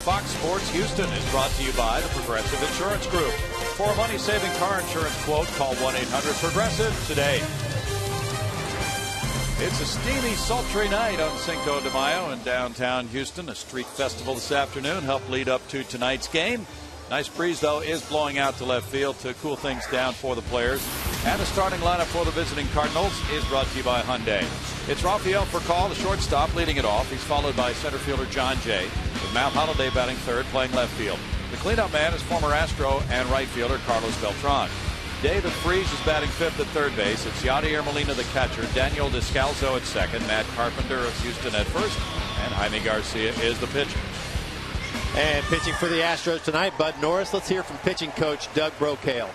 Fox Sports Houston is brought to you by the Progressive Insurance Group. For a money-saving car insurance quote, call 1-800-PROGRESSIVE today. It's a steamy, sultry night on Cinco de Mayo in downtown Houston. A street festival this afternoon helped lead up to tonight's game. Nice breeze, though, is blowing out to left field to cool things down for the players. And the starting lineup for the visiting Cardinals is brought to you by Hyundai. It's Rafael Furcal, the shortstop, leading it off. He's followed by center fielder John Jay, with Matt Holliday batting third, playing left field. The cleanup man is former Astro and right fielder Carlos Beltran. David Freese is batting fifth at third base. It's Yadier Molina, the catcher, Daniel Descalzo at second, Matt Carpenter of Houston at first, and Jaime Garcia is the pitcher. And pitching for the Astros tonight, Bud Norris. Let's hear from pitching coach Doug Brocail.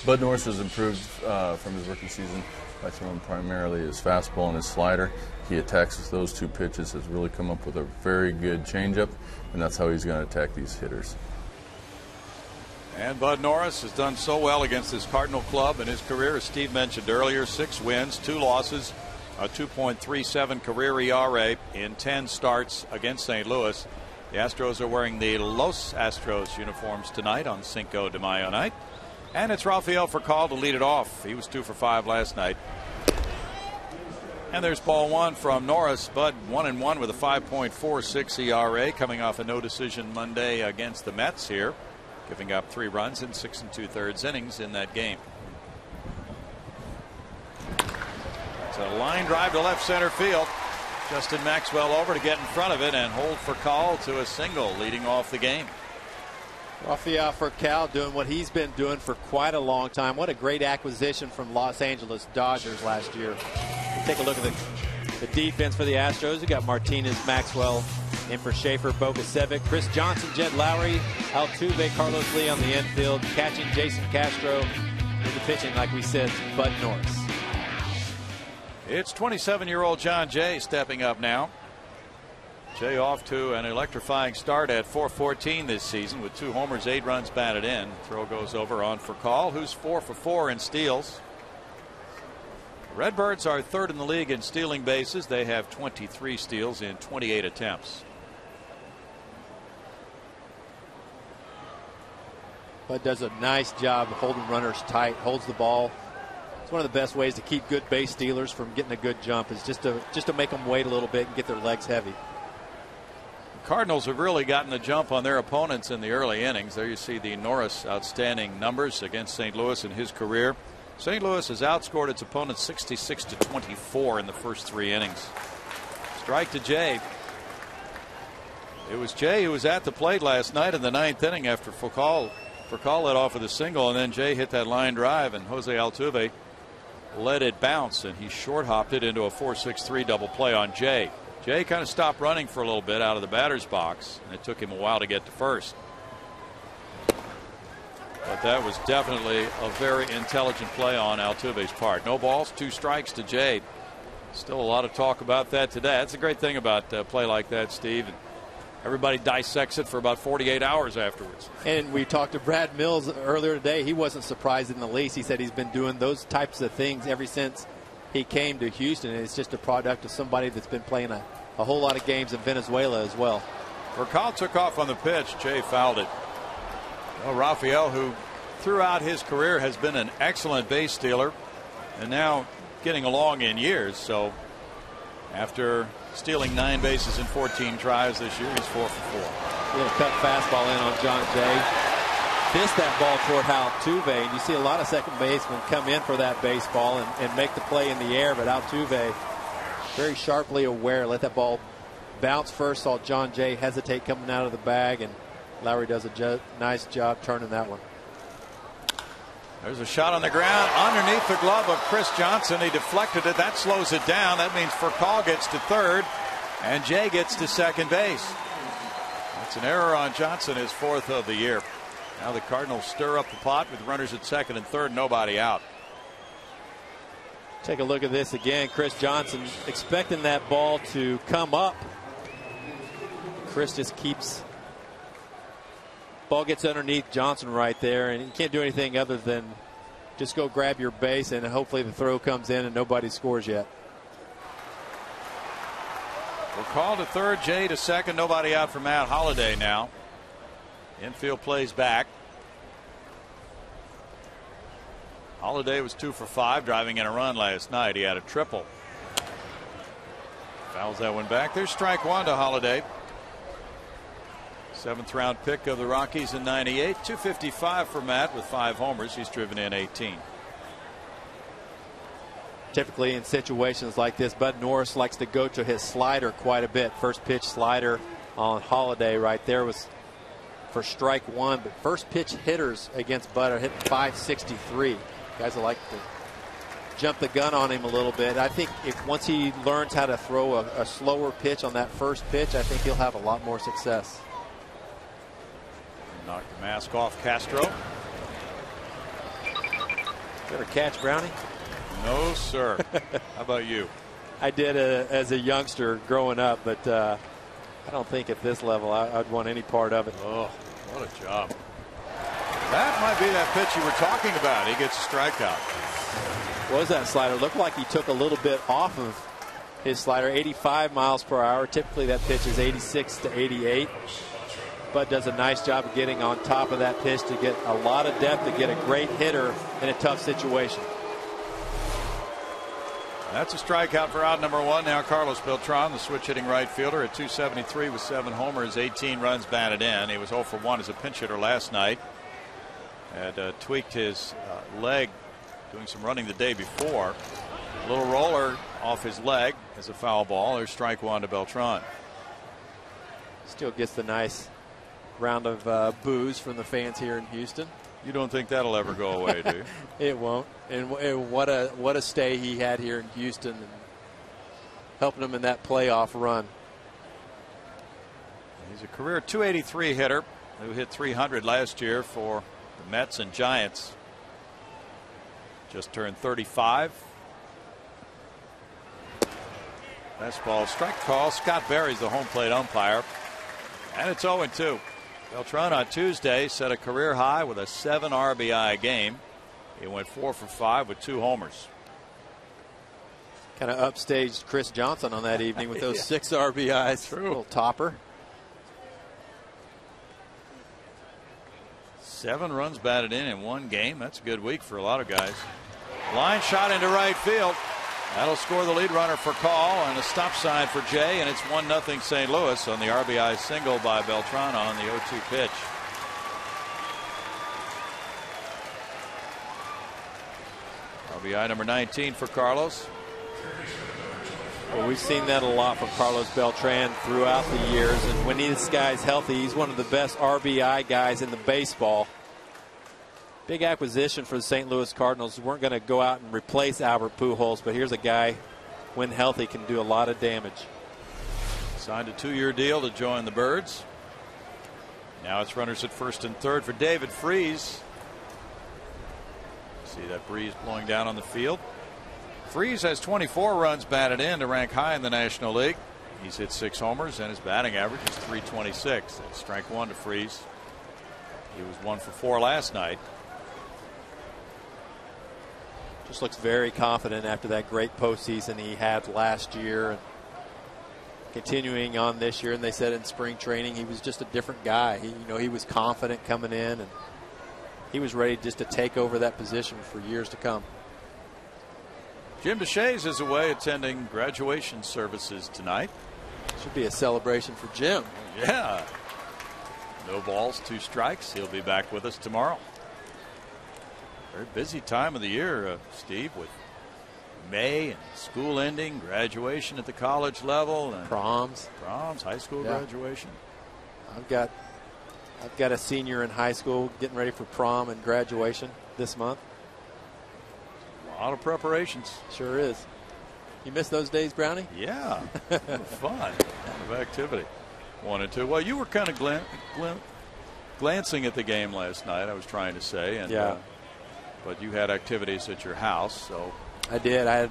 Bud Norris has improved from his rookie season by throwing primarily his fastball and his slider. He attacks those two pitches, has really come up with a very good changeup, and that's how he's going to attack these hitters. And Bud Norris has done so well against his Cardinal club in his career, as Steve mentioned earlier. 6 wins, 2 losses, a 2.37 career ERA in 10 starts against St. Louis. The Astros are wearing the Los Astros uniforms tonight on Cinco de Mayo night. And it's Rafael Furcal to lead it off. He was 2 for 5 last night. And there's ball one from Norris. Bud 1-1 with a 5.46 ERA, coming off a no decision Monday against the Mets here, giving up 3 runs in 6 2/3 innings in that game. It's a line drive to left center field. Justin Maxwell over to get in front of it and hold Furcal to a single, leading off the game. Rafael Furcal doing what he's been doing for quite a long time. What a great acquisition from Los Angeles Dodgers last year. Take a look at the defense for the Astros. You got Martinez, Maxwell in for Schaefer, Bogasevic, Chris Johnson, Jed Lowry, Altuve, Carlos Lee on the infield, catching Jason Castro. In the pitching, like we said, Bud Norris. It's 27-year-old John Jay stepping up now. Jay off to an electrifying start at .414 this season with 2 homers, 8 runs batted in. Throw goes over on Furcal, who's 4 for 4 in steals. The Redbirds are third in the league in stealing bases. They have 23 steals in 28 attempts. Bud does a nice job of holding runners tight, holds the ball. It's one of the best ways to keep good base stealers from getting a good jump, is just to make them wait a little bit and get their legs heavy. Cardinals have really gotten the jump on their opponents in the early innings. There you see the Norris outstanding numbers against St. Louis in his career. St. Louis has outscored its opponents 66-24 in the first 3 innings. Strike to Jay. It was Jay who was at the plate last night in the 9th inning after Furcal led off with a single, and then Jay hit that line drive, and Jose Altuve let it bounce, and he short hopped it into a 4-6-3 double play on Jay. Jay kind of stopped running for a little bit out of the batter's box, and it took him a while to get to first. But that was definitely a very intelligent play on Altuve's part. No balls, 2 strikes to Jay. Still a lot of talk about that today. That's a great thing about a play like that, Steve. Everybody dissects it for about 48 hours afterwards. And we talked to Brad Mills earlier today. He wasn't surprised in the least. He said he's been doing those types of things ever since he came to Houston. And it's just a product of somebody that's been playing a whole lot of games in Venezuela as well. Furcal took off on the pitch. Jay fouled it. Well, Rafael, who throughout his career has been an excellent base stealer and now getting along in years. So after stealing 9 bases in 14 tries this year, he's 4 for 4. A little cut fastball in on John Jay. Missed that ball toward Altuve, and you see a lot of second basemen come in for that baseball and make the play in the air, but Altuve very sharply aware, let that ball bounce first, saw John Jay hesitate coming out of the bag, and Lowry does a nice job turning that one. There's a shot on the ground underneath the glove of Chris Johnson. He deflected it. That slows it down. That means Furcal gets to third and Jay gets to second base. That's an error on Johnson, his 4th of the year. Now the Cardinals stir up the pot with runners at second and third, nobody out. Take a look at this again. Chris Johnson expecting that ball to come up. Chris just keeps. Ball gets underneath Johnson right there, and he can't do anything other than just go grab your base, and hopefully the throw comes in and nobody scores yet. We're called to third, Jay to second. Nobody out for Matt Holliday now. Infield plays back. Holliday was 2 for 5, driving in a run last night. He had a triple. Fouls that one back. There's strike one to Holliday. 7th round pick of the Rockies in '98. 255 for Matt with 5 homers. He's driven in 18. Typically in situations like this, Bud Norris likes to go to his slider quite a bit. First pitch slider on Holliday right there was for strike one. But first pitch hitters against Bud are hitting .563. Guys will like to jump the gun on him a little bit. I think if once he learns how to throw a slower pitch on that first pitch, I think he'll have a lot more success. Knock the mask off Castro. Better catch, Brownie? No, sir. How about you? I did as a youngster growing up, but I don't think at this level I'd want any part of it. Oh, what a job. That might be that pitch you were talking about. He gets a strikeout. What was that slider? Looked like he took a little bit off of his slider. 85 miles per hour. Typically that pitch is 86 to 88. Bud does a nice job of getting on top of that pitch to get a lot of depth, to get a great hitter in a tough situation. That's a strikeout for out number 1. Now Carlos Beltran, the switch hitting right fielder, at 273 with 7 homers, 18 runs batted in. He was 0 for 1 as a pinch hitter last night. Had tweaked his leg doing some running the day before. A little roller off his leg as a foul ball. There's strike one to Beltran. Still gets the nice round of boos from the fans here in Houston. You don't think that'll ever go away, do you? It won't. And what a stay he had here in Houston, and helping him in that playoff run. He's a career .283 hitter who hit .300 last year for the Mets and Giants. Just turned 35. Fastball strike call. Scott Berry's the home plate umpire. And it's 0-2. Beltran on Tuesday set a career high with a 7 RBI game. He went 4 for 5 with 2 homers. Kind of upstaged Chris Johnson on that evening with those 6 RBIs. True. A little topper. 7 runs batted in 1 game. That's a good week for a lot of guys. Line shot into right field. That'll score the lead runner for Call, and a stop sign for Jay, and it's 1-0 St. Louis on the RBI single by Beltran on the 0-2 pitch. RBI number 19 for Carlos. Well, we've seen that a lot from Carlos Beltran throughout the years, and when this guy's healthy, he's one of the best RBI guys in the baseball. Big acquisition for the St. Louis Cardinals. Weren't going to go out and replace Albert Pujols, but here's a guy, when healthy, can do a lot of damage. Signed a 2-year deal to join the Birds. Now it's runners at first and third for David Freese. See that breeze blowing down on the field. Freese has 24 runs batted in to rank high in the National League. He's hit 6 homers, and his batting average is .326. That's strike one to Freese. He was 1 for 4 last night. Just looks very confident after that great postseason he had last year, and continuing on this year. And they said in spring training he was just a different guy. He was confident coming in, and he was ready just to take over that position for years to come. Jim DeShays is away attending graduation services tonight. Should be a celebration for Jim. Yeah. No balls, 2 strikes. He'll be back with us tomorrow. Very busy time of the year, Steve, with May and school ending, graduation at the college level, and proms, high school graduation. I've got a senior in high school getting ready for prom and graduation this month. A lot of preparations. Sure is. You miss those days, Brownie? Yeah. Fun. A lot of activity. 1-2. Well, you were kind of glancing at the game last night, I was trying to say. And, yeah. But you had activities at your house, so. I did. I had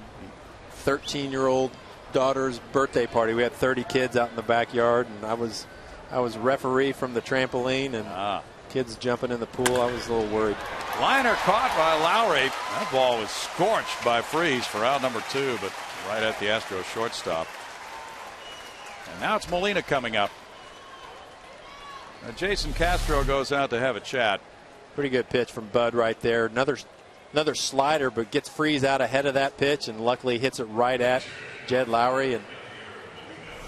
13-year-old daughter's birthday party. We had 30 kids out in the backyard, and I was referee from the trampoline, and kids jumping in the pool. I was a little worried. Liner caught by Lowry. That ball was scorched by Freese for out number 2, but right at the Astros shortstop. And now it's Molina coming up. Now Jason Castro goes out to have a chat. Pretty good pitch from Bud right there. Another slider, but gets Freese out ahead of that pitch, and luckily hits it right at Jed Lowry. And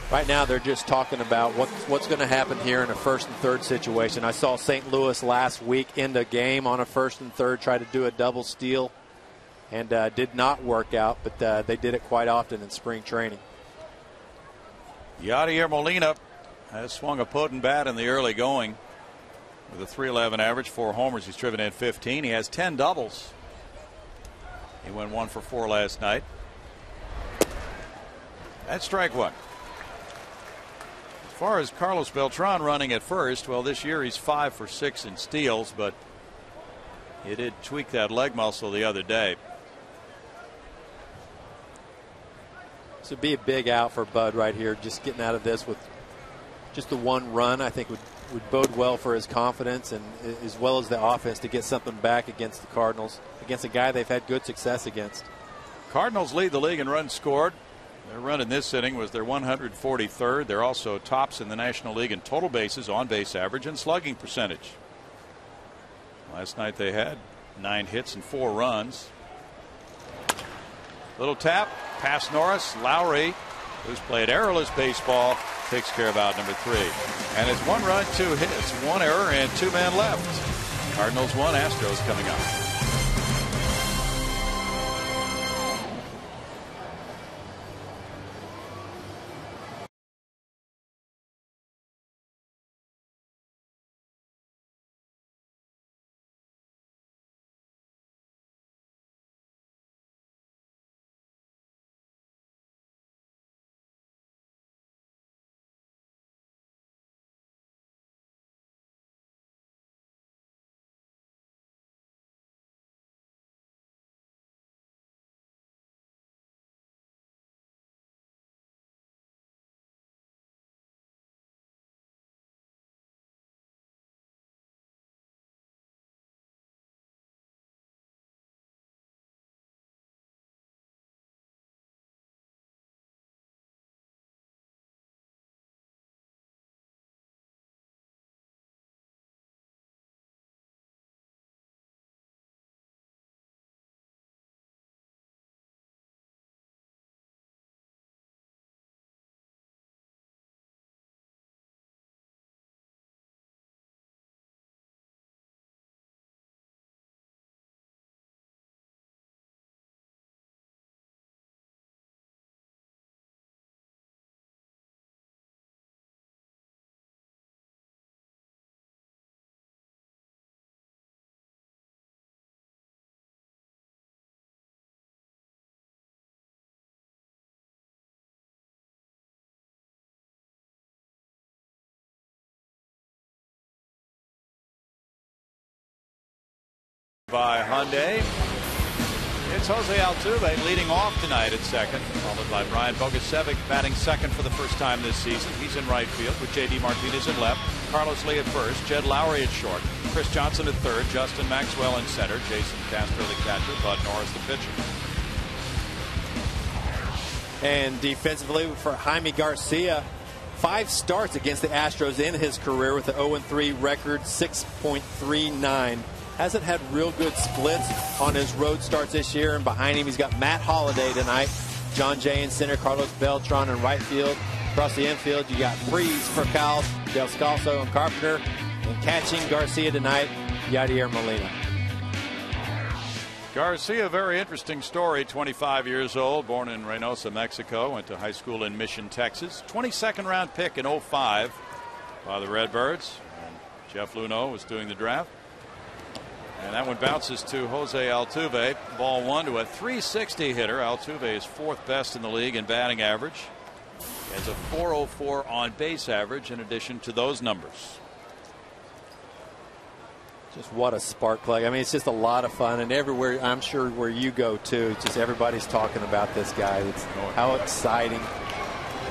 right now they're just talking about what's going to happen here in a first and third situation. I saw St. Louis last week in the game on a first and third try to do a double steal, and did not work out, but they did it quite often in spring training. Yadier Molina has swung a potent bat in the early going with a .311 average, 4 homers. He's driven in 15. He has 10 doubles. He went 1 for 4 last night. That's strike one. As far as Carlos Beltran running at first, well, this year he's 5 for 6 in steals, but he did tweak that leg muscle the other day. This would be a big out for Bud right here. Just getting out of this with just the 1 run, I think would bode well for his confidence, and as well as the offense, to get something back against the Cardinals, against a guy they've had good success against. Cardinals lead the league in runs scored. Their run in this inning was their 143rd. They're also tops in the National League in total bases, on base average, and slugging percentage. Last night they had 9 hits and 4 runs. Little tap past Norris. Lowry, who's played errorless baseball, takes care of out number 3. And it's 1 run, 2 hits, 1 error, and 2 men left. Cardinals 1, Astros coming up. By Hyundai. It's Jose Altuve leading off tonight at second, followed by Brian Bogusevic batting second for the first time this season. He's in right field with J.D. Martinez in left, Carlos Lee at first, Jed Lowry at short, Chris Johnson at third, Justin Maxwell in center, Jason Castro the catcher, Bud Norris the pitcher. And defensively for Jaime Garcia, 5 starts against the Astros in his career with an 0-3 record, 6.39. Hasn't had real good splits on his road starts this year, and behind him he's got Matt Holliday tonight, John Jay in center, Carlos Beltran in right field. Across the infield you got Freese, Furcal, Del Scalzo, and Carpenter. And catching Garcia tonight, Yadier Molina. Garcia, very interesting story. 25 years old, born in Reynosa, Mexico, went to high school in Mission, Texas. 22nd round pick in 05 by the Redbirds. And Jeff Luhnow was doing the draft. And that one bounces to Jose Altuve. Ball 1 to a .360 hitter. Altuve is 4th best in the league in batting average. He has a .404 on base average in addition to those numbers. Just what a spark plug. I mean, it's just a lot of fun, and everywhere, I'm sure where you go too, it's just everybody's talking about this guy. It's how exciting,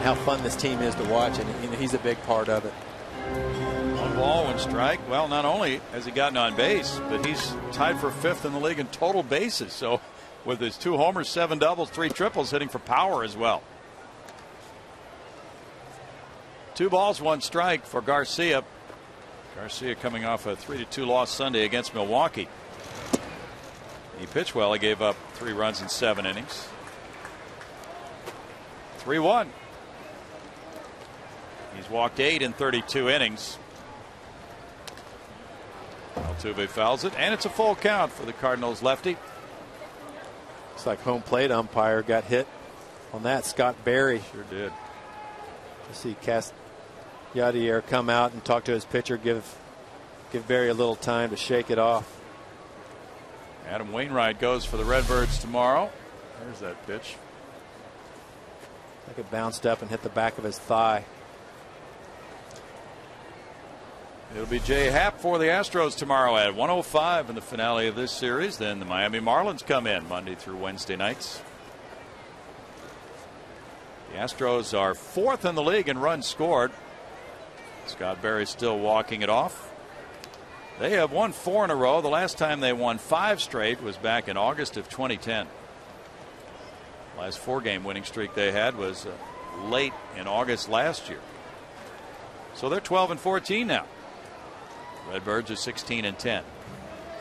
how fun this team is to watch, and he's a big part of it. 1 ball, 1 strike. Well, not only has he gotten on base, but he's tied for 5th in the league in total bases. So with his 2 homers, 7 doubles, 3 triples, hitting for power as well. 2 balls, 1 strike for Garcia. Garcia coming off a 3-2 loss Sunday against Milwaukee. He pitched well. He gave up 3 runs in 7 innings. 3-1. He's walked 8 in 32 innings. Altuve fouls it, and it's a full count for the Cardinals lefty. Looks like home plate umpire got hit on that. Scott Berry. Sure did. You see Yadier come out and talk to his pitcher, give Berry a little time to shake it off. Adam Wainwright goes for the Redbirds tomorrow. There's that pitch. I think it bounced up and hit the back of his thigh. It'll be Jay Happ for the Astros tomorrow at 1:05 in the finale of this series. Then the Miami Marlins come in Monday through Wednesday nights. The Astros are 4th in the league in runs scored. Scott Berry still walking it off. They have won 4 in a row. The last time they won 5 straight was back in August of 2010. Last 4-game winning streak they had was late in August last year. So they're 12-14 now. Redbirds are 16-10.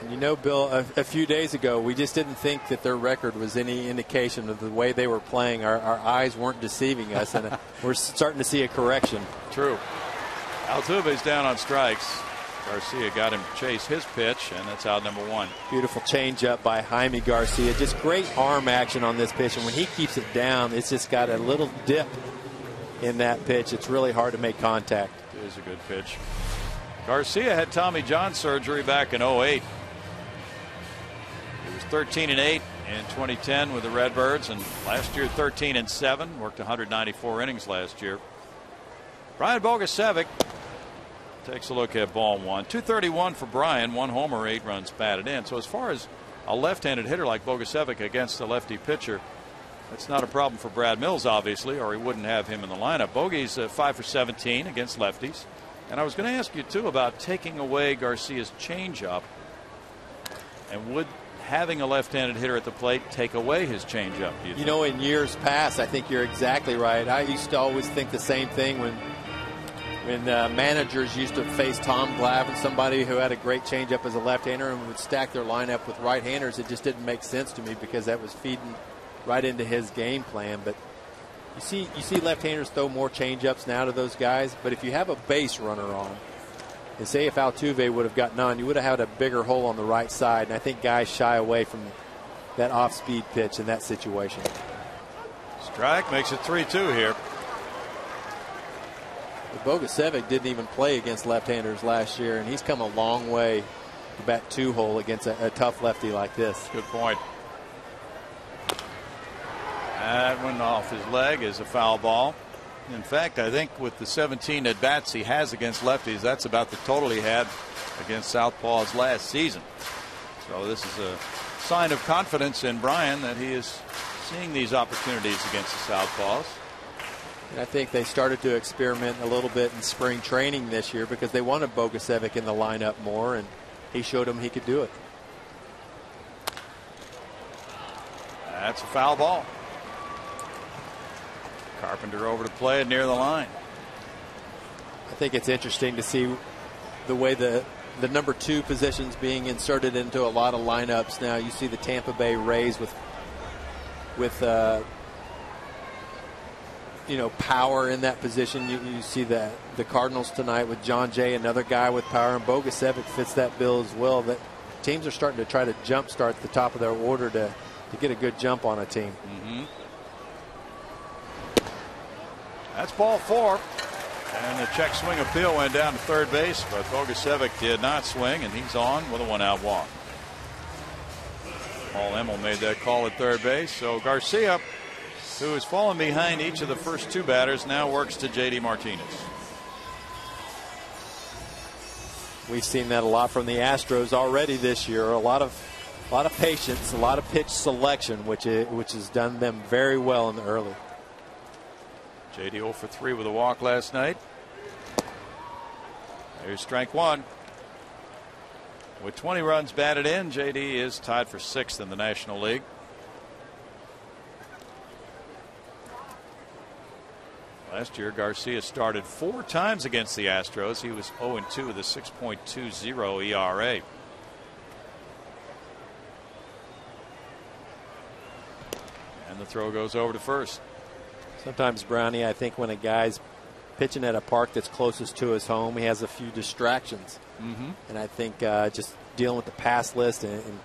And you know, Bill, a few days ago, we just didn't think that their record was any indication of the way they were playing. Our eyes weren't deceiving us, and we're starting to see a correction. True. Altuve's down on strikes. Garcia got him to chase his pitch, and that's out number 1. Beautiful changeup by Jaime Garcia. Just great arm action on this pitch, and when he keeps it down, it's just got a little dip in that pitch. It's really hard to make contact. It is a good pitch. Garcia had Tommy John surgery back in 2008. He was 13-8 in 2010 with the Redbirds, and last year 13-7. Worked 194 innings last year. Brian Bogusevic takes a look at ball 1. 231 for Brian. 1 homer, 8 runs batted in. So as far as a left-handed hitter like Bogusevic against a lefty pitcher, that's not a problem for Brad Mills, obviously, or he wouldn't have him in the lineup. Bogey's 5 for 17 against lefties. And I was going to ask you, too, about taking away Garcia's changeup. And would having a left-handed hitter at the plate take away his changeup? You know, in years past, I think you're exactly right. I used to always think the same thing when managers used to face Tom Glavine, somebody who had a great changeup as a left-hander and would stack their lineup with right-handers. It just didn't make sense to me because that was feeding right into his game plan. But you see left-handers throw more changeups now to those guys. But if you have a base runner on, and say if Altuve would have gotten on, you would have had a bigger hole on the right side. And I think guys shy away from that off-speed pitch in that situation. Strike makes it 3-2 here. Bogusevic didn't even play against left-handers last year, and he's come a long way to bat 2-hole against a tough lefty like this. Good point. That went off his leg is a foul ball. In fact, I think with the 17 at-bats he has against lefties, that's about the total he had against southpaws last season. So this is a sign of confidence in Brian that he is seeing these opportunities against the southpaws. And I think they started to experiment a little bit in spring training this year because they wanted Bogusevic in the lineup more, and he showed them he could do it. That's a foul ball. Carpenter over to play it near the line. I think it's interesting to see the way the number 2 position's being inserted into a lot of lineups now. You see the Tampa Bay Rays with power in that position. You see the Cardinals tonight with John Jay, another guy with power, and Bogusevic fits that bill as well. That teams are starting to try to jumpstart the top of their order to get a good jump on a team. That's ball 4. And the check swing appeal went down to third base, but Bogusevic did not swing, and he's on with a 1-out walk. Paul Emmel made that call at third base. So Garcia, who has fallen behind each of the first 2 batters, now works to J.D. Martinez. We've seen that a lot from the Astros already this year. A lot of patience, a lot of pitch selection, which has done them very well in the early. J.D. 0 for 3 with a walk last night. There's strike 1. With 20 runs batted in, J.D. is tied for 6th in the National League. Last year, Garcia started 4 times against the Astros. He was 0-2 with a 6.20 ERA. And the throw goes over to first. Sometimes, Brownie, I think when a guy's pitching at a park that's closest to his home, he has a few distractions. And I think just dealing with the pass list and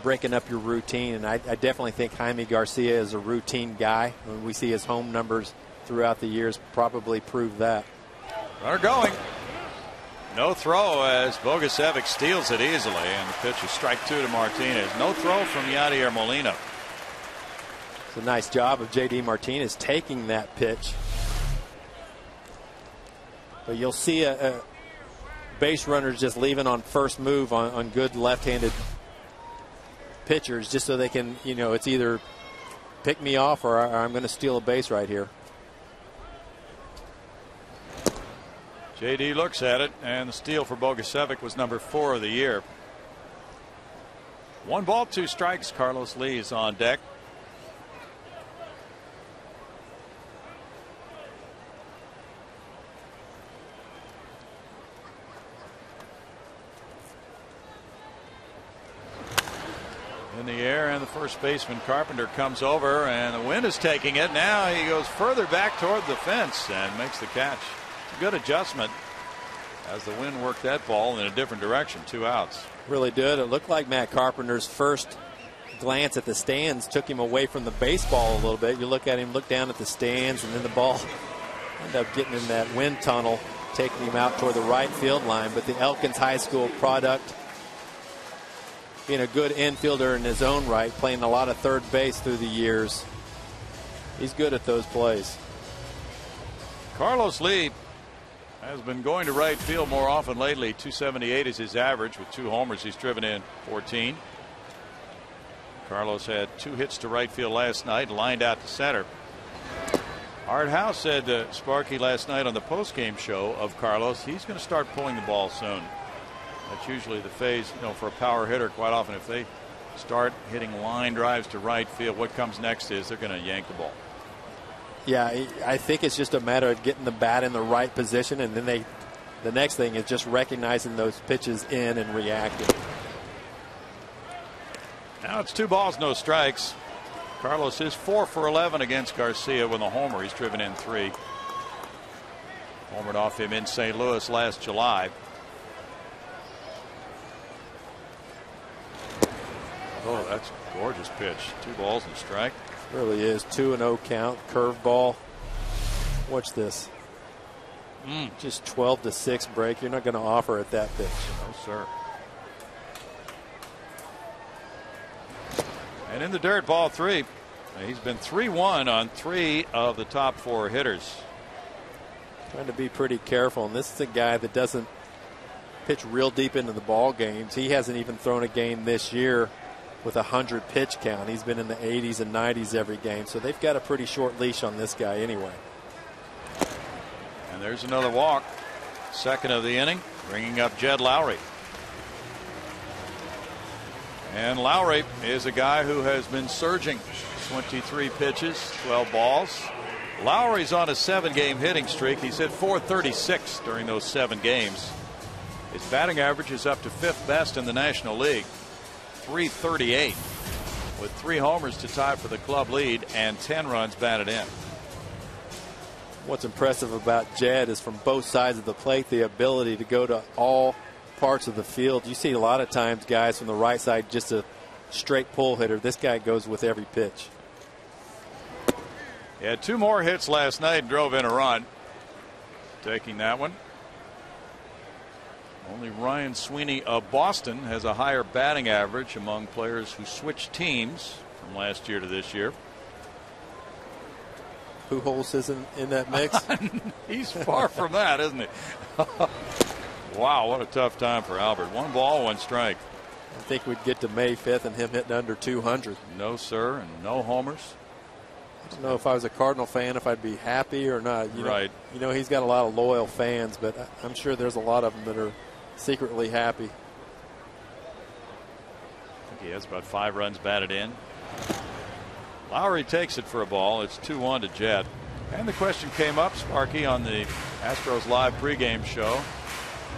breaking up your routine. And I definitely think Jaime Garcia is a routine guy. When we see his home numbers throughout the years, probably prove that. Runner going. No throw as Bogusevic steals it easily, and the pitch is strike 2 to Martinez. No throw from Yadier Molina. It's a nice job of J.D. Martinez taking that pitch. But you'll see a base runners just leaving on first move on good left-handed pitchers, just so they can, it's either pick me off or I'm going to steal a base right here. J.D. looks at it, and the steal for Bogusevic was number 4 of the year. 1 ball, 2 strikes. Carlos Lee is on deck. In the air, and the first baseman Carpenter comes over, and the wind is taking it. Now he goes further back toward the fence and makes the catch. Good adjustment as the wind worked that ball in a different direction. 2 outs. Really did. It looked like Matt Carpenter's first glance at the stands took him away from the baseball a little bit. You look at him, look down at the stands, and then the ball ended up getting in that wind tunnel, taking him out toward the right field line. But the Elkins High School product, being a good infielder in his own right, playing a lot of third base through the years, he's good at those plays. Carlos Lee has been going to right field more often lately. 278 is his average. With 2 homers, he's driven in 14. Carlos had 2 hits to right field last night, lined out to center. Art Howe said to Sparky last night on the postgame show of Carlos, he's going to start pulling the ball soon. That's usually the phase, for a power hitter. Quite often, if they start hitting line drives to right field, what comes next is they're going to yank the ball. Yeah, I think it's just a matter of getting the bat in the right position, and then the next thing is just recognizing those pitches in and reacting. Now it's 2 balls, no strikes. Carlos is 4 for 11 against Garcia with a homer. He's driven in 3. Homered off him in St. Louis last July. Oh, that's a gorgeous pitch. 2 balls and a strike. Really is. 2-0 count. Curveball. Watch this. Just 12-6 break. You're not going to offer at that pitch. No, sir. And in the dirt, ball 3. He's been 3-1 on 3 of the top 4 hitters. Trying to be pretty careful. And this is a guy that doesn't pitch real deep into the ball games. He hasn't even thrown a game this year with a 100 pitch count. He's been in the 80s and 90s every game. So they've got a pretty short leash on this guy anyway. And there's another walk. Second of the inning, bringing up Jed Lowry. And Lowry is a guy who has been surging. 23 pitches, 12 balls. Lowry's on a 7-game hitting streak. He's hit .436 during those 7 games. His batting average is up to 5th best in the National League. .338 with 3 homers to tie for the club lead and 10 runs batted in. What's impressive about Jed is from both sides of the plate, the ability to go to all parts of the field. You see a lot of times guys from the right side, just a straight pull hitter. This guy goes with every pitch. He had 2 more hits last night and drove in a run. Taking that one. Only Ryan Sweeney of Boston has a higher batting average among players who switched teams from last year to this year. Pujols isn't in that mix? He's far from that, isn't he? Wow, what a tough time for Albert. 1 ball, 1 strike. I think we'd get to May 5th and him hitting under 200. No, sir, and no homers. I don't know if I was a Cardinal fan if I'd be happy or not. Right. He's got a lot of loyal fans, but I'm sure there's a lot of them that are secretly happy. I think he has about 5 runs batted in. Lowry takes it for a ball. It's 2-1 to Jed. And the question came up, Sparky, on the Astros Live pregame show.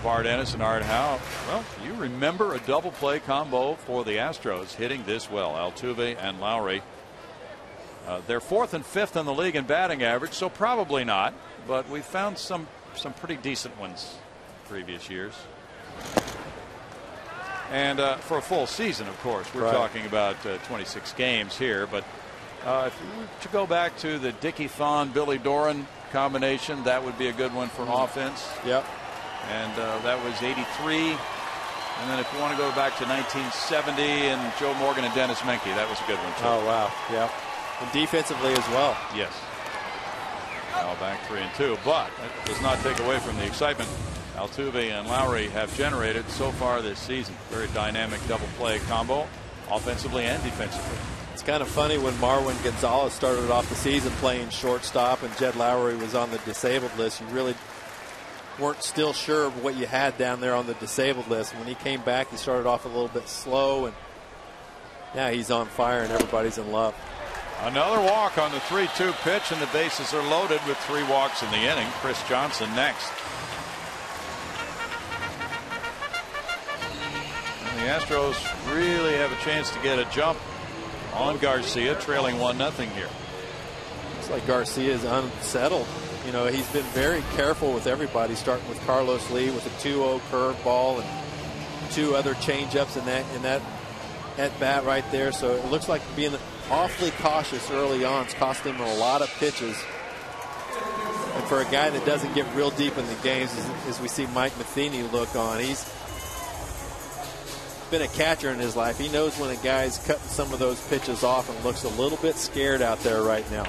Bart Ennis and Art Howe. Well, you remember a double play combo for the Astros hitting this well. Altuve and Lowry. They're 4th and 5th in the league in batting average, so probably not. But we found some pretty decent ones previous years. And for a full season, of course. We're talking about 26 games here. But if you were to go back to the Dickie Thon, Billy Doran combination, that would be a good one for offense. Yep. And that was 83. And then if you want to go back to 1970 and Joe Morgan and Dennis Menke, that was a good one too. Oh, wow. Yeah. And defensively as well. Yes. Now back 3-2. But that does not take away from the excitement Altuve and Lowry have generated so far this season. Very dynamic double play combo, offensively and defensively. It's kind of funny when Marwin Gonzalez started off the season playing shortstop and Jed Lowry was on the disabled list. You really weren't still sure of what you had down there on the disabled list. When he came back, he started off a little bit slow, and now he's on fire and everybody's in love. Another walk on the 3-2 pitch, and the bases are loaded with 3 walks in the inning. Chris Johnson next. And the Astros really have a chance to get a jump on Garcia, trailing 1-0 here. Looks like Garcia is unsettled. You know, he's been very careful with everybody, starting with Carlos Lee with a 2-0 curveball and 2 other changeups in that at bat right there. So it looks like being awfully cautious early on is costing him a lot of pitches. And for a guy that doesn't get real deep in the games, as we see Mike Matheny look on, he's been a catcher in his life. He knows when a guy's cutting some of those pitches off and looks a little bit scared out there right now.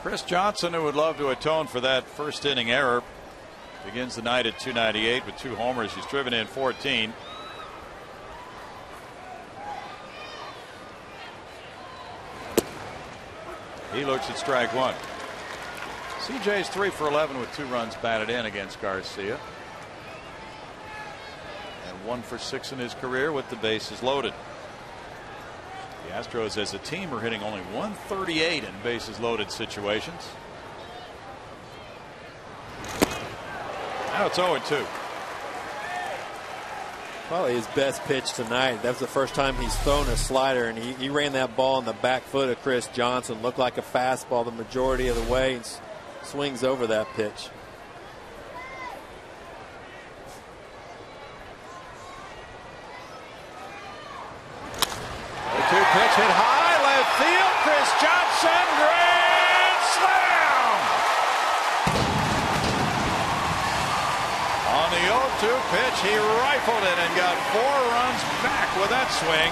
Chris Johnson, who would love to atone for that first inning error, begins the night at 298 with 2 homers. He's driven in 14. He looks at strike 1. CJ's 3 for 11 with 2 runs batted in against Garcia. And 1 for 6 in his career with the bases loaded. The Astros as a team are hitting only 138 in bases loaded situations. Now it's 0-2. Probably his best pitch tonight. That was the first time he's thrown a slider, and he ran that ball in the back foot of Chris Johnson. Looked like a fastball the majority of the way, and swings over that pitch. Pitch hit high, left field. Chris Johnson, grand slam! On the 0-2 pitch, he rifled it and got 4 runs back with that swing.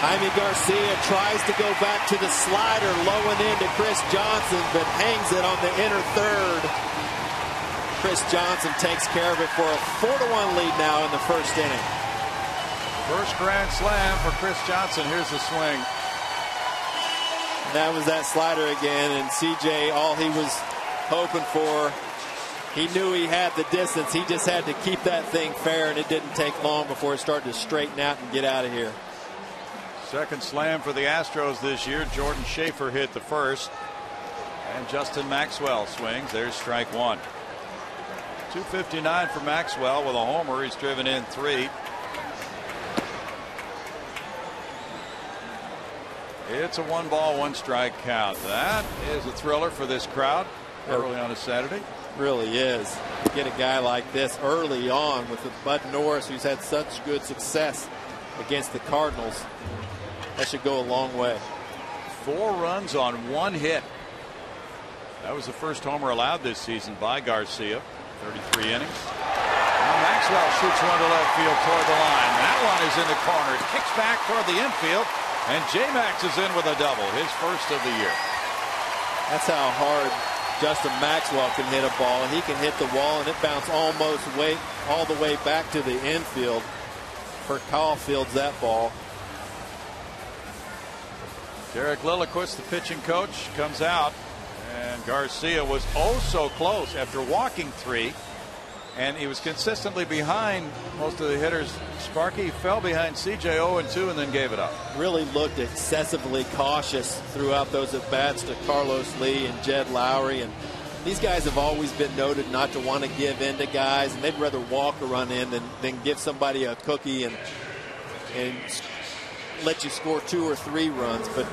Jaime Garcia tries to go back to the slider, low and into Chris Johnson, but hangs it on the inner third. Chris Johnson takes care of it for a 4-1 lead now in the first inning. First grand slam for Chris Johnson. Here's the swing. That was that slider again, and CJ, all he was hoping for, he knew he had the distance. He just had to keep that thing fair, and it didn't take long before it started to straighten out and get out of here. Second slam for the Astros this year. Jordan Schaefer hit the first, and Justin Maxwell swings. There's strike 1. 259 for Maxwell with a homer. He's driven in 3. It's a 1-ball, 1-strike count. That is a thriller for this crowd early on a Saturday. Really is. You get a guy like this early on with Bud Norris, who's had such good success against the Cardinals. That should go a long way. 4 runs on 1 hit. That was the first homer allowed this season by Garcia. 33 innings. Now Maxwell shoots one to left field toward the line. That one is in the corner. It kicks back toward the infield. And J-Max is in with a double, his first of the year. That's how hard Justin Maxwell can hit a ball. He can hit the wall, and it bounced almost all the way back to the infield. Percal fields that ball. Derek Lilliquist, the pitching coach, comes out. And Garcia was oh so close after walking 3. And he was consistently behind most of the hitters. Sparky fell behind CJ 0-2 and then gave it up. Really looked excessively cautious throughout those at-bats to Carlos Lee and Jed Lowry. And these guys have always been noted not to want to give in to guys, and they'd rather walk a run in than give somebody a cookie and let you score 2 or 3 runs. But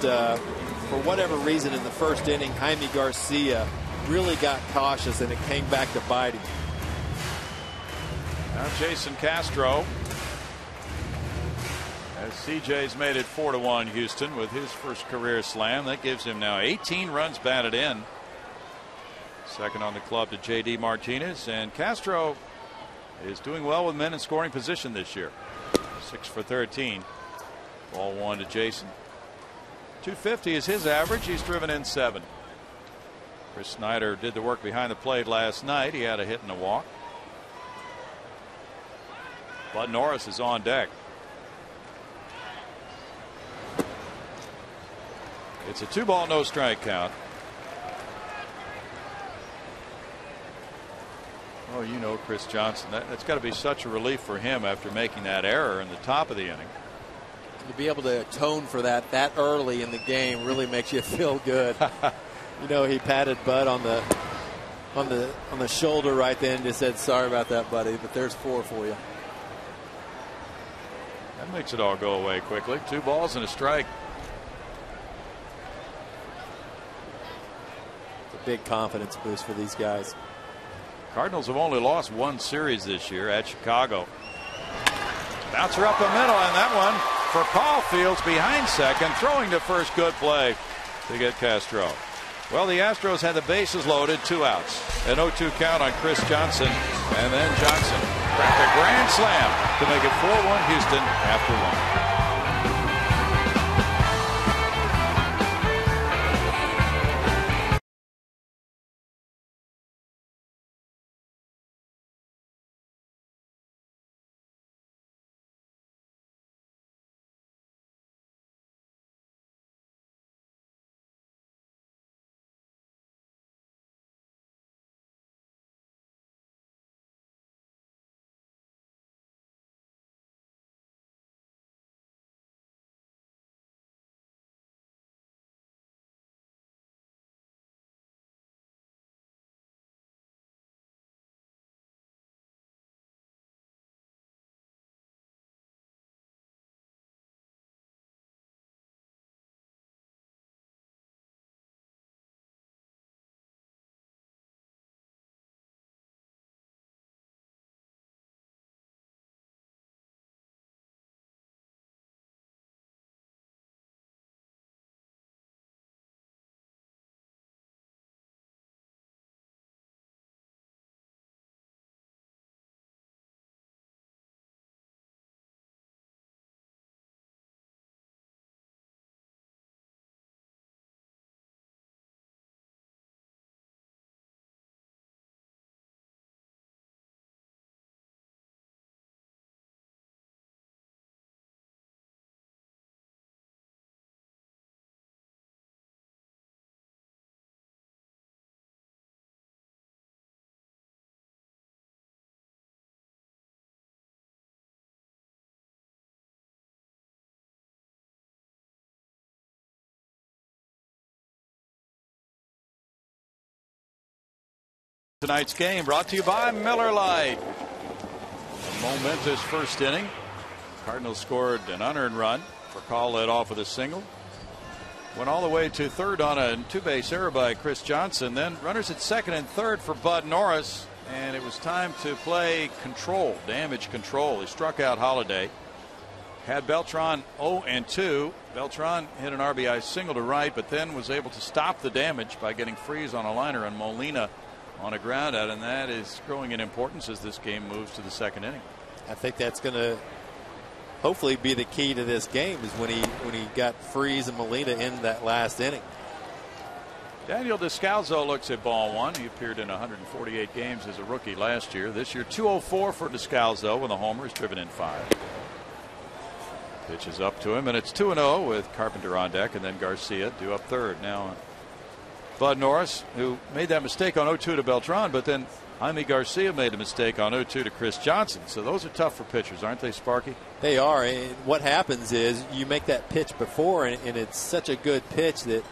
for whatever reason in the first inning, Jaime Garcia really got cautious, and it came back to bite him. Now Jason Castro, as CJ's made it 4-1 Houston with his first career slam. That gives him now 18 runs batted in. Second on the club to J.D. Martinez, and Castro is doing well with men in scoring position this year. 6 for 13. Ball 1 to Jason. 250 is his average. He's driven in 7. Chris Snyder did the work behind the plate last night. He had a hit and a walk. Bud Norris is on deck. It's a 2-ball, no strike count. Oh, you know Chris Johnson. That's got to be such a relief for him after making that error in the top of the inning. To be able to atone for that early in the game really makes you feel good. You know, he patted Bud on the shoulder right then and just said, "Sorry about that, buddy, but there's 4 for you." That makes it all go away quickly. 2 balls and a strike. It's a big confidence boost for these guys. Cardinals have only lost 1 series this year at Chicago. Bouncer up the middle, and that one for Paul Fields behind second, throwing to first. Good play to get Castro. Well, the Astros had the bases loaded, 2 outs. An 0-2 count on Chris Johnson, and then Johnson cracked a grand slam to make it 4-1 Houston after 1. Tonight's game brought to you by Miller Lite. A momentous first inning. Cardinals scored an unearned run. Furcal led off with a single. Went all the way to third on a 2-base error by Chris Johnson. Then runners at second and third for Bud Norris. And it was time to play control, damage control. He struck out Holiday. Had Beltran 0-2. Beltran hit an RBI single to right, but then was able to stop the damage by getting Freese on a liner and Molina on a ground out, and that is growing in importance as this game moves to the second inning. I think that's going to hopefully be the key to this game, is when he got Freese and Molina in that last inning. Daniel Descalzo looks at ball 1. He appeared in 148 games as a rookie last year. This year 204 for Descalzo with a homer. He's driven in 5. Pitches up to him, and it's 2-0 with Carpenter on deck, and then Garcia due up third. Now Bud Norris, who made that mistake on 0-2 to Beltran, but then Jaime Garcia made a mistake on 0-2 to Chris Johnson. So those are tough for pitchers, aren't they, Sparky? They are. And what happens is you make that pitch before, and it's such a good pitch that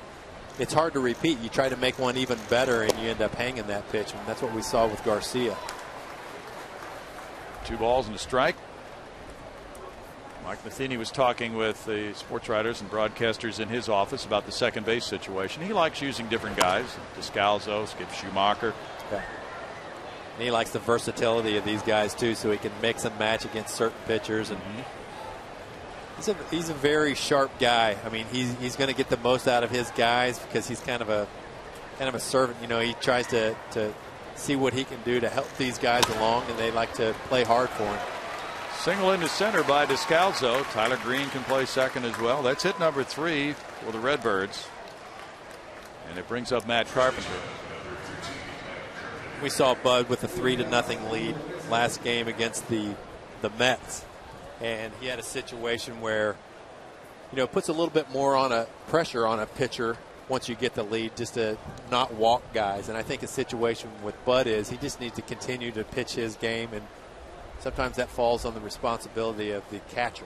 it's hard to repeat. You try to make one even better, and you end up hanging that pitch. And that's what we saw with Garcia. 2 balls and a strike. Mike Matheny was talking with the sports writers and broadcasters in his office about the second base situation. He likes using different guys. Descalzo, Skip Schumacher. Yeah. And he likes the versatility of these guys, too, so he can mix and match against certain pitchers. And he's a very sharp guy. I mean, he's going to get the most out of his guys because he's kind of a servant. You know, he tries to see what he can do to help these guys along, and they like to play hard for him. Single into center by Descalzo. Tyler Green can play second as well. That's hit number 3 for the Redbirds. And it brings up Matt Carpenter. We saw Bud with a 3-0 lead last game against the Mets. And he had a situation where, you know, it puts a little bit more on a pressure on a pitcher once you get the lead, just to not walk guys. And I think a situation with Bud is he just needs to continue to pitch his game, and sometimes that falls on the responsibility of the catcher.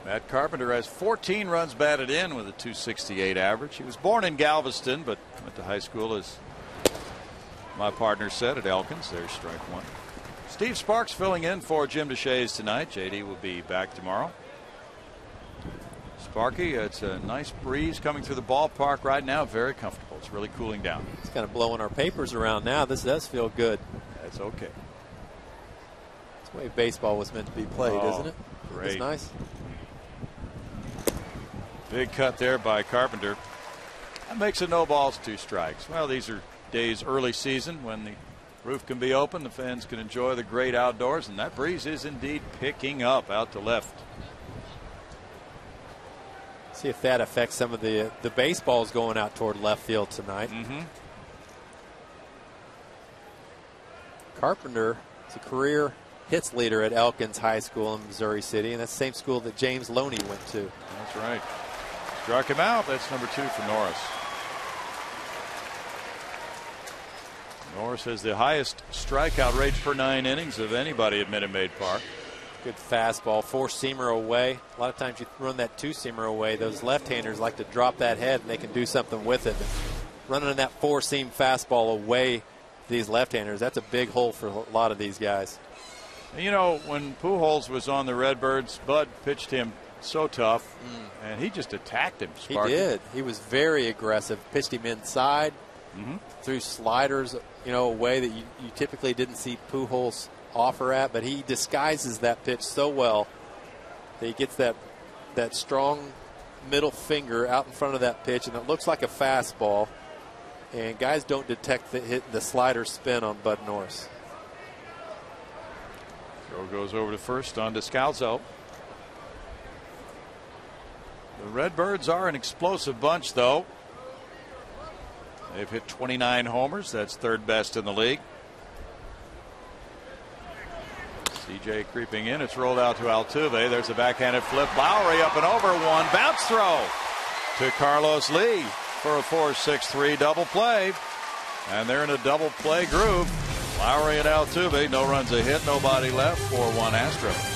Matt Carpenter has 14 runs batted in with a .268 average. He was born in Galveston, but went to high school, as my partner said, at Elkins. There's strike 1. Steve Sparks filling in for Jim DeShays tonight. JD will be back tomorrow. Sparky, it's a nice breeze coming through the ballpark right now. Very comfortable. It's really cooling down. It's kind of blowing our papers around now. This does feel good. That's okay. It's the way baseball was meant to be played, isn't it? Great. It's nice. Big cut there by Carpenter. That makes it no balls, 2 strikes. Well, these are days early season when the roof can be open. The fans can enjoy the great outdoors, and that breeze is indeed picking up out to left. See if that affects some of the baseballs going out toward left field tonight. Carpenter is a career hits leader at Elkins High School in Missouri City, and that's the same school that James Loney went to. That's right. Struck him out. That's number 2 for Norris. Norris has the highest strikeout rate per 9 innings of anybody at Minute Maid Park. Good fastball, 4-seamer away. A lot of times you run that 2-seamer away. Those left-handers like to drop that head, and they can do something with it. Running that 4-seam fastball away, these left-handers, that's a big hole for a lot of these guys. You know, when Pujols was on the Redbirds, Bud pitched him so tough, and he just attacked him. Sparky. He did. He was very aggressive. Pitched him inside, threw sliders, you know, a way that you typically didn't see Pujols offer at, but he disguises that pitch so well that he gets that strong middle finger out in front of that pitch, and it looks like a fastball, and guys don't detect the slider spin on Bud Norris. Throw goes over to first on Descalzo. The Redbirds are an explosive bunch, though. They've hit 29 homers. That's 3rd best in the league. CJ creeping in. It's rolled out to Altuve. There's a backhanded flip. Lowry up and over. 1 bounce throw to Carlos Lee for a 4-6-3 double play. And they're in a double play groove. Lowry and Altuve. No runs a hit. Nobody left. 4-1 Astros.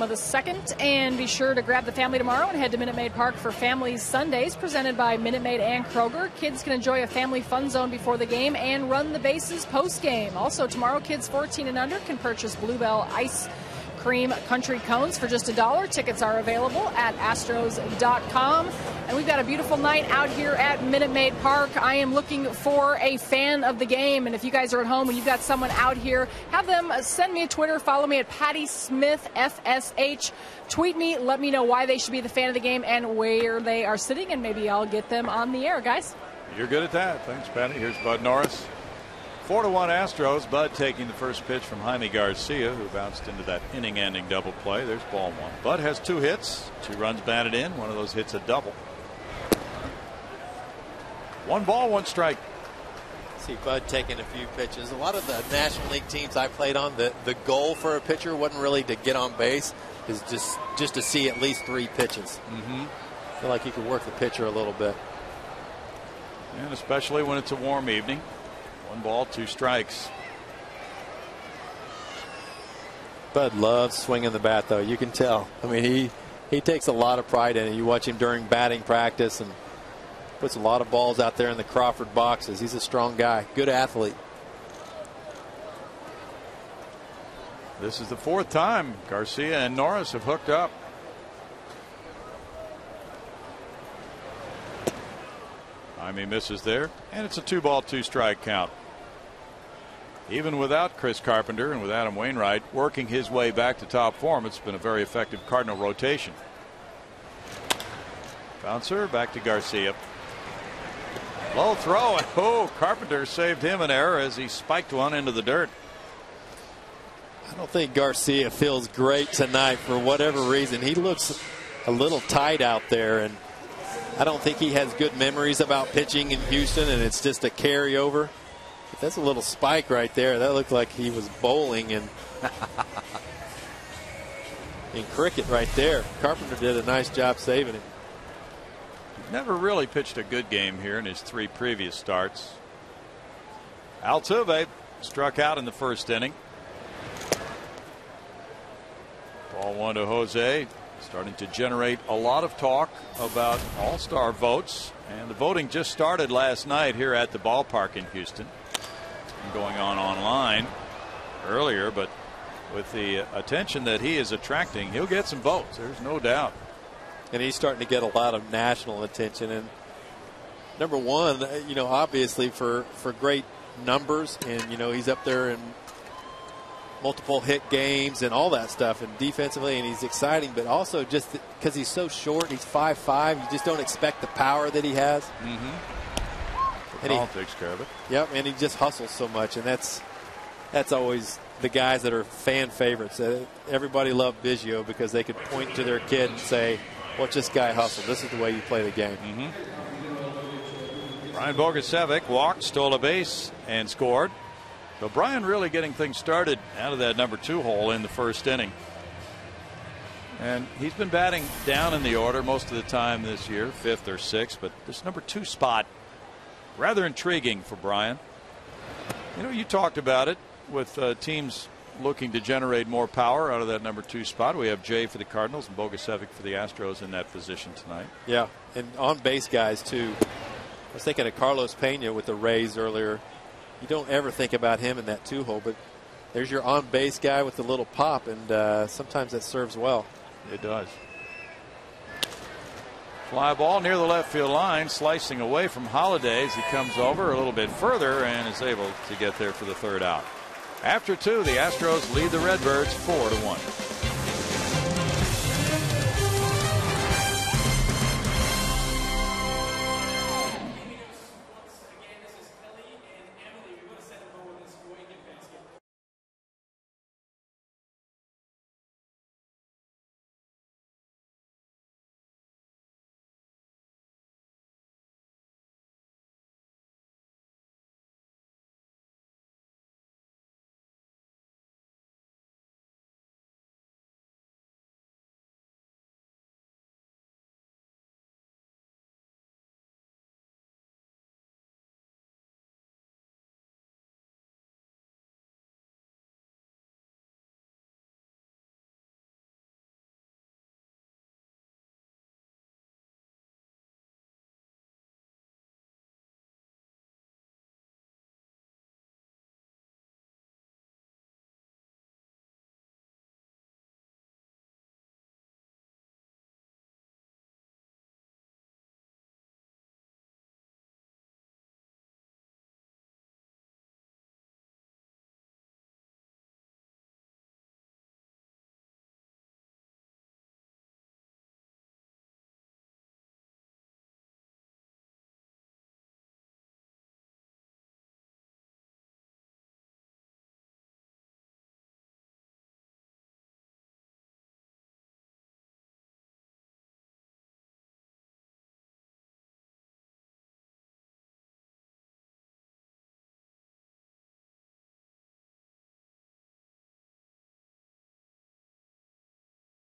of the second, and be sure to grab the family tomorrow and head to Minute Maid Park for Families Sundays, presented by Minute Maid and Kroger. Kids can enjoy a family fun zone before the game and run the bases post-game. Also tomorrow, kids 14 and under can purchase Bluebell Ice Cream Country Cones for just $1. Tickets are available at astros.com. And we've got a beautiful night out here at Minute Maid Park. I am looking for a fan of the game. And if you guys are at home and you've got someone out here, have them send me a Twitter. Follow me at Patty Smith FSH. Tweet me. Let me know why they should be the fan of the game and where they are sitting. And maybe I'll get them on the air, guys. You're good at that. Thanks, Patty. Here's Bud Norris. 4-1 Astros. Bud taking the first pitch from Jaime Garcia, who bounced into that inning-ending double play. There's ball one. Bud has 2 hits, 2 runs batted in. One of those hits a double. 1 ball, 1 strike. See Bud taking a few pitches. A lot of the National League teams I played on, the goal for a pitcher wasn't really to get on base, is just to see at least 3 pitches. I feel like you could work the pitcher a little bit. And especially when it's a warm evening. 1 ball, 2 strikes. Bud loves swinging the bat, though. You can tell. I mean, he takes a lot of pride in it. You watch him during batting practice and puts a lot of balls out there in the Crawford boxes. He's a strong guy, good athlete. This is the 4th time Garcia and Norris have hooked up. Jaime misses there, and it's a 2 ball, 2 strike count. Even without Chris Carpenter and with Adam Wainwright working his way back to top form, it's been a very effective Cardinal rotation. Bouncer back to Garcia. Low throw, and Carpenter saved him an error as he spiked one into the dirt. I don't think Garcia feels great tonight for whatever reason. He looks a little tight out there, and I don't think he has good memories about pitching in Houston, and it's just a carryover. But that's a little spike right there. That looked like he was bowling in cricket right there. Carpenter did a nice job saving it. Never really pitched a good game here in his 3 previous starts. Altuve struck out in the first inning. Ball 1 to Jose. Starting to generate a lot of talk about all-star votes. And the voting just started last night here at the ballpark in Houston. It's been going on online earlier, but with the attention that he is attracting, he'll get some votes. There's no doubt. And he's starting to get a lot of national attention. And number one, obviously for great numbers, and he's up there in multiple hit games and all that stuff, and defensively, and he's exciting, but also just because he's so short, he's 5'5", you just don't expect the power that he has. And he takes care of it. Yep, and he just hustles so much, and that's always the guys that are fan favorites. Everybody loved Biggio because they could point to their kid and say, watch this guy hustle. This is the way you play the game. Brian Bogusevic walked, stole a base, and scored. So Brian really getting things started out of that number 2 hole in the first inning. And he's been batting down in the order most of the time this year, 5th or 6th, but this number 2 spot, rather intriguing for Brian. You talked about it with teams looking to generate more power out of that number 2 spot. We have Jay for the Cardinals and Bogusevic for the Astros in that position tonight. Yeah, and on base guys too. I was thinking of Carlos Pena with the Rays earlier. You don't ever think about him in that 2 hole, but there's your on base guy with the little pop, and sometimes that serves well. It does. Fly ball near the left field line, slicing away from Holiday as he comes over a little bit further and is able to get there for the 3rd out. After 2, the Astros lead the Redbirds 4-1.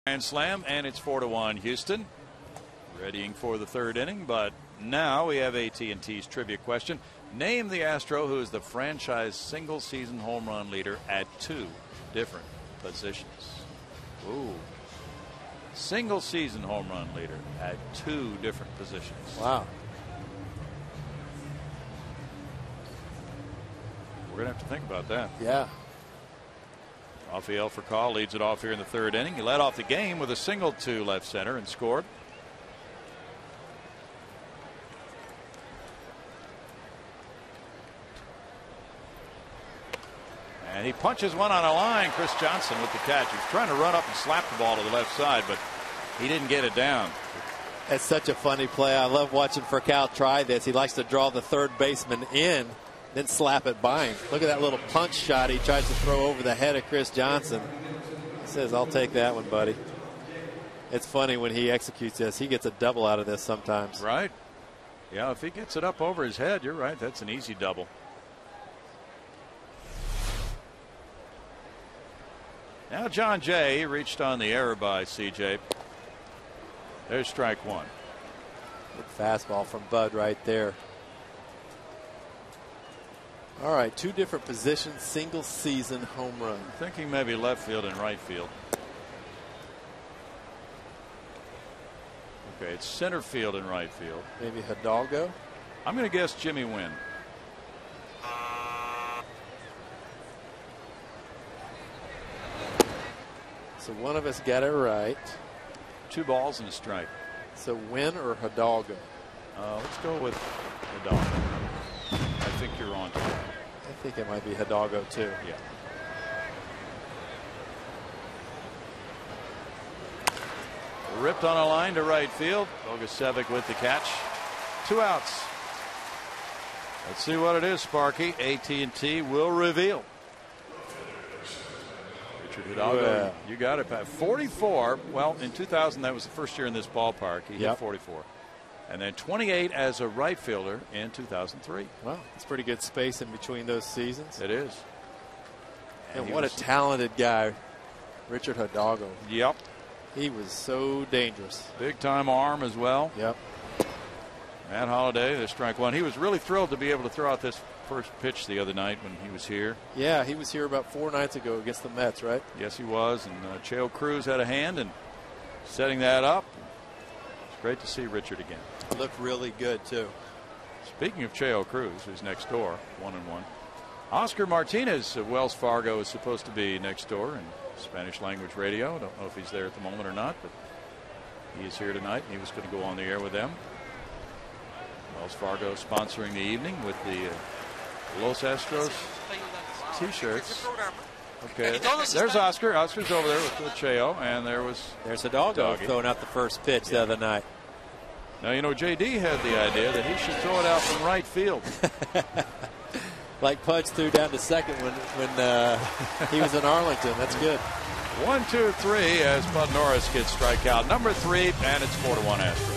Grand slam, and it's 4-1 Houston. Readying for the third inning, but now we have AT&T's trivia question. Name the Astro who is the franchise single-season home run leader at 2 different positions. Ooh. Single-season home run leader at 2 different positions. Wow. We're going to have to think about that. Yeah. Rafael Furcal leads it off here in the third inning. He led off the game with a single to left center and scored. And he punches one on a line. Chris Johnson with the catch. He was trying to run up and slap the ball to the left side, but he didn't get it down. It's such a funny play. I love watching Furcal try this. He likes to draw the third baseman in, then slap it by him. Look at that little punch shot he tries to throw over the head of Chris Johnson. He says, "I'll take that one, buddy." It's funny when he executes this. He gets a double out of this sometimes. Right. Yeah, if he gets it up over his head, you're right. That's an easy double. Now John Jay reached on the error by CJ. There's strike one. Good fastball from Bud right there. All right, 2 different positions, single season home run. I'm thinking maybe left field and right field. Okay, it's center field and right field. Maybe Hidalgo. I'm going to guess Jimmy Wynn. So one of us got it right. 2 balls and a strike. So Wynn or Hidalgo? Let's go with Hidalgo. I think you're on to that. I think it might be Hidalgo too. Yeah. Ripped on a line to right field. Bogusevic with the catch. 2 outs. Let's see what it is, Sparky. AT&T will reveal. Richard Hidalgo, Yeah. you got it, Pat. 44. Well, in 2000, that was the first year in this ballpark. He hit 44. And then 28 as a right fielder in 2003. Wow, it's pretty good space in between those seasons. It is. And what a talented guy, Richard Hidalgo. Yep. He was so dangerous. Big time arm as well. Yep. Matt Holliday, the strike one. He was really thrilled to be able to throw out this first pitch the other night when he was here. Yeah, he was here about 4 nights ago against the Mets, right? Yes, he was. And Cheo Cruz had a hand in setting that up. It's great to see Richard again. Looked really good, too. Speaking of Cheo Cruz, who's next door, 1-1. Oscar Martinez of Wells Fargo is supposed to be next door in Spanish language radio. Don't know if he's there at the moment or not, but he is here tonight. He was going to go on the air with them. Wells Fargo sponsoring the evening with the Los Astros t-shirts. Okay, there's Oscar. Oscar's over there with Cheo, and there's Hidalgo throwing out the first pitch the other night. Now, you know, JD had the idea that he should throw it out from right field. Like Pudge threw down to second when he was in Arlington. That's good. 1, 2, 3 as Bud Norris gets strikeout number 3, and it's 4-1 Astros.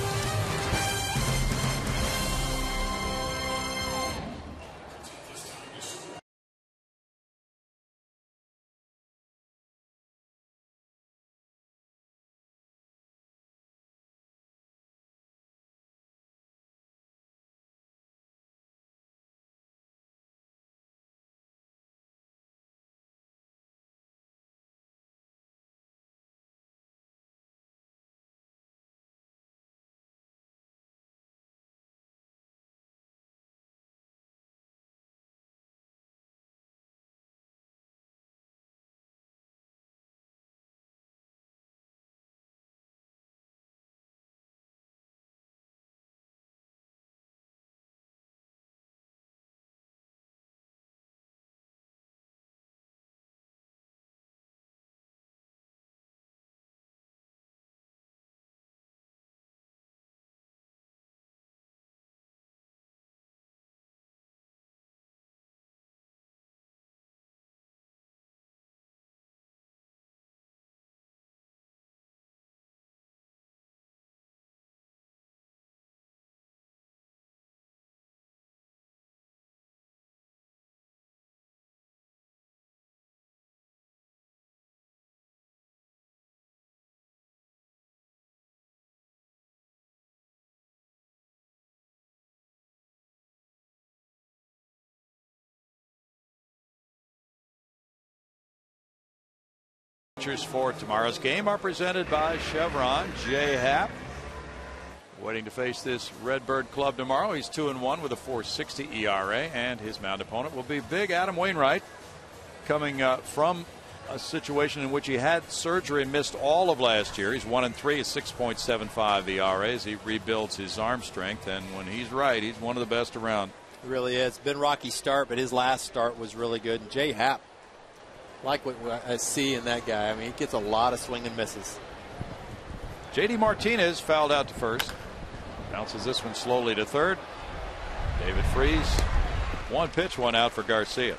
pitchers for tomorrow's game are presented by Chevron. Jay Happ waiting to face this Redbird club tomorrow. He's 2-1 with a 4.60 ERA, and his mound opponent will be big Adam Wainwright, coming from a situation in which he had surgery and missed all of last year. He's 1-3, a 6.75 ERA as he rebuilds his arm strength, and when he's right, he's one of the best around. It really is. Been a rocky start, but his last start was really good. And Jay Happ, like what I see in that guy. I mean, he gets a lot of swing and misses. J.D. Martinez fouled out to first. Bounces this one slowly to third. David Freese, one pitch, one out for Garcia.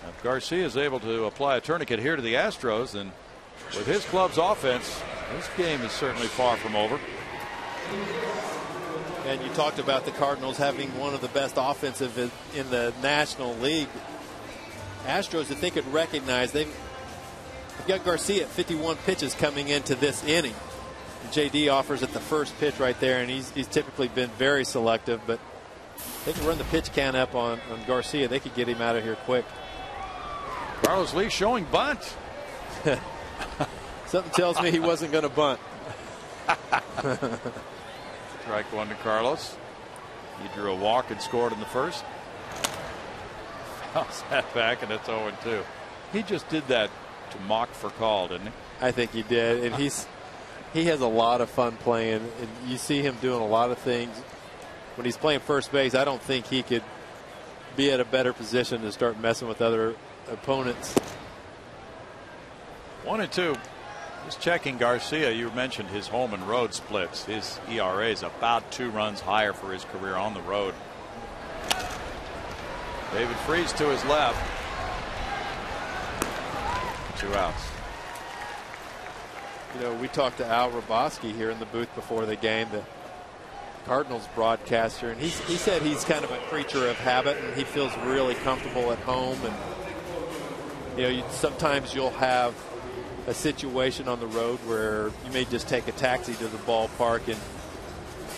Now, if Garcia is able to apply a tourniquet here to the Astros, then with his club's offense, this game is certainly far from over. And you talked about the Cardinals having one of the best offensive in the National League. Astros, if they could recognize, they've got Garcia at 51 pitches coming into this inning. JD offers at the first pitch right there, and he's typically been very selective, but they can run the pitch count up on Garcia. They could get him out of here quick. Carlos Lee showing bunt. Something tells me he wasn't going to bunt. Strike one to Carlos. He drew a walk and scored in the first. Fouls that back, and it's 0-2. He just did that to mock for call, didn't he? I think he did, and he has a lot of fun playing, and you see him doing a lot of things. When he's playing first base, I don't think he could be at a better position to start messing with other opponents. 1-2. Just checking Garcia, you mentioned his home and road splits. His ERA is about 2 runs higher for his career on the road. David Freese to his left. 2 outs. You know, we talked to Al Roboski here in the booth before the game, the Cardinals broadcaster, and he said he's kind of a creature of habit, and he feels really comfortable at home. And you know, sometimes you'll have a situation on the road where you may just take a taxi to the ballpark and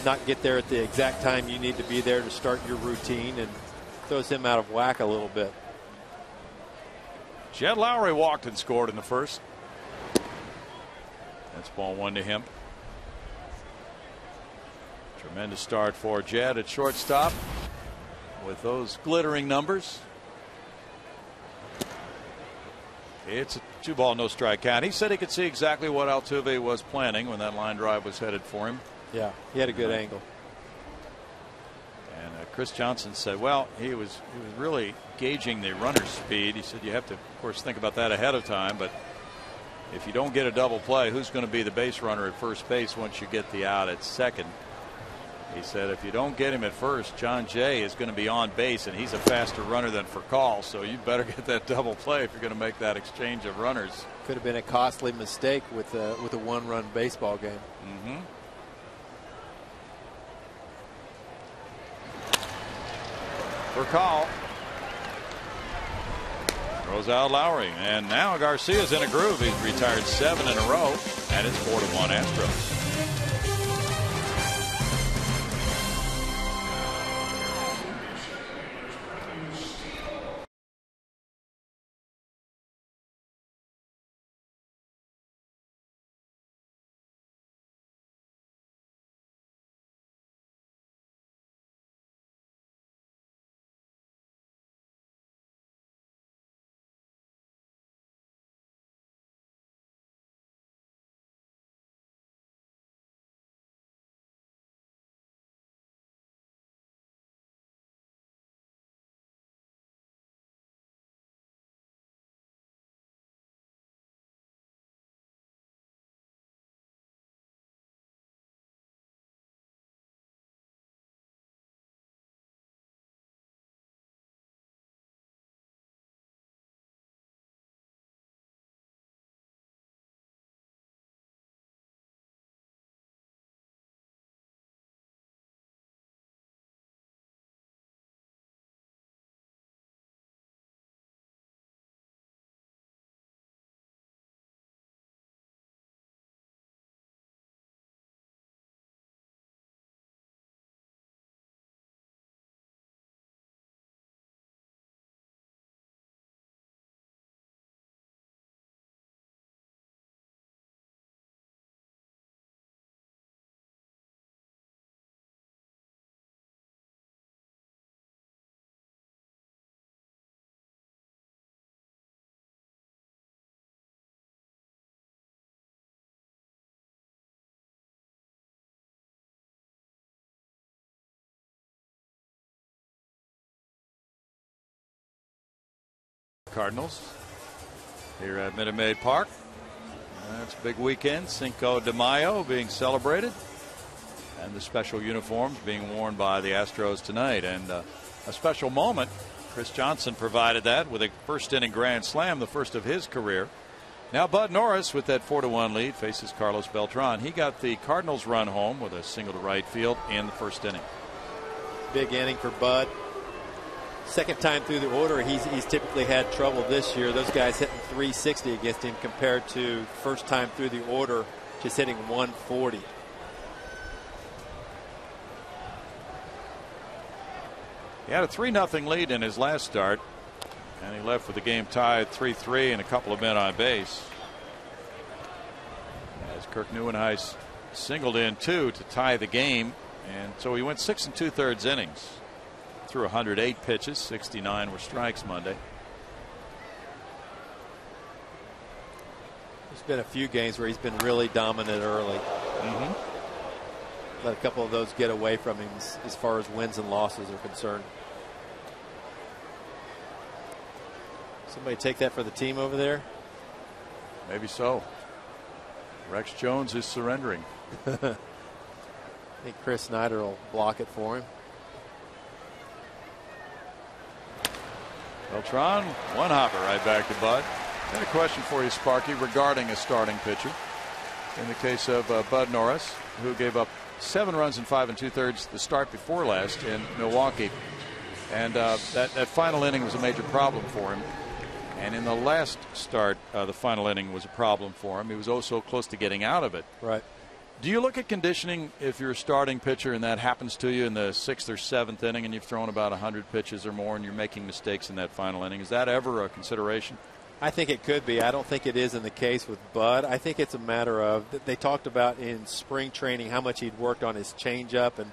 not get there at the exact time you need to be there to start your routine, and throws him out of whack a little bit. Jed Lowry walked and scored in the first. That's ball 1 to him. Tremendous start for Jed at shortstop with those glittering numbers. It's a 2-ball, no strike count. He said he could see exactly what Altuve was planning when that line drive was headed for him. Yeah, he had a good angle. And Chris Johnson said, well, he was really gauging the runner's speed. He said you have to, of course, think about that ahead of time, but if you don't get a double play, who's going to be the base runner at first base once you get the out at second? He said if you don't get him at first, John Jay is going to be on base, and he's a faster runner than Furcal, so you better get that double play if you're going to make that exchange of runners. Could have been a costly mistake with a 1-run baseball game. Mm-hmm. Furcal throws out Lowry, and now Garcia's in a groove. He's retired 7 in a row, and it's 4-1 Astros. Cardinals here at Minute Maid Park. It's a big weekend. Cinco de Mayo being celebrated, and the special uniforms being worn by the Astros tonight. And a special moment. Chris Johnson provided that with a first inning grand slam, the first of his career. Now Bud Norris with that 4-1 lead faces Carlos Beltran. He got the Cardinals run home with a single to right field in the first inning. Big inning for Bud. Second time through the order. He's typically had trouble this year. Those guys hitting 360 against him compared to first time through the order just hitting 140. He had a 3-0 lead in his last start, and he left with the game tied 3-3 and a couple of men on base. As Kirk Neuenhuis singled in 2 to tie the game, and so he went 6 2/3 innings. Threw 108 pitches, 69 were strikes Monday. There's been a few games where he's been really dominant early. Let a couple of those get away from him as far as wins and losses are concerned. Somebody take that for the team over there? Maybe so. Rex Jones is surrendering. I think Chris Snyder will block it for him. Beltran, one hopper right back to Bud. And a question for you, Sparky, regarding a starting pitcher. In the case of Bud Norris, who gave up 7 runs in 5 2/3 the start before last in Milwaukee. And that final inning was a major problem for him. And in the last start, the final inning was a problem for him. He was oh so close to getting out of it. Right. Do you look at conditioning if you're a starting pitcher and that happens to you in the 6th or 7th inning and you've thrown about 100 pitches or more and you're making mistakes in that final inning? Is that ever a consideration? I think it could be. I don't think it is in the case with Bud. I think it's a matter of, they talked about in spring training how much he'd worked on his changeup and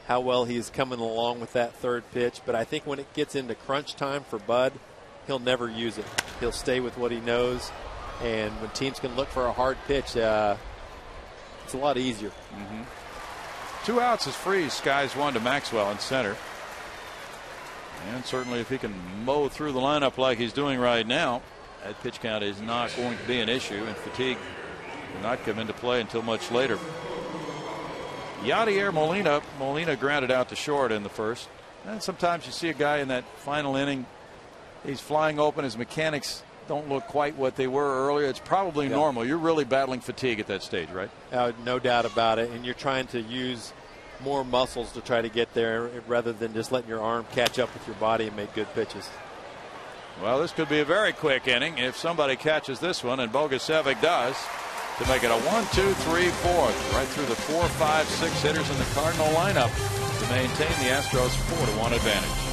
how well he's coming along with that third pitch. But I think when it gets into crunch time for Bud, he'll never use it. He'll stay with what he knows. And when teams can look for a hard pitch, it's a lot easier. 2 outs is Freeze. Skies 1 to Maxwell in center. And certainly if he can mow through the lineup like he's doing right now, that pitch count is not going to be an issue, and fatigue will not come into play until much later. Yadier Molina grounded out to short in the first. And sometimes you see a guy in that final inning, he's flying open, his mechanics don't look quite what they were earlier. It's probably normal. You're really battling fatigue at that stage, right? No doubt about it. And you're trying to use more muscles to try to get there rather than just letting your arm catch up with your body and make good pitches. Well, this could be a very quick inning if somebody catches this one, and Bogusevic does, to make it a 1, 2, 3, 4. Right through the 4, 5, 6 hitters in the Cardinal lineup to maintain the Astros' 4-1 advantage.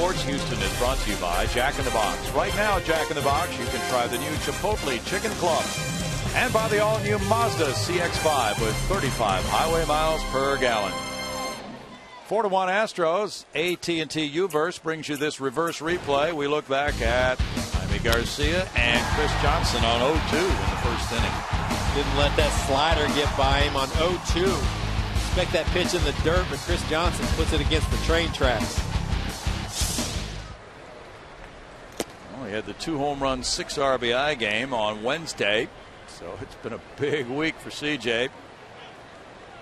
Sports Houston is brought to you by Jack in the Box. Right now at Jack in the Box, you can try the new Chipotle Chicken Club. And by the all-new Mazda CX-5 with 35 highway miles per gallon. 4-1 Astros. AT&T U-verse brings you this reverse replay. We look back at Jaime Garcia and Chris Johnson on 0-2 in the first inning. Didn't let that slider get by him on 0-2. Expect that pitch in the dirt, but Chris Johnson puts it against the train tracks. Well, he had the 2-home-run, 6 RBI game on Wednesday. So it's been a big week for CJ.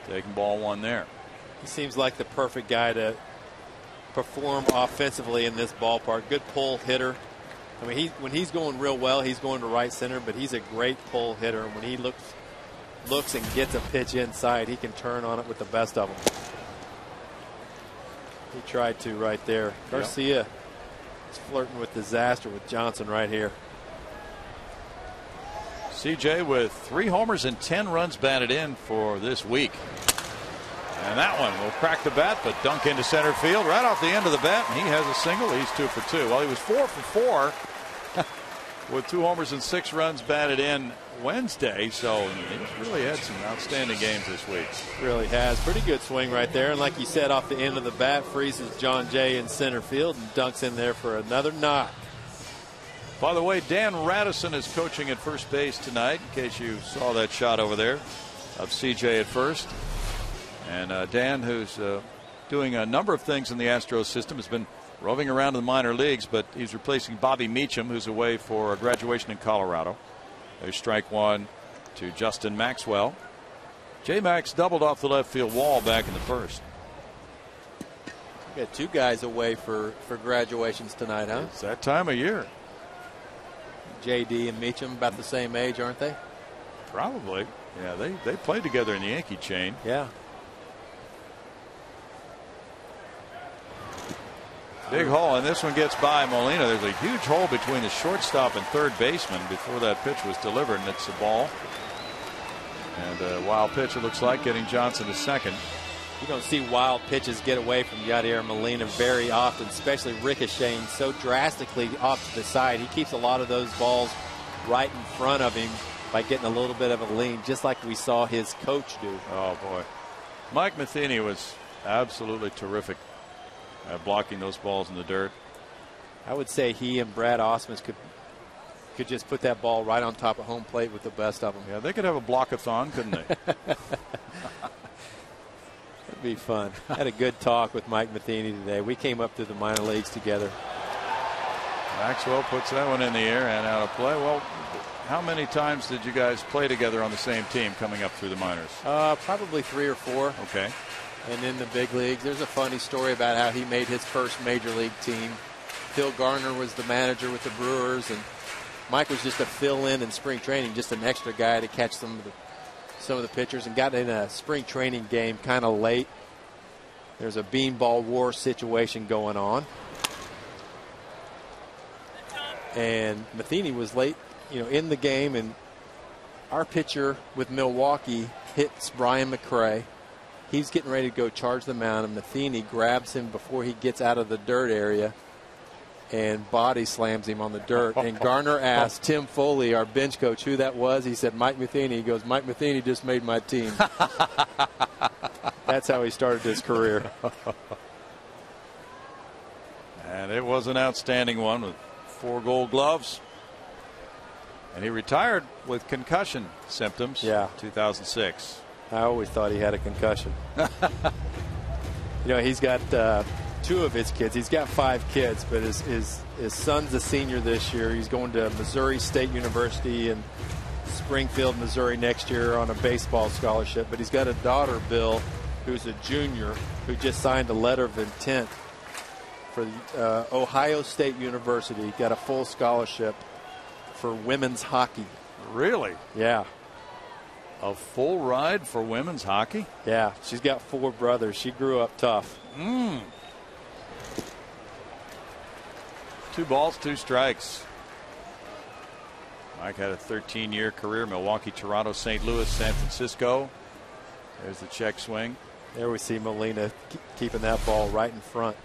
Taking ball 1 there. He seems like the perfect guy to perform offensively in this ballpark. Good pull hitter. I mean, when he's going real well, he's going to right center, but he's a great pull hitter. When he looks and gets a pitch inside, he can turn on it with the best of them. He tried to right there. Garcia is flirting with disaster with Johnson right here. CJ with 3 homers and 10 runs batted in for this week. And that one will crack the bat, but dunk into center field right off the end of the bat. And he has a single. He's 2 for 2. Well, he was 4 for 4 with 2 homers and 6 runs batted in Wednesday. So he's really had some outstanding games this week. Really has. Pretty good swing right there. And like you said, off the end of the bat, freezes John Jay in center field and dunks in there for another knock. By the way, Dan Radisson is coaching at first base tonight, in case you saw that shot over there of CJ at first. And Dan, who's doing a number of things in the Astros system, has been roving around in the minor leagues, but he's replacing Bobby Meacham, who's away for graduation in Colorado. There's strike 1 to Justin Maxwell. J-Max doubled off the left field wall back in the first. We got 2 guys away for graduations tonight, huh? It's that time of year. JD and Meacham about the same age, aren't they? Probably. Yeah, they played together in the Yankee chain. Yeah. Big hole, and this one gets by Molina. There's a huge hole between the shortstop and third baseman before that pitch was delivered, and it's a ball. And a wild pitch, it looks like, getting Johnson to second. You don't see wild pitches get away from Yadier Molina very often, especially ricocheting so drastically off to the side. He keeps a lot of those balls right in front of him by getting a little bit of a lean, just like we saw his coach do. Oh, boy. Mike Matheny was absolutely terrific at blocking those balls in the dirt. I would say he and Brad Osmus could just put that ball right on top of home plate with the best of them. Yeah, they could have a block-a-thon, couldn't they? It'd be fun. I had a good talk with Mike Matheny today. We came up through the minor leagues together. Maxwell puts that one in the air and out of play. Well, how many times did you guys play together on the same team coming up through the minors? Probably 3 or 4. Okay. And in the big leagues, there's a funny story about how he made his first major league team. Phil Garner was the manager with the Brewers, and Mike was just a fill-in in spring training, just an extra guy to catch some of the pitchers, and got in a spring training game kind of late. There's a beanball war situation going on, and Matheny was late, in the game, and our pitcher with Milwaukee hits Brian McRae. He's getting ready to go charge the mound, and Matheny grabs him before he gets out of the dirt area and body slams him on the dirt. And Garner asked Tim Foley, our bench coach, who that was. He said, Mike Matheny. He goes, Mike Matheny just made my team. That's how he started his career. And it was an outstanding one with 4 Gold Gloves. And he retired with concussion symptoms. Yeah. 2006. I always thought he had a concussion. He's got 2 of his kids. He's got 5 kids, but his son's a senior this year. He's going to Missouri State University in Springfield, Missouri next year on a baseball scholarship. But he's got a daughter, Bill, who's a junior, who just signed a letter of intent for Ohio State University. Got a full scholarship for women's hockey. Really? Yeah. A full ride for women's hockey? Yeah, she's got 4 brothers. She grew up tough. 2 balls, 2 strikes. Mike had a 13-year career. Milwaukee, Toronto, St. Louis, San Francisco. There's the check swing. There we see Molina keeping that ball right in front.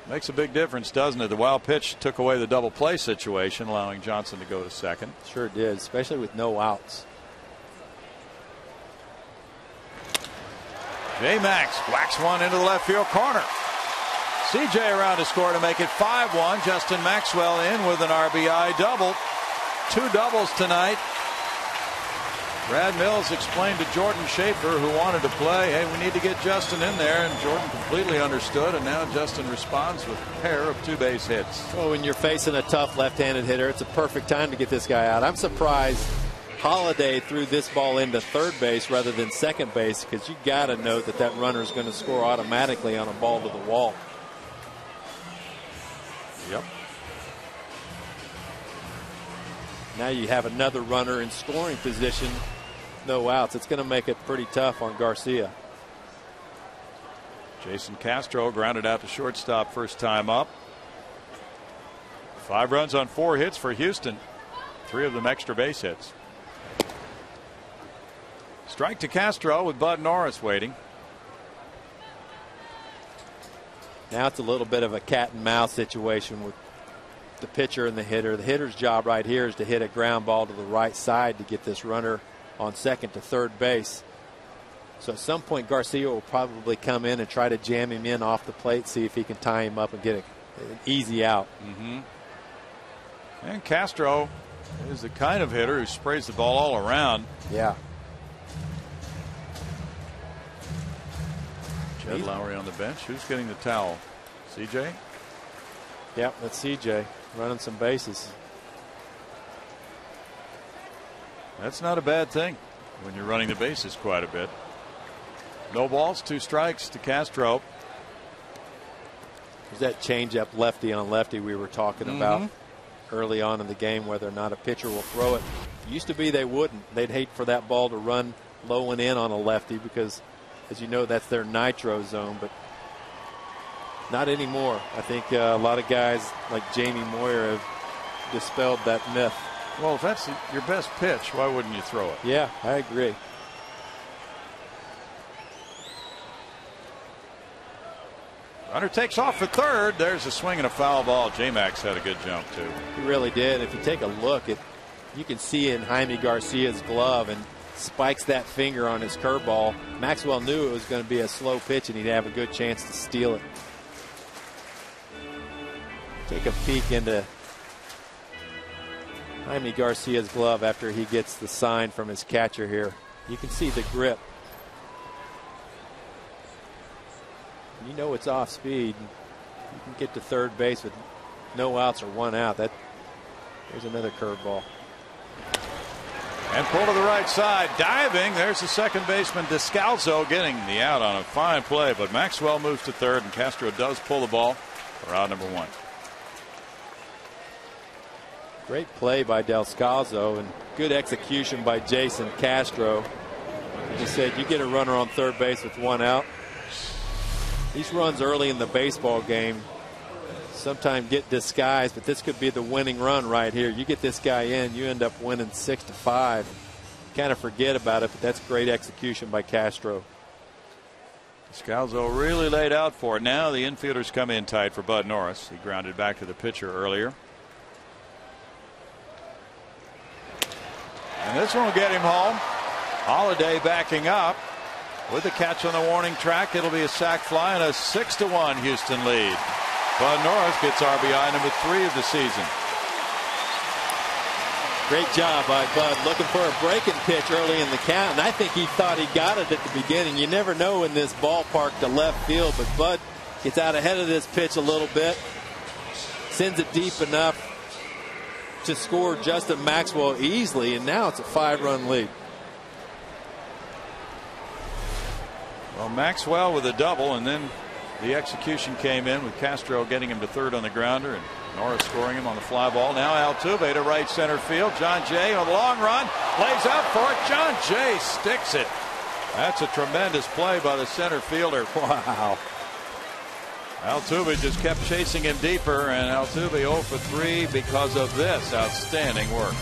Makes a big difference, doesn't it? The wild pitch took away the double play situation, allowing Johnson to go to second. Sure did, especially with no outs. J-Max whacks one into the left field corner. CJ around to score to make it 5-1. Justin Maxwell in with an RBI double. 2 doubles tonight. Brad Mills explained to Jordan Schaefer, who wanted to play, hey, we need to get Justin in there, and Jordan completely understood, and now Justin responds with a pair of 2 base hits. Well, when you're facing a tough left-handed hitter, it's a perfect time to get this guy out. I'm surprised Holiday threw this ball into third base rather than second base, because you got to know that that runner is going to score automatically on a ball to the wall. Yep. Now you have another runner in scoring position, no outs. It's going to make it pretty tough on Garcia. Jason Castro grounded out to shortstop first time up. 5 runs on 4 hits for Houston. 3 of them extra base hits. Strike to Castro with Bud Norris waiting. Now it's a little bit of a cat and mouse situation with the pitcher and the hitter. The hitter's job right here is to hit a ground ball to the right side to get this runner on second to third base. So at some point Garcia will probably come in and try to jam him in off the plate, see if he can tie him up and get an easy out. And Castro is the kind of hitter who sprays the ball all around. Yeah. Jed Lowry on the bench. Who's getting the towel? CJ? Yep, that's CJ running some bases. That's not a bad thing when you're running the bases quite a bit. No balls, 2 strikes to Castro. There's that changeup lefty on lefty we were talking about early on in the game, whether or not a pitcher will throw it. Used to be they wouldn't. They'd hate for that ball to run low and in on a lefty because, as you know, that's their nitro zone, but not anymore. I think a lot of guys like Jamie Moyer have dispelled that myth. Well, if that's your best pitch, why wouldn't you throw it? Yeah, I agree. Runner takes off for third. There's a swing and a foul ball. J-Max had a good jump, too. He really did. If you take a look, you can see in Jaime Garcia's glove and spikes that finger on his curveball. Maxwell knew it was going to be a slow pitch and he'd have a good chance to steal it. Take a peek into Jaime Garcia's glove after he gets the sign from his catcher here. You can see the grip. You know it's off speed. You can get to third base with no outs or 1 out. There's another curveball. And pull to the right side, diving. There's the second baseman Descalzo getting the out on a fine play, but Maxwell moves to third, and Castro does pull the ball for out number 1. Great play by Descalzo and good execution by Jason Castro. As you said, you get a runner on third base with 1 out. These runs early in the baseball game sometimes get disguised, but this could be the winning run right here. You get this guy in, you end up winning 6-5. Kind of forget about it, but that's great execution by Castro. Scalzo really laid out for it. Now the infielders come in tight for Bud Norris. He grounded back to the pitcher earlier. And this one will get him home. Holiday backing up with the catch on the warning track. It'll be a sac fly and a 6-1 Houston lead. Bud Norris gets RBI number 3 of the season. Great job by Bud, looking for a breaking pitch early in the count, and I think he thought he got it at the beginning. You never know in this ballpark to left field, but Bud gets out ahead of this pitch a little bit, sends it deep enough to score Justin Maxwell easily, and now it's a 5-run lead. Well, Maxwell with a double, and then the execution came in with Castro getting him to third on the grounder and Norris scoring him on the fly ball. Now Altuve to right center field. John Jay on the long run, lays out for it. John Jay sticks it. That's a tremendous play by the center fielder. Wow. Altuve just kept chasing him deeper, and Altuve 0 for 3 because of this outstanding work.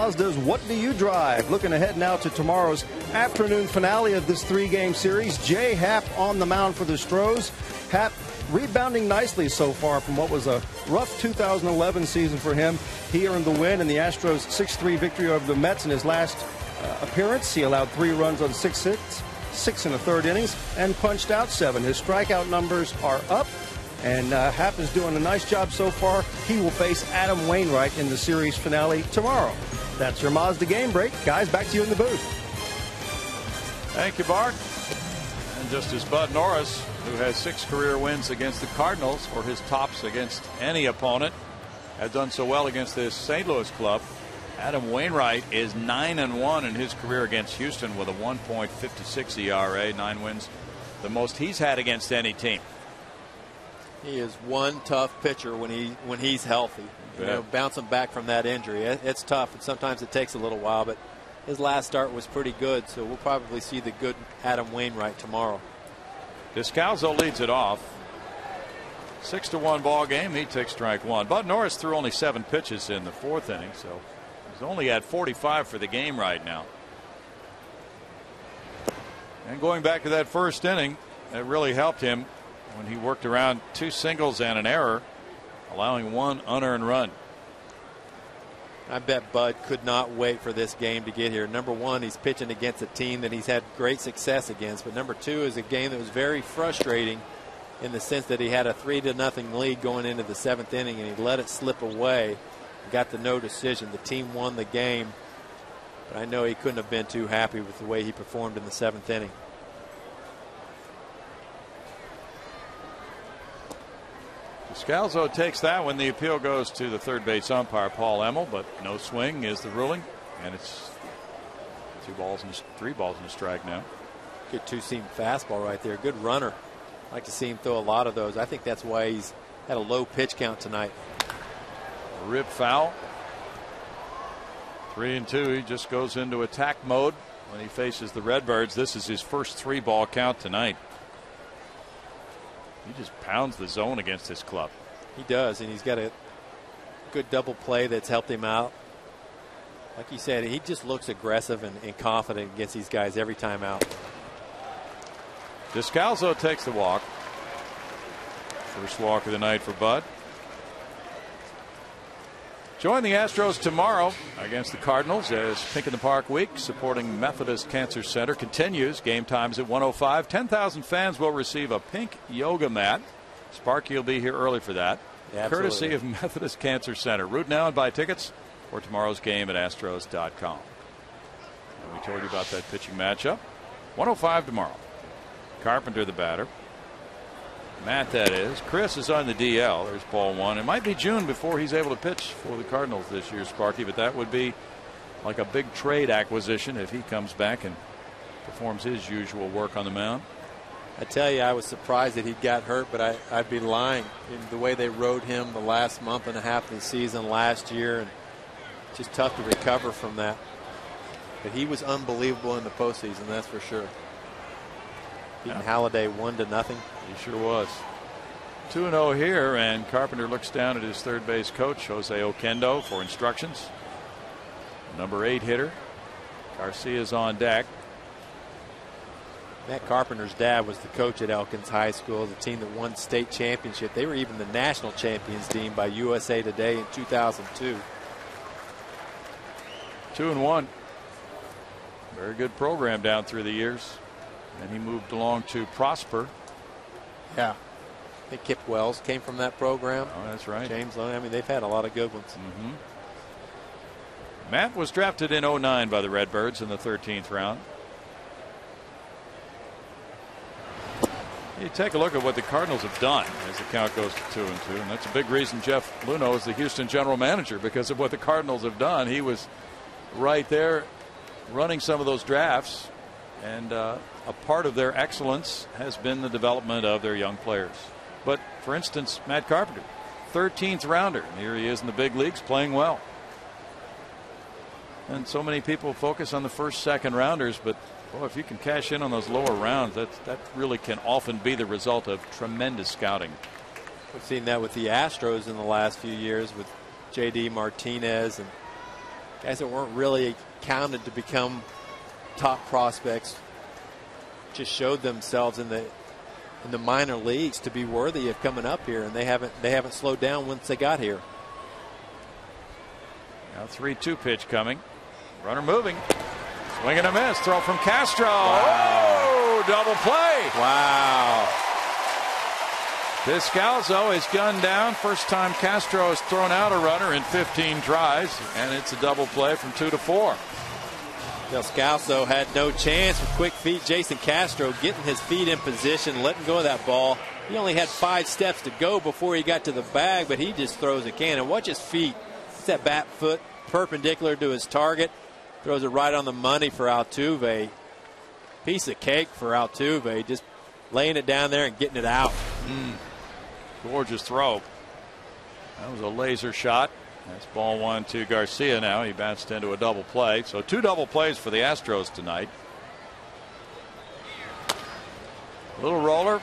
Mazda's What Do You Drive? Looking ahead now to tomorrow's afternoon finale of this 3-game series. Jay Happ on the mound for the Stros. Happ rebounding nicely so far from what was a rough 2011 season for him. He earned the win in the Astros' 6-3 victory over the Mets in his last appearance. He allowed 3 runs on 6 hits, 6 in the 3rd innings, and punched out 7. His strikeout numbers are up, and Happ is doing a nice job so far. He will face Adam Wainwright in the series finale tomorrow. That's your Mazda game break. Guys, back to you in the booth. Thank you, Bart. And just as Bud Norris, who has 6 career wins against the Cardinals, or his tops against any opponent, has done so well against this St. Louis club, Adam Wainwright is 9-1 in his career against Houston with a 1.56 ERA, 9 wins, the most he's had against any team. He is one tough pitcher when he's healthy. You know, bouncing back from that injury, it's tough, and sometimes it takes a little while. But his last start was pretty good, so we'll probably see the good Adam Wainwright tomorrow. Descalzo leads it off. 6-1 ball game. He takes strike 1. Bud Norris threw only 7 pitches in the 4th inning, so he's only at 45 for the game right now. And going back to that 1st inning, it really helped him when he worked around 2 singles and an error, allowing 1 unearned run. I bet Bud could not wait for this game to get here. Number 1, he's pitching against a team that he's had great success against. But number 2 is a game that was very frustrating in the sense that he had a 3-0 lead going into the 7th inning, and he let it slip away. Got the no decision. The team won the game. But I know he couldn't have been too happy with the way he performed in the 7th inning. Scalzo takes that when the appeal goes to the 3rd base umpire, Paul Emmel, but no swing is the ruling, and it's 3 balls and a strike now. Good 2-seam fastball right there. Good runner. I'd like to see him throw a lot of those. I think that's why he's had a low pitch count tonight. A rib foul. 3-2. He just goes into attack mode when he faces the Redbirds. This is his first 3-ball count tonight. He just pounds the zone against this club. He does, and he's got a good double play that's helped him out. Like you said, he just looks aggressive and confident against these guys every time out. Descalzo takes the walk. First walk of the night for Bud. Join the Astros tomorrow against the Cardinals as Pink in the Park Week supporting Methodist Cancer Center continues. Game times at 1:05. 10,000 fans will receive a pink yoga mat. Sparky will be here early for that. Yeah, courtesy of Methodist Cancer Center. Root now and buy tickets for tomorrow's game at Astros.com. And we told you about that pitching matchup. 1:05 tomorrow. Carpenter the batter. Matt, that is. Chris is on the DL. There's ball 1. It might be June before he's able to pitch for the Cardinals this year, Sparky, but that would be like a big trade acquisition if he comes back and performs his usual work on the mound. I tell you, I was surprised that he got hurt, but I'd be lying in the way they rode him the last month and a half of the season last year, and just tough to recover from that. But he was unbelievable in the postseason, that's for sure. Beating Halladay 1-0. He sure was. 2-0 here, and Carpenter looks down at his 3rd base coach, Jose Oquendo, for instructions. Number 8 hitter. Garcia's on deck. Matt Carpenter's dad was the coach at Elkins High School, the team that won state championship. They were even the national champions team by USA Today in 2002. 2-1. Very good program down through the years. And he moved along to Prosper. Yeah. I think Kip Wells came from that program. Oh, that's right. James Loney. I mean, they've had a lot of good ones. Mm-hmm. Matt was drafted in 2009 by the Redbirds in the 13th round. You take a look at what the Cardinals have done as the count goes to 2-2, and that's a big reason Jeff Luhnow is the Houston general manager, because of what the Cardinals have done. He was right there running some of those drafts, and a part of their excellence has been the development of their young players. But for instance, Matt Carpenter, 13th rounder, and here he is in the big leagues playing well. And so many people focus on the first, second rounders, but boy, if you can cash in on those lower rounds, that really can often be the result of tremendous scouting. We've seen that with the Astros in the last few years with J.D. Martinez and Guys that weren't really counted to become top prospects just showed themselves in the minor leagues to be worthy of coming up here, and they haven't slowed down once they got here. Now 3-2 pitch coming. Runner moving. Swing and a miss. Throw from Castro. Wow. Oh, double play. Wow. Descalzo is gunned down. First time Castro has thrown out a runner in 15 tries, and it's a double play from 2 to 4. Descalzo had no chance with quick feet. Jason Castro getting his feet in position, letting go of that ball. He only had 5 steps to go before he got to the bag, but he just throws a cannon. Watch his feet. It's that bat foot perpendicular to his target. Throws it right on the money for Altuve. Piece of cake for Altuve. Just laying it down there and getting it out. Gorgeous throw. That was a laser shot. That's ball 1 to Garcia now. He bounced into a double play. So 2 double plays for the Astros tonight. Little roller.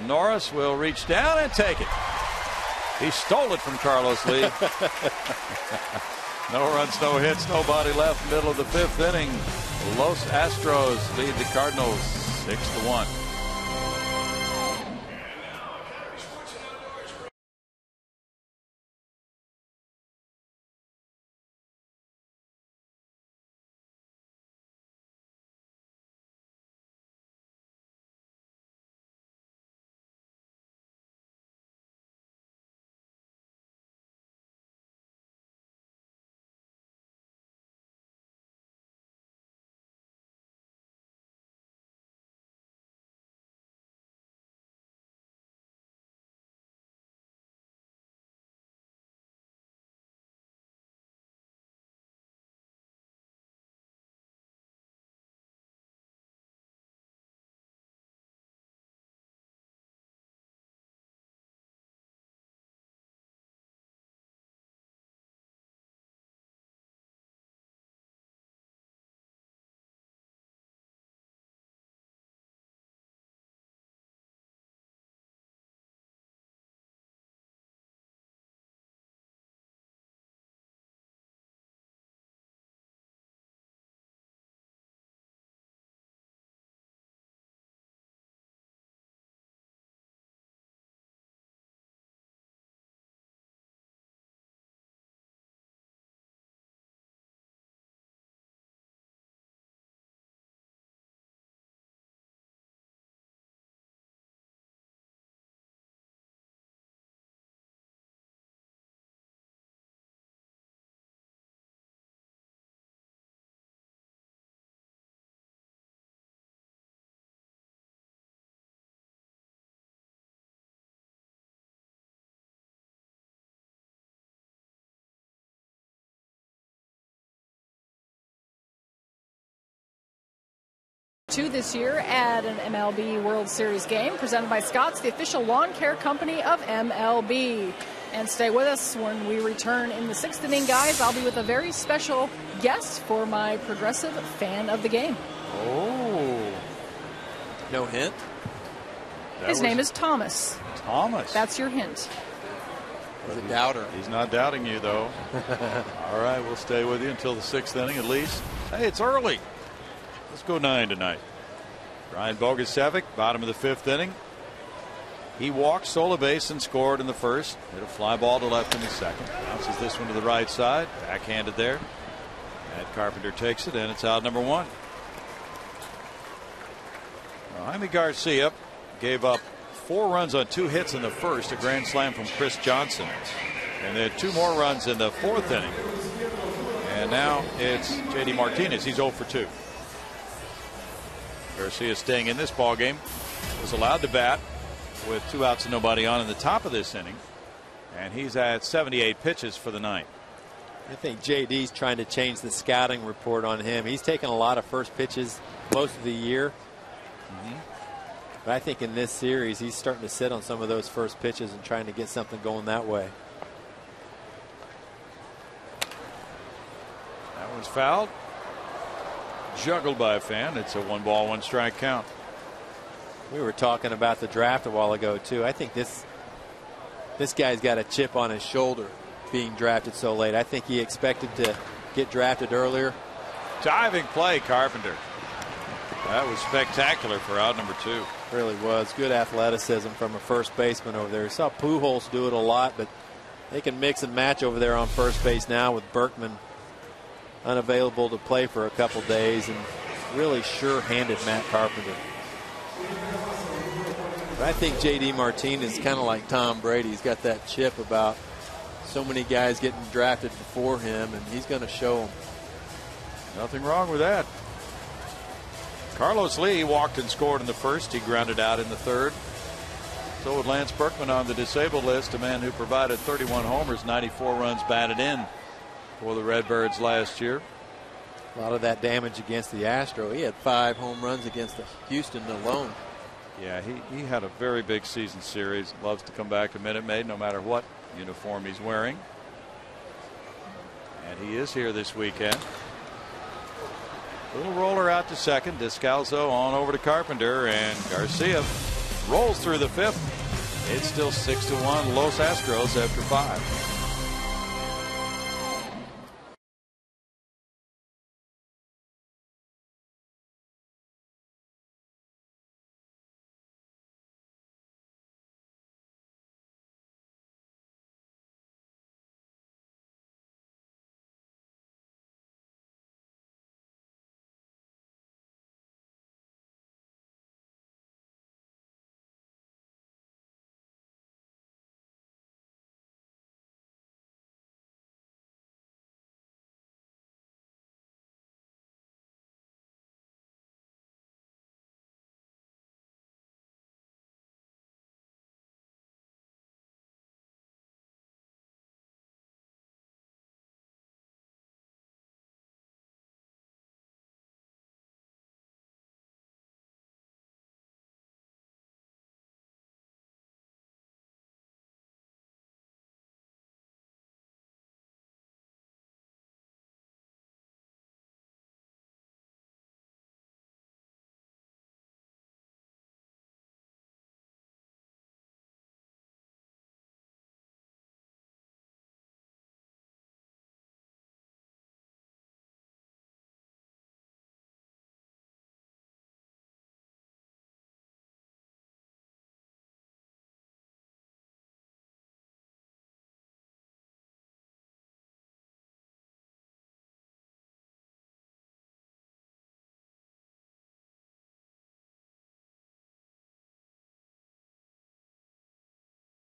Norris will reach down and take it. He stole it from Carlos Lee. No runs, no hits, nobody left. Middle of the 5th inning. Los Astros lead the Cardinals 6-1. This year at an MLB World Series game presented by Scott's, the official lawn care company of MLB. And stay with us when we return in the 6th inning, guys. I'll be with a very special guest for my progressive fan of the game. Oh. No hint? His name is Thomas. Thomas. That's your hint. He's a doubter. He's not doubting you, though. All right, we'll stay with you until the 6th inning at least. Hey, it's early. Let's go 9 tonight. Ryan Bogusevic, bottom of the 5th inning. He walked, stole a base, and scored in the first. Hit a fly ball to left in the second. Bounces this one to the right side. Backhanded there. Matt Carpenter takes it, and it's out number 1. Jaime Garcia gave up 4 runs on 2 hits in the first, a grand slam from Chris Johnson. And then 2 more runs in the 4th inning. And now it's J.D. Martinez. He's 0 for 2. Garcia staying in this ball game, was allowed to bat with 2 outs and nobody on in the top of this inning, and he's at 78 pitches for the night. I think JD's trying to change the scouting report on him. He's taken a lot of first pitches most of the year, but I think in this series he's starting to sit on some of those first pitches and trying to get something going that way. That one's fouled. Juggled by a fan. It's a 1-ball, 1-strike count. We were talking about the draft a while ago too. I think this guy's got a chip on his shoulder being drafted so late. I think he expected to get drafted earlier. Diving play, Carpenter. That was spectacular for out number 2. Really was. Good athleticism from a first baseman over there. We saw Pujols do it a lot, but they can mix and match over there on first base now with Berkman unavailable to play for a couple days, and really sure-handed Matt Carpenter. But I think J.D. Martinez is kind of like Tom Brady. He's got that chip about so many guys getting drafted before him, and he's going to show them. Nothing wrong with that. Carlos Lee walked and scored in the first. He grounded out in the third. So would Lance Berkman on the disabled list, a man who provided 31 homers, 94 runs batted in for the Redbirds last year. A lot of that damage against the Astros. He had 5 home runs against the Houston alone. Yeah, he had a very big season series. Loves to come back to Minute Maid no matter what uniform he's wearing. And he is here this weekend. Little roller out to second. Descalzo on over to Carpenter, and Garcia rolls through the 5th. It's still 6-1 Los Astros after 5.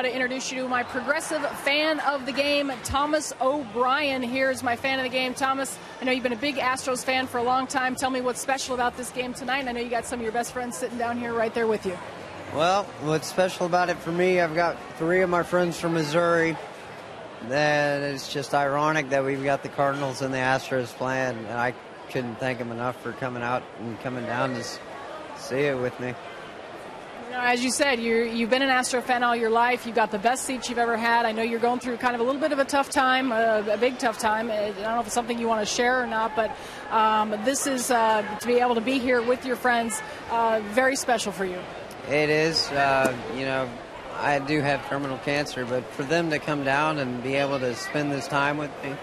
To introduce you to my progressive fan of the game, Thomas O'Brien. Here's my fan of the game. Thomas, I know you've been a big Astros fan for a long time. Tell me what's special about this game tonight. And I know you got some of your best friends sitting down here right there with you. Well, what's special about it for me, I've got 3 of my friends from Missouri. Then it's just ironic that we've got the Cardinals and the Astros playing, and I couldn't thank them enough for coming out and coming down to see it with me. You know, as you said, you've been an Astro fan all your life. You've got the best seats you've ever had. I know you're going through kind of a little bit of a tough time, a big tough time. I don't know if it's something you want to share or not, but this is to be able to be here with your friends, very special for you. It is. You know, I do have terminal cancer, but for them to come down and be able to spend this time with me,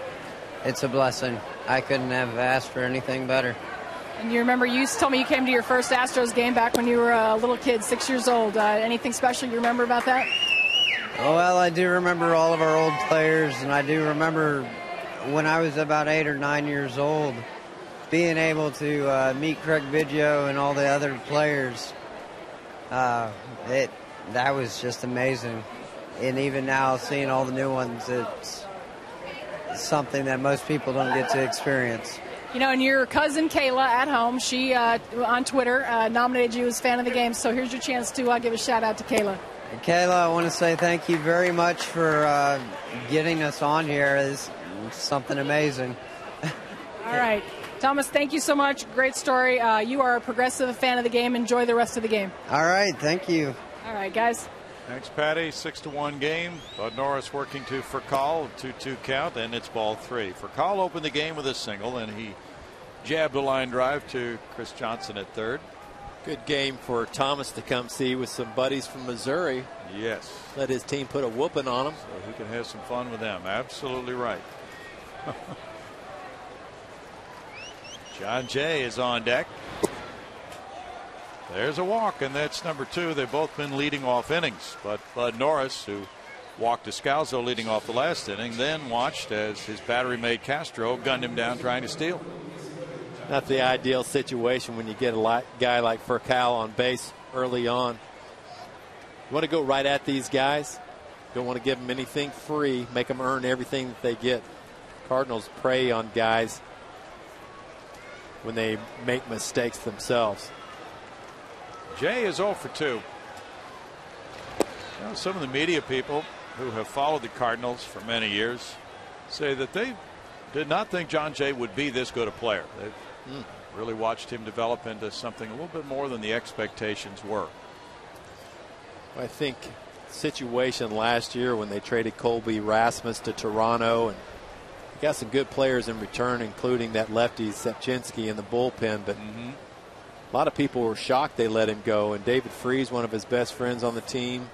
it's a blessing. I couldn't have asked for anything better. And you remember, you told me you came to your first Astros game back when you were a little kid, 6 years old. Anything special you remember about that? Oh, well, I do remember all of our old players, and I do remember when I was about 8 or 9 years old, being able to meet Craig Biggio and all the other players. That was just amazing. And even now, seeing all the new ones, it's something that most people don't get to experience. You know, and your cousin Kayla at home, she on Twitter nominated you as fan of the game. So here's your chance to give a shout out to Kayla. Kayla, I want to say thank you very much for getting us on here. It's something amazing. All right. Thomas, thank you so much. Great story. You are a progressive fan of the game. Enjoy the rest of the game. All right. Thank you. All right, guys. Thanks, Patty. 6-1 game. Bud Norris working to Furcal, 2-2 count, and it's ball 3. Furcal opened the game with a single, and he jabbed a line drive to Chris Johnson at third. Good game for Thomas to come see with some buddies from Missouri. Yes. Let his team put a whooping on him. So he can have some fun with them. Absolutely right. John Jay is on deck. There's a walk, and that's number 2. They've both been leading off innings. But Bud Norris, who walked Descalzo leading off the last inning, then watched as his battery mate Castro gunned him down trying to steal. Not the ideal situation when you get a guy like Furcal on base early on. You want to go right at these guys. Don't want to give them anything free. Make them earn everything that they get. Cardinals prey on guys when they make mistakes themselves. Jay is 0 for 2. You know, some of the media people who have followed the Cardinals for many years say that they did not think John Jay would be this good a player. They've really watched him develop into something a little bit more than the expectations were. I think situation last year when they traded Colby Rasmus to Toronto, and got some good players in return, including that lefty Sepchinski in the bullpen, but a lot of people were shocked they let him go. And David Freese, one of his best friends on the team,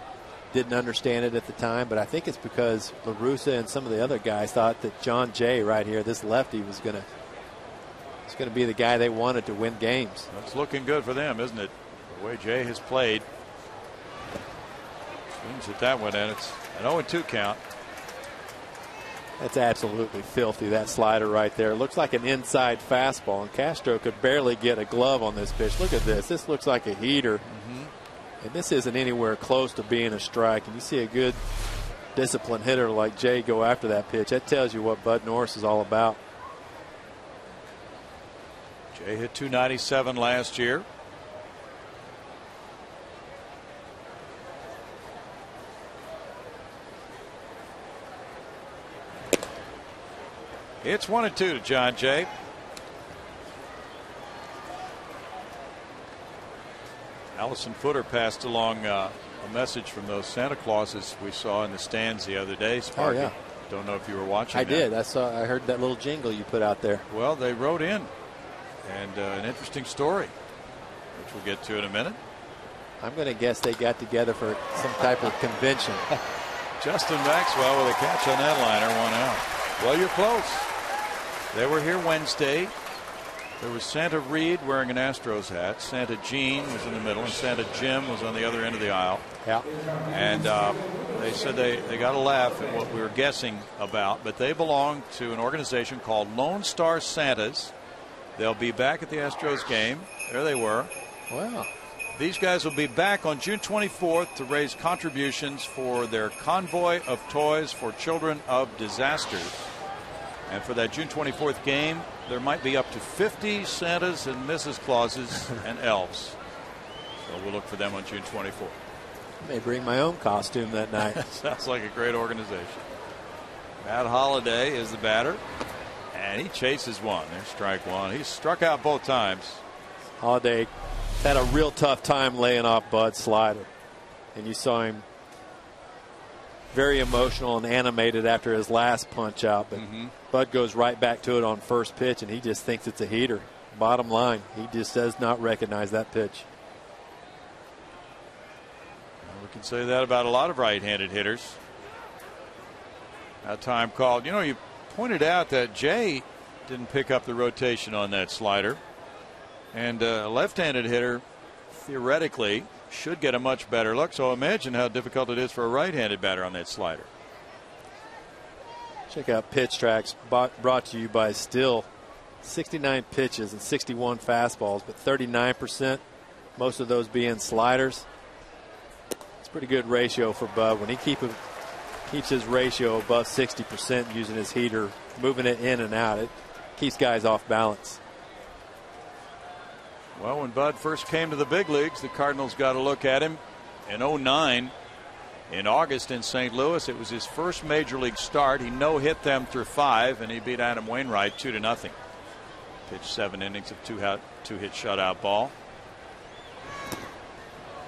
didn't understand it at the time, but I think it's because La Russa and some of the other guys thought that John Jay right here, this lefty, was going to be the guy they wanted to win games. That's looking good for them, isn't it? The way Jay has played. Swings at that one, and it's an 0-2 count. That's absolutely filthy, that slider right there. It looks like an inside fastball, and Castro could barely get a glove on this pitch. Look at this. This looks like a heater. And this isn't anywhere close to being a strike. And you see a good disciplined hitter like Jay go after that pitch. That tells you what Bud Norris is all about. Jay hit .297 last year. It's 1-2 to John Jay. Allison Footer passed along a message from those Santa Clauses we saw in the stands the other day. Sparky. Oh, yeah. Don't know if you were watching. I did. I heard that little jingle you put out there. Well, they wrote in, and an interesting story, which we'll get to in a minute. I'm going to guess they got together for some type of convention. Justin Maxwell with a catch on that liner, 1 out. Well, you're close. They were here Wednesday. There was Santa Reed wearing an Astros hat. Santa Jean was in the middle, and Santa Jim was on the other end of the aisle. Yeah. And they said they got a laugh at what we were guessing about, but they belong to an organization called Lone Star Santas. They'll be back at the Astros game. There they were. Wow. These guys will be back on June 24th to raise contributions for their Convoy of Toys for Children of Disasters. And for that June 24th game, there might be up to 50 Santas and Mrs. Clauses and elves. So we'll look for them on June 24th. I may bring my own costume that night. Sounds like a great organization. Matt Holliday is the batter, and he chases one. There's strike one. He's struck out both times. Holliday had a real tough time laying off Bud's slider, and you saw him very emotional and animated after his last punch out, but Bud goes right back to it on first pitch, and he just thinks it's a heater. Bottom line, he just does not recognize that pitch. Well, we can say that about a lot of right-handed hitters. That time called. You know, you pointed out that Jay didn't pick up the rotation on that slider, and a left-handed hitter theoretically should get a much better look. So imagine how difficult it is for a right-handed batter on that slider. Check out Pitch Tracks, brought to you by Still. 69 pitches and 61 fastballs, but 39%, most of those being sliders. It's a pretty good ratio for Bud. When he keeps his ratio above 60% using his heater, moving it in and out, it keeps guys off balance. Well, when Bud first came to the big leagues, the Cardinals got a look at him in 2009. In August in St. Louis, it was his first major league start. He no-hit them through 5, and he beat Adam Wainwright 2-0. Pitched 7 innings of two-hit shutout ball.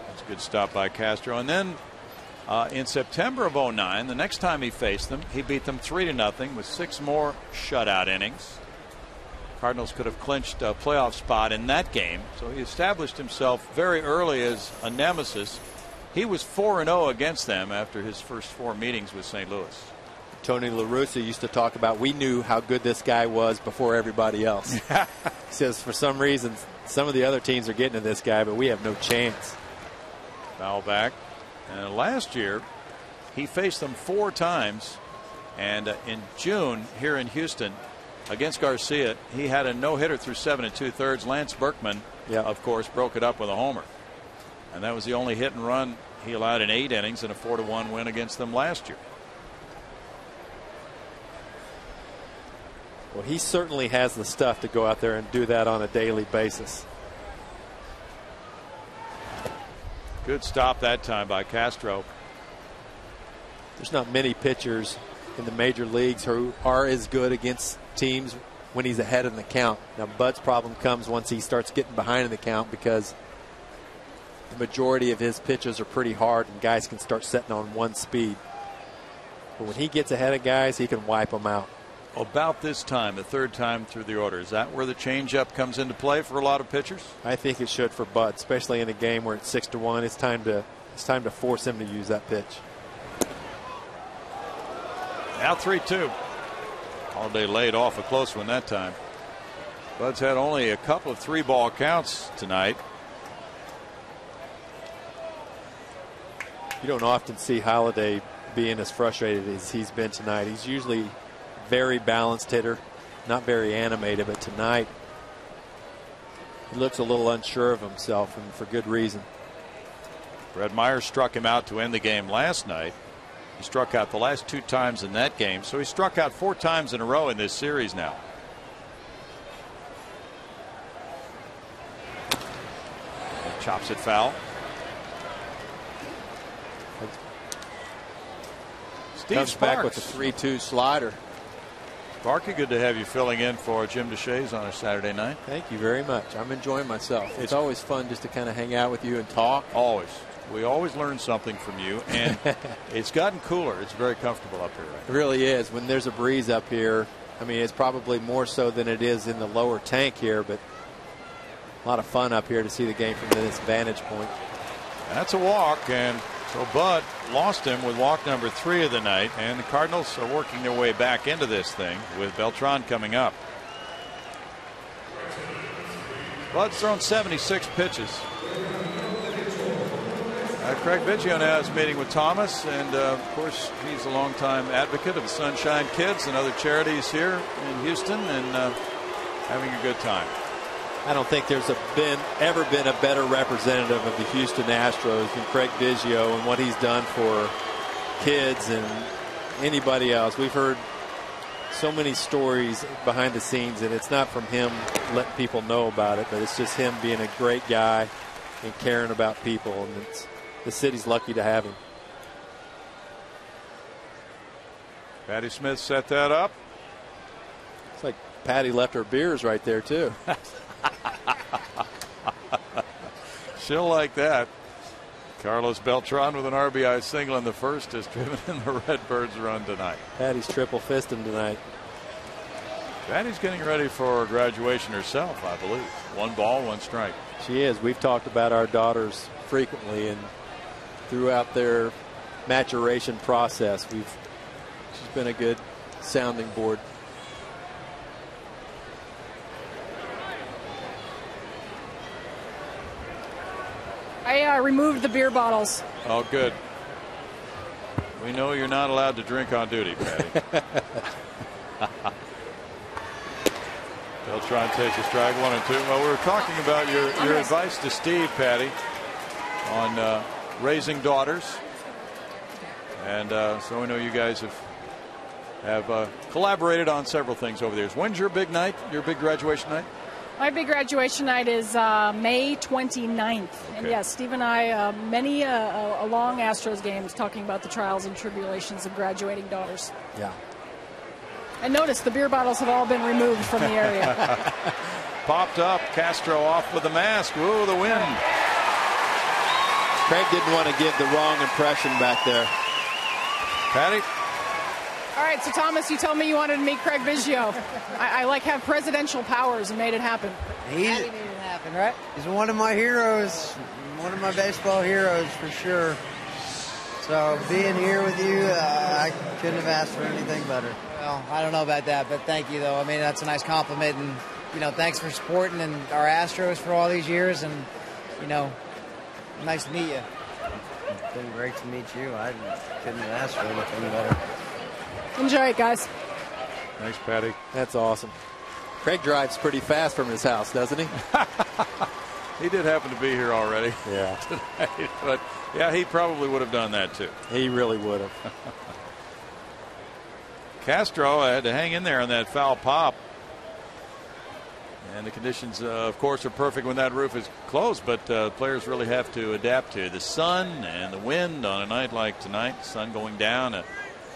That's a good stop by Castro. And then in September of 2009, the next time he faced them, he beat them 3-0 with 6 more shutout innings. Cardinals could have clinched a playoff spot in that game. So he established himself very early as a nemesis. He was 4-0 against them after his first 4 meetings with St. Louis. Tony La Russa used to talk about, we knew how good this guy was before everybody else. He says, for some reason, some of the other teams are getting to this guy, but we have no chance. Foul back. And last year, he faced them 4 times. And in June here in Houston against Garcia, he had a no-hitter through 7 2/3. Lance Berkman, of course, broke it up with a homer. And that was the only hit and run he allowed in 8 innings in a 4-1 win against them last year. Well, he certainly has the stuff to go out there and do that on a daily basis. Good stop that time by Castro. There's not many pitchers in the major leagues who are as good against teams when he's ahead in the count. Now, Bud's problem comes once he starts getting behind in the count, because the majority of his pitches are pretty hard and guys can start setting on one speed. But when he gets ahead of guys, he can wipe them out. About this time, the 3rd time through the order, is that where the changeup comes into play for a lot of pitchers? I think it should for Bud, especially in a game where it's 6-1. It's time to force him to use that pitch. Now 3-2. Holiday laid off a close one that time. Bud's had only a couple of 3-ball counts tonight. You don't often see Holiday being as frustrated as he's been tonight. He's usually very balanced hitter, not very animated, but tonight he looks a little unsure of himself, and for good reason. Brad Meyer struck him out to end the game last night. He struck out the last 2 times in that game, so he struck out 4 times in a row in this series now. And chops it foul. Steve Comes Sparks back with a 3-2 slider. Sparky, good to have you filling in for Jim DeShays on a Saturday night. Thank you very much. I'm enjoying myself. It's always fun just to kind of hang out with you and talk. Always. We always learn something from you, and it's gotten cooler. It's very comfortable up here right now. It really is. When there's a breeze up here, I mean, it's probably more so than it is in the lower tank here, but a lot of fun up here to see the game from this vantage point. That's a walk, and so Bud lost him with walk number 3 of the night, and the Cardinals are working their way back into this thing with Beltran coming up. Bud's thrown 76 pitches. Craig Biggio now is meeting with Thomas, and of course he's a longtime advocate of the Sunshine Kids and other charities here in Houston, and having a good time. I don't think there's ever been a better representative of the Houston Astros than Craig Biggio and what he's done for kids and anybody else. We've heard so many stories behind the scenes, and it's not from him letting people know about it, but it's just him being a great guy and caring about people, and the city's lucky to have him. Patty Smith set that up. It's like Patty left her beers right there too. She'll like that. Carlos Beltran with an RBI single in the first has driven in the Redbirds' run tonight. Patty's triple fisting tonight. Patty's getting ready for graduation herself, I believe. 1 ball, 1 strike. She is. We've talked about our daughters frequently, and throughout their maturation process, she's been a good sounding board. I removed the beer bottles. Oh, good. We know you're not allowed to drink on duty, Patty. Beltran takes a strike, 1 and 2. Well, we were talking about your advice to Steve, Patty, on raising daughters, and so we know you guys have collaborated on several things over the years. When's your big night? Your big graduation night? My big graduation night is May 29th. Okay. And yes, Steve and I, many a long Astros games talking about the trials and tribulations of graduating daughters. Yeah. And notice the beer bottles have all been removed from the area. Popped up. Castro off with the mask. Ooh, the wind. Craig didn't want to give the wrong impression back there. Patty? All right, so Thomas, you told me you wanted to meet Craig Biggio. I have presidential powers and made it happen. He made it happen, right? He's one of my heroes, one of my baseball heroes for sure. So being here with you, I couldn't have asked for anything better. Well, I don't know about that, but thank you, though. I mean, that's a nice compliment, and, you know, thanks for supporting and our Astros for all these years, and, you know, nice to meet you. It's been great to meet you. I couldn't have asked for anything better. Enjoy it, guys. Thanks, Patty. That's awesome. Craig drives pretty fast from his house, doesn't he? He did happen to be here already. Yeah. Tonight, but yeah, he probably would have done that too. He really would have. Castro had to hang in there on that foul pop. And the conditions, of course, are perfect when that roof is closed, but players really have to adapt to the sun and the wind on a night like tonight. Sun going down.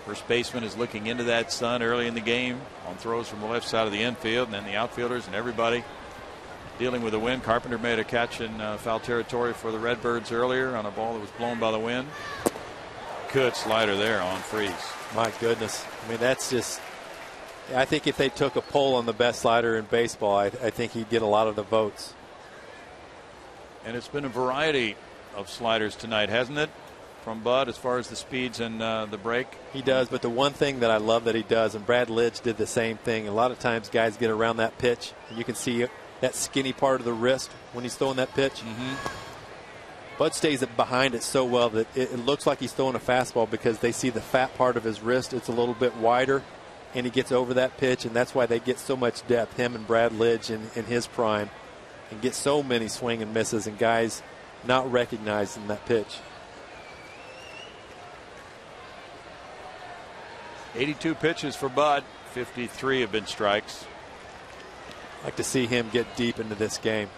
First baseman is looking into that sun early in the game on throws from the left side of the infield, and then the outfielders and everybody dealing with the wind. Carpenter made a catch in foul territory for the Redbirds earlier on a ball that was blown by the wind. Good slider there on Freeze. My goodness. I mean, that's just, I think if they took a poll on the best slider in baseball, I think he'd get a lot of the votes. And it's been a variety of sliders tonight, hasn't it? From Bud as far as the speeds and the break. He does, but the one thing that I love that he does, and Brad Lidge did the same thing, a lot of times guys get around that pitch, and you can see that skinny part of the wrist when he's throwing that pitch. Bud stays behind it so well that it looks like he's throwing a fastball because they see the fat part of his wrist. It's a little bit wider, and he gets over that pitch, and that's why they get so much depth, him and Brad Lidge in his prime, and get so many swing and misses and guys not recognizing that pitch. 82 pitches for Bud. 53 have been strikes. I'd like to see him get deep into this game.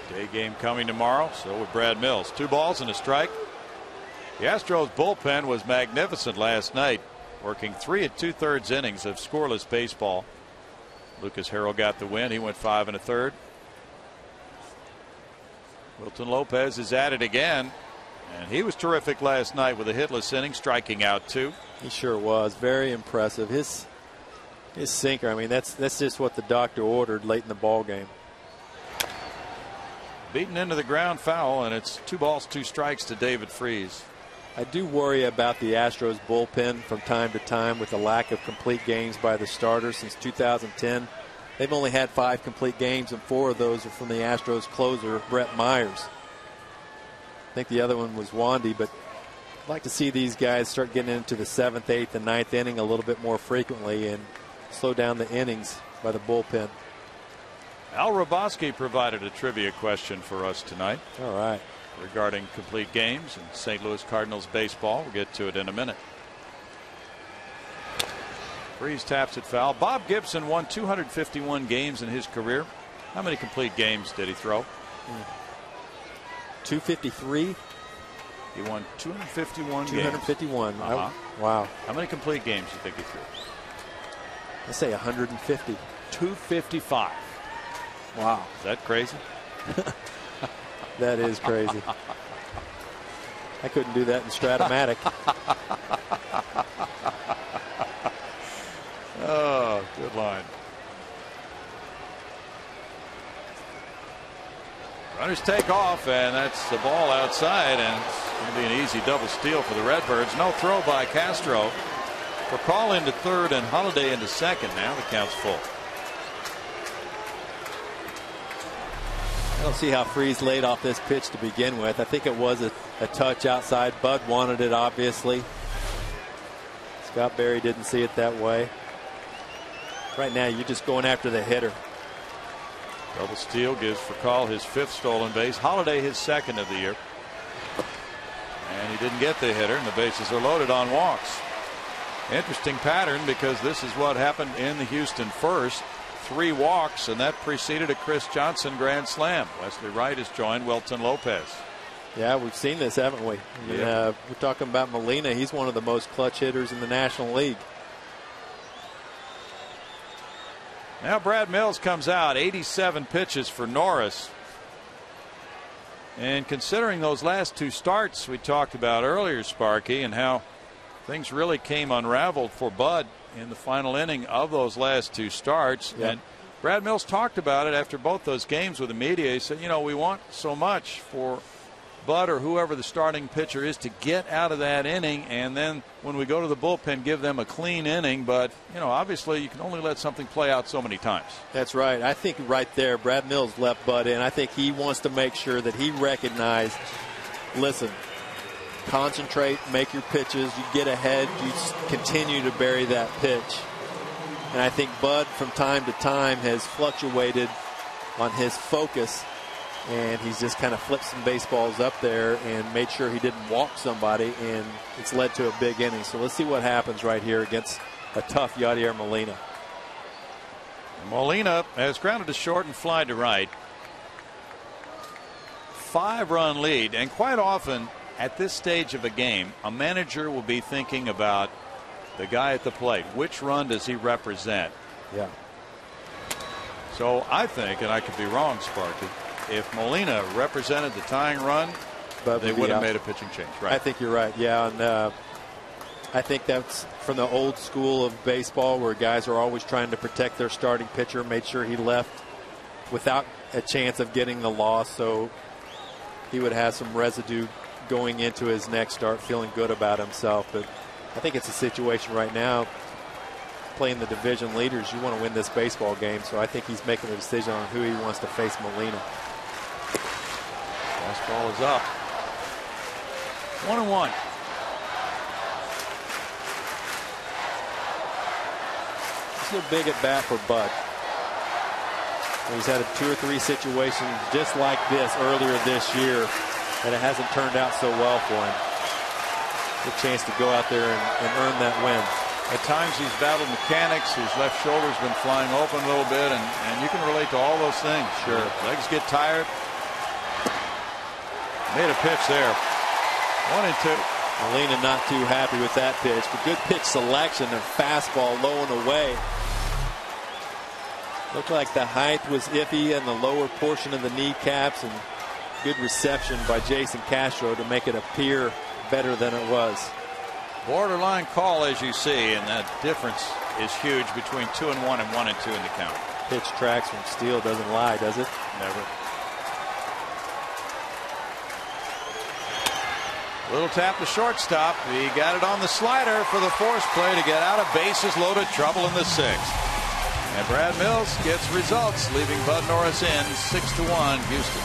Day game coming tomorrow, so with Brad Mills. 2 balls and a strike. The Astros bullpen was magnificent last night, working 3 2/3 innings of scoreless baseball. Lucas Harrell got the win. He went 5 1/3. Wilton Lopez is at it again, and he was terrific last night with a hitless inning, striking out 2. He sure was. Very impressive. His sinker, I mean, that's just what the doctor ordered late in the ball game. Beaten into the ground foul, and it's 2 balls, 2 strikes to David Freese. I do worry about the Astros bullpen from time to time with the lack of complete games by the starters since 2010. They've only had 5 complete games, and 4 of those are from the Astros closer, Brett Myers. I think the other one was Wandy, but I'd like to see these guys start getting into the 7th, 8th, and 9th inning a little bit more frequently and slow down the innings by the bullpen. Al Roboski provided a trivia question for us tonight. All right. Regarding complete games and St. Louis Cardinals baseball. We'll get to it in a minute. Freese taps it foul. Bob Gibson won 251 games in his career. How many complete games did he throw? 253. He won 251 games. 251. Wow. How many complete games do you think he threw? Let's say 150. 255. Wow. Is that crazy? That is crazy. I couldn't do that in Stratomatic. Oh, good line. Runners take off, and that's the ball outside, and it's going to be an easy double steal for the Redbirds. No throw by Castro. For call into third and Holiday into second. Now the count's full. I don't see how Freese laid off this pitch to begin with. I think it was a touch outside. Bud wanted it, obviously. Scott Berry didn't see it that way. Right now, you're just going after the hitter. Double steal gives Furcal his 5th stolen base. Holiday his 2nd of the year. And he didn't get the hitter, and the bases are loaded on walks. Interesting pattern, because this is what happened in the Houston first. 3 walks, and that preceded a Chris Johnson grand slam. Wesley Wright has joined Wilton Lopez. Yeah, we've seen this, haven't we? Yeah. We're talking about Molina. He's one of the most clutch hitters in the National League. Now Brad Mills comes out. 87 pitches for Norris. And considering those last 2 starts we talked about earlier, Sparky, and how things really came unraveled for Bud in the final inning of those last 2 starts. Yep. And Brad Mills talked about it after both those games with the media. He said, you know, we want so much for Bud or whoever the starting pitcher is to get out of that inning, and then when we go to the bullpen, give them a clean inning. But, obviously you can only let something play out so many times. That's right. I think right there, Brad Mills left Bud in. I think he wants to make sure that he recognized, listen, concentrate, make your pitches, you get ahead, you continue to bury that pitch. And I think Bud from time to time has fluctuated on his focus, and he's just kind of flipped some baseballs up there and made sure he didn't walk somebody, and it's led to a big inning. So let's see what happens right here against a tough Yadier Molina. Molina has grounded to short and fly to right. 5-run lead, and quite often at this stage of a game, a manager will be thinking about the guy at the plate. Which run does he represent? Yeah. So I think, and I could be wrong, Sparky, if Molina represented the tying run, they would have made a pitching change. Right. I think you're right. Yeah, and I think that's from the old school of baseball where guys are always trying to protect their starting pitcher. Made sure he left without a chance of getting the loss, so he would have some residue going into his next start, feeling good about himself. But I think it's a situation right now, playing the division leaders, you want to win this baseball game, so I think he's making a decision on who he wants to face Molina. Fastball is up. 1-1. This is a big at bat for Bud. He's had 2 or 3 situations just like this earlier this year, and it hasn't turned out so well for him. Good chance to go out there and earn that win. At times he's battled mechanics. His left shoulder's been flying open a little bit, and you can relate to all those things. Sure. Legs get tired. Made a pitch there. 1-2. Molina not too happy with that pitch, but good pitch selection and fastball low and away. Looked like the height was iffy in the lower portion of the kneecaps, and good reception by Jason Castro to make it appear better than it was. Borderline call, as you see, and that difference is huge between 2-1 and 1-2 in the count. Pitch tracks from Steele doesn't lie, does it? Never. Little tap to shortstop. He got it on the slider for the force play to get out of bases loaded, trouble in the 6th. And Brad Mills gets results, leaving Bud Norris in 6-1 Houston.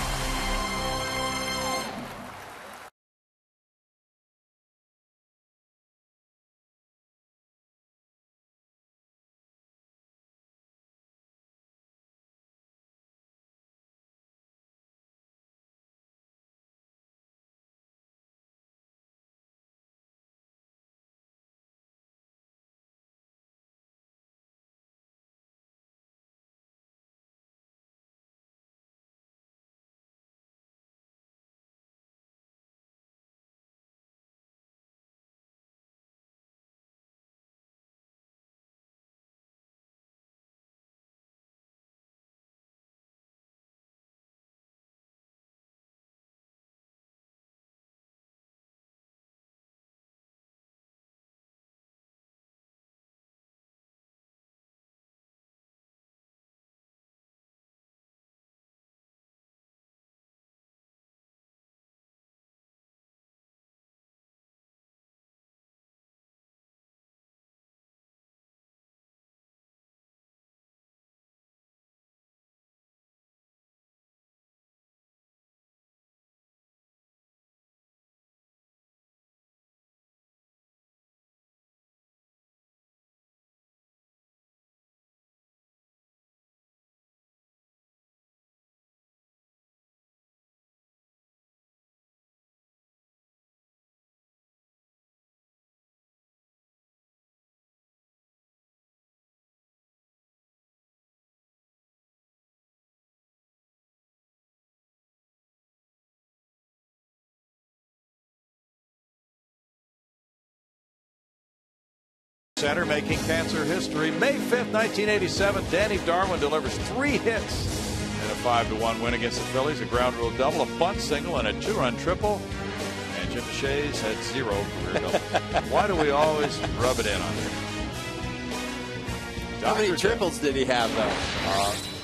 Center making cancer history. May 5th, 1987, Danny Darwin delivers 3 hits in a 5-1 win against the Phillies. A ground rule double, a bunt single, and a 2-run triple. And Jim Shays had 0 career doubles. Why do we always rub it in on him? How many triples did he have, though?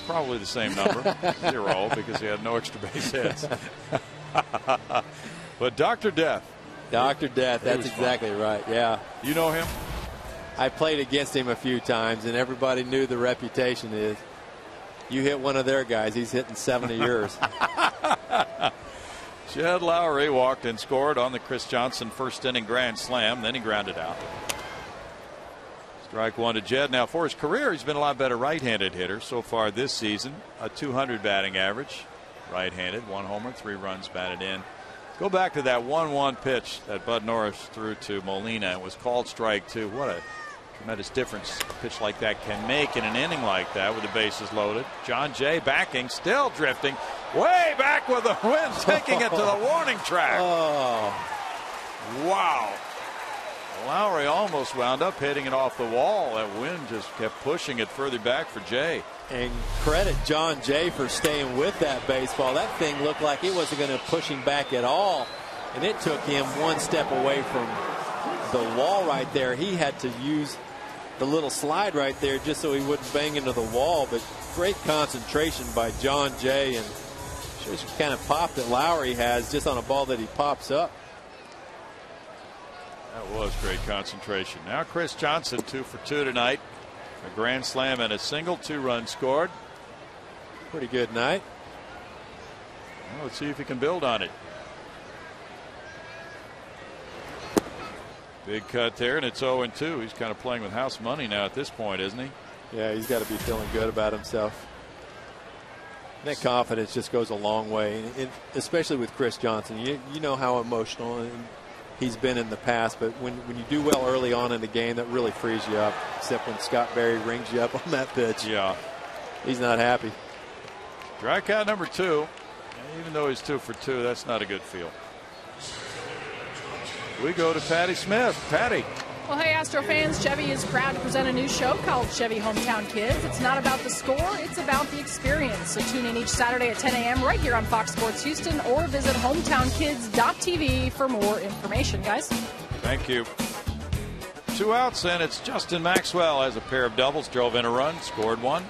Probably the same number, 0, because he had no extra base hits. But Dr. Death. Dr. Death, that's exactly right, yeah. You know him? I played against him a few times, and everybody knew the reputation is, you hit one of their guys, he's hitting 7 of yours. Jed Lowry walked and scored on the Chris Johnson first inning grand slam. Then he grounded out. Strike one to Jed. Now, for his career, he's been a lot better right-handed hitter so far this season. A .200 batting average. Right-handed, 1 homer, 3 runs batted in. Go back to that 1-1 pitch that Bud Norris threw to Molina. It was called strike two. What a tremendous difference a pitch like that can make in an inning like that with the bases loaded. John Jay backing, still drifting, way back with the wind, taking it to the warning track. Oh, wow. Lowry almost wound up hitting it off the wall. That wind just kept pushing it further back for Jay. and credit John Jay for staying with that baseball. That thing looked like it wasn't going to push him back at all, and it took him one step away from the wall right there. He had to use the little slide right there just so he wouldn't bang into the wall, but great concentration by John Jay, and shows you kind of pop that Lowry has just on a ball that he pops up. That was great concentration. Now Chris Johnson 2 for 2 tonight. A grand slam and a single, 2 runs scored. Pretty good night. Well, let's see if he can build on it. Big cut there, and it's 0-2. He's kind of playing with house money now at this point, isn't he? Yeah, he's got to be feeling good about himself. That confidence just goes a long way, and especially with Chris Johnson. You know how emotional he's been in the past, but when you do well early on in the game, that really frees you up, except when Scott Berry rings you up on that pitch. Yeah. He's not happy. Strikeout number 2. Even though he's 2 for 2, that's not a good feel. We go to Patty Smith. Patty. Well, hey, Astro fans, Chevy is proud to present a new show called Chevy Hometown Kids. It's not about the score, it's about the experience. So tune in each Saturday at 10 a.m. right here on Fox Sports Houston, or visit hometownkids.tv for more information, guys. Thank you. 2 outs, and it's Justin Maxwell has a pair of doubles, drove in a run, scored 1.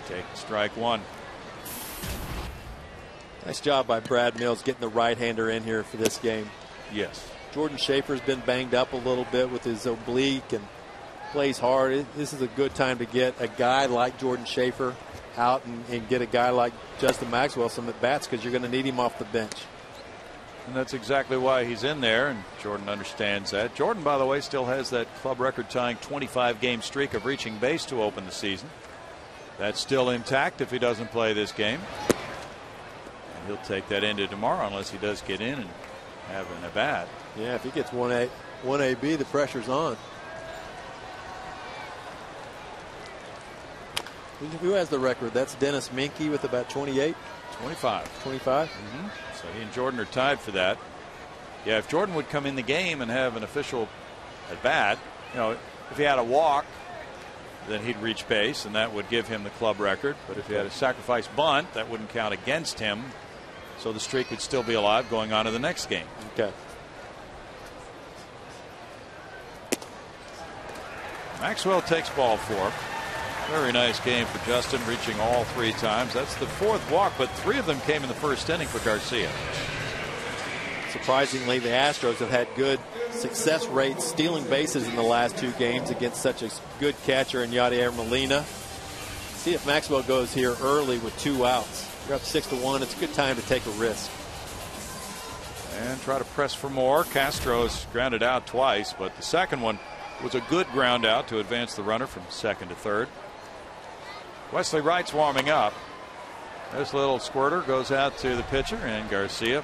Take strike 1. Nice job by Brad Mills getting the right-hander in here for this game. Yes. Jordan Schaefer's been banged up a little bit with his oblique and plays hard. This is a good time to get a guy like Jordan Schaefer out and get a guy like Justin Maxwell some at-bats, because you're going to need him off the bench. And that's exactly why he's in there, and Jordan understands that. Jordan, by the way, still has that club record-tying 25-game streak of reaching base to open the season. That's still intact if he doesn't play this game. And he'll take that into tomorrow unless he does get in and have an at-bat. Yeah, if he gets 1AB, the pressure's on. Who has the record? That's Dennis Minke with about 28? 25. 25? Mm-hmm. So he and Jordan are tied for that. Yeah, if Jordan would come in the game and have an official at-bat, if he had a walk, then he'd reach base, and that would give him the club record. But if he had a sacrifice bunt, that wouldn't count against him. So the streak would still be alive going on to the next game. Okay. Maxwell takes ball 4. Very nice game for Justin, reaching all 3 times. That's the 4th walk, but 3 of them came in the first inning for Garcia. Surprisingly, the Astros have had good success rates stealing bases in the last 2 games against such a good catcher in Yadier Molina. See if Maxwell goes here early with 2 outs. You're up 6-1. It's a good time to take a risk. And try to press for more. Castro's grounded out twice, but the second one was a good ground out to advance the runner from second to third. Wesley Wright's warming up. This little squirter goes out to the pitcher, and Garcia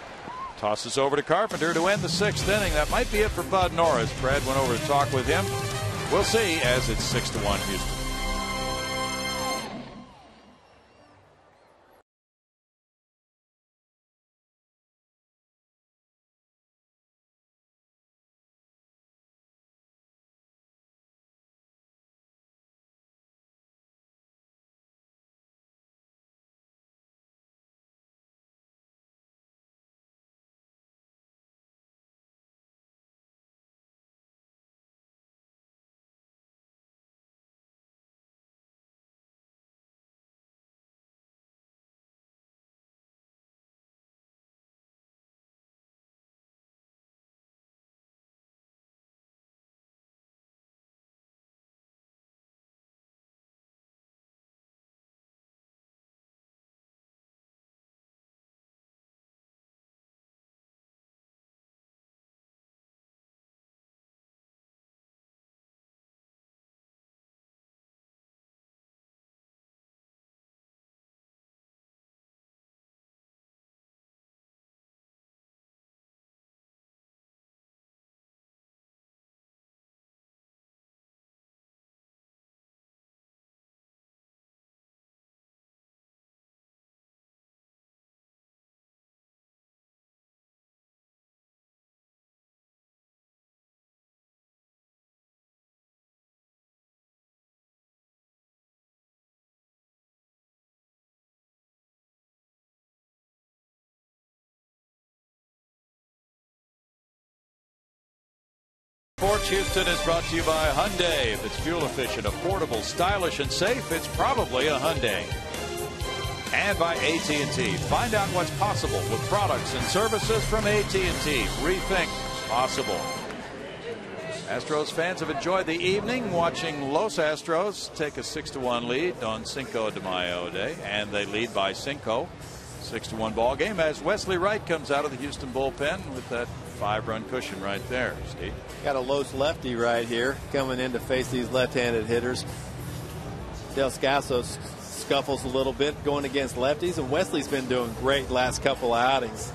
tosses over to Carpenter to end the 6th inning. That might be it for Bud Norris. Brad went over to talk with him. We'll see as it's 6-1 Houston. Sports Houston is brought to you by Hyundai. If it's fuel efficient, affordable, stylish, and safe, it's probably a Hyundai. And by AT&T. Find out what's possible with products and services from AT&T. Rethink possible. Astros fans have enjoyed the evening watching Los Astros take a 6-1 lead on Cinco de Mayo Day, and they lead by 5. 6-1 ball game as Wesley Wright comes out of the Houston bullpen with that 5-run cushion right there. Steve, got a Los lefty right here coming in to face these left-handed hitters. Del Scasso scuffles a little bit going against lefties, and Wesley's been doing great last couple of outings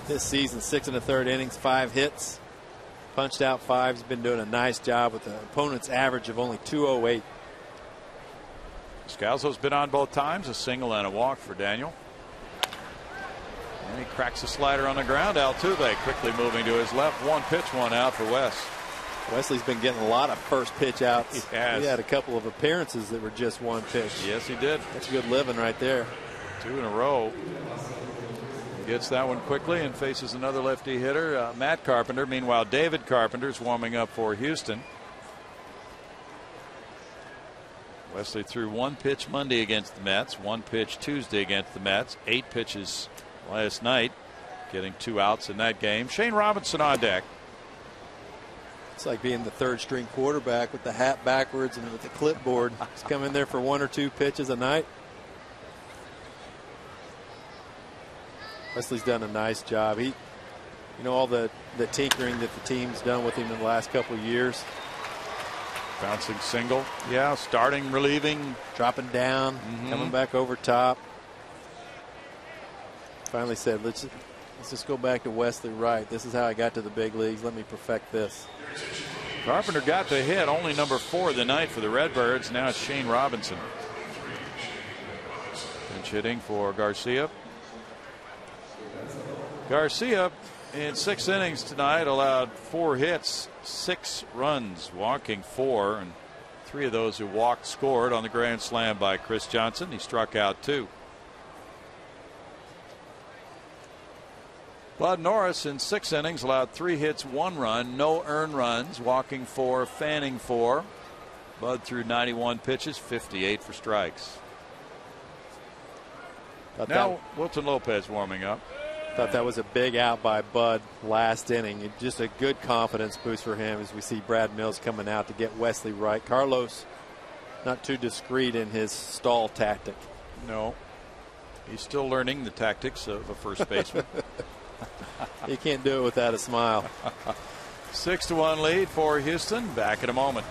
this season. 6 1/3 innings, 5 hits, punched out 5. He's been doing a nice job with the opponent's average of only 208. Scalzo's been on both times, a single and a walk for Daniel. And he cracks a slider on the ground. Altuve quickly moving to his left. 1 pitch, 1 out for Wes. Wesley's been getting a lot of first pitch outs. He has. He had a couple of appearances that were just 1 pitch. Yes, he did. That's good living right there. 2 in a row. Gets that one quickly and faces another lefty hitter, Matt Carpenter. Meanwhile, David Carpenter's warming up for Houston. Wesley threw 1 pitch Monday against the Mets, 1 pitch Tuesday against the Mets, 8 pitches last night, getting 2 outs in that game. Shane Robinson on deck. It's like being the 3rd string quarterback with the hat backwards and with the clipboard. He's come in there for 1 or 2 pitches a night. Wesley's done a nice job. He, all the tinkering that the team's done with him in the last couple of years. Bouncing single. Yeah, starting, relieving. Dropping down, coming back over top. Finally said, let's just go back to Wesley Wright. This is how I got to the big leagues. Let me perfect this. Carpenter got the hit, only number 4 of the night for the Redbirds. Now it's Shane Robinson. Pinch hitting for Garcia. Garcia in 6 innings tonight allowed 4 hits, 6 runs, walking 4, and 3 of those who walked scored on the grand slam by Chris Johnson. He struck out 2. Bud Norris in 6 innings allowed 3 hits, 1 run, no earned runs, walking 4, fanning 4. Bud threw 91 pitches, 58 for strikes. Now Wilton Lopez warming up. Thought that was a big out by Bud last inning. Just a good confidence boost for him as we see Brad Mills coming out to get Wesley Wright. Carlos not too discreet in his stall tactic. No. He's still learning the tactics of a first baseman. He can't do it without a smile. 6-1 lead for Houston. Back in a moment.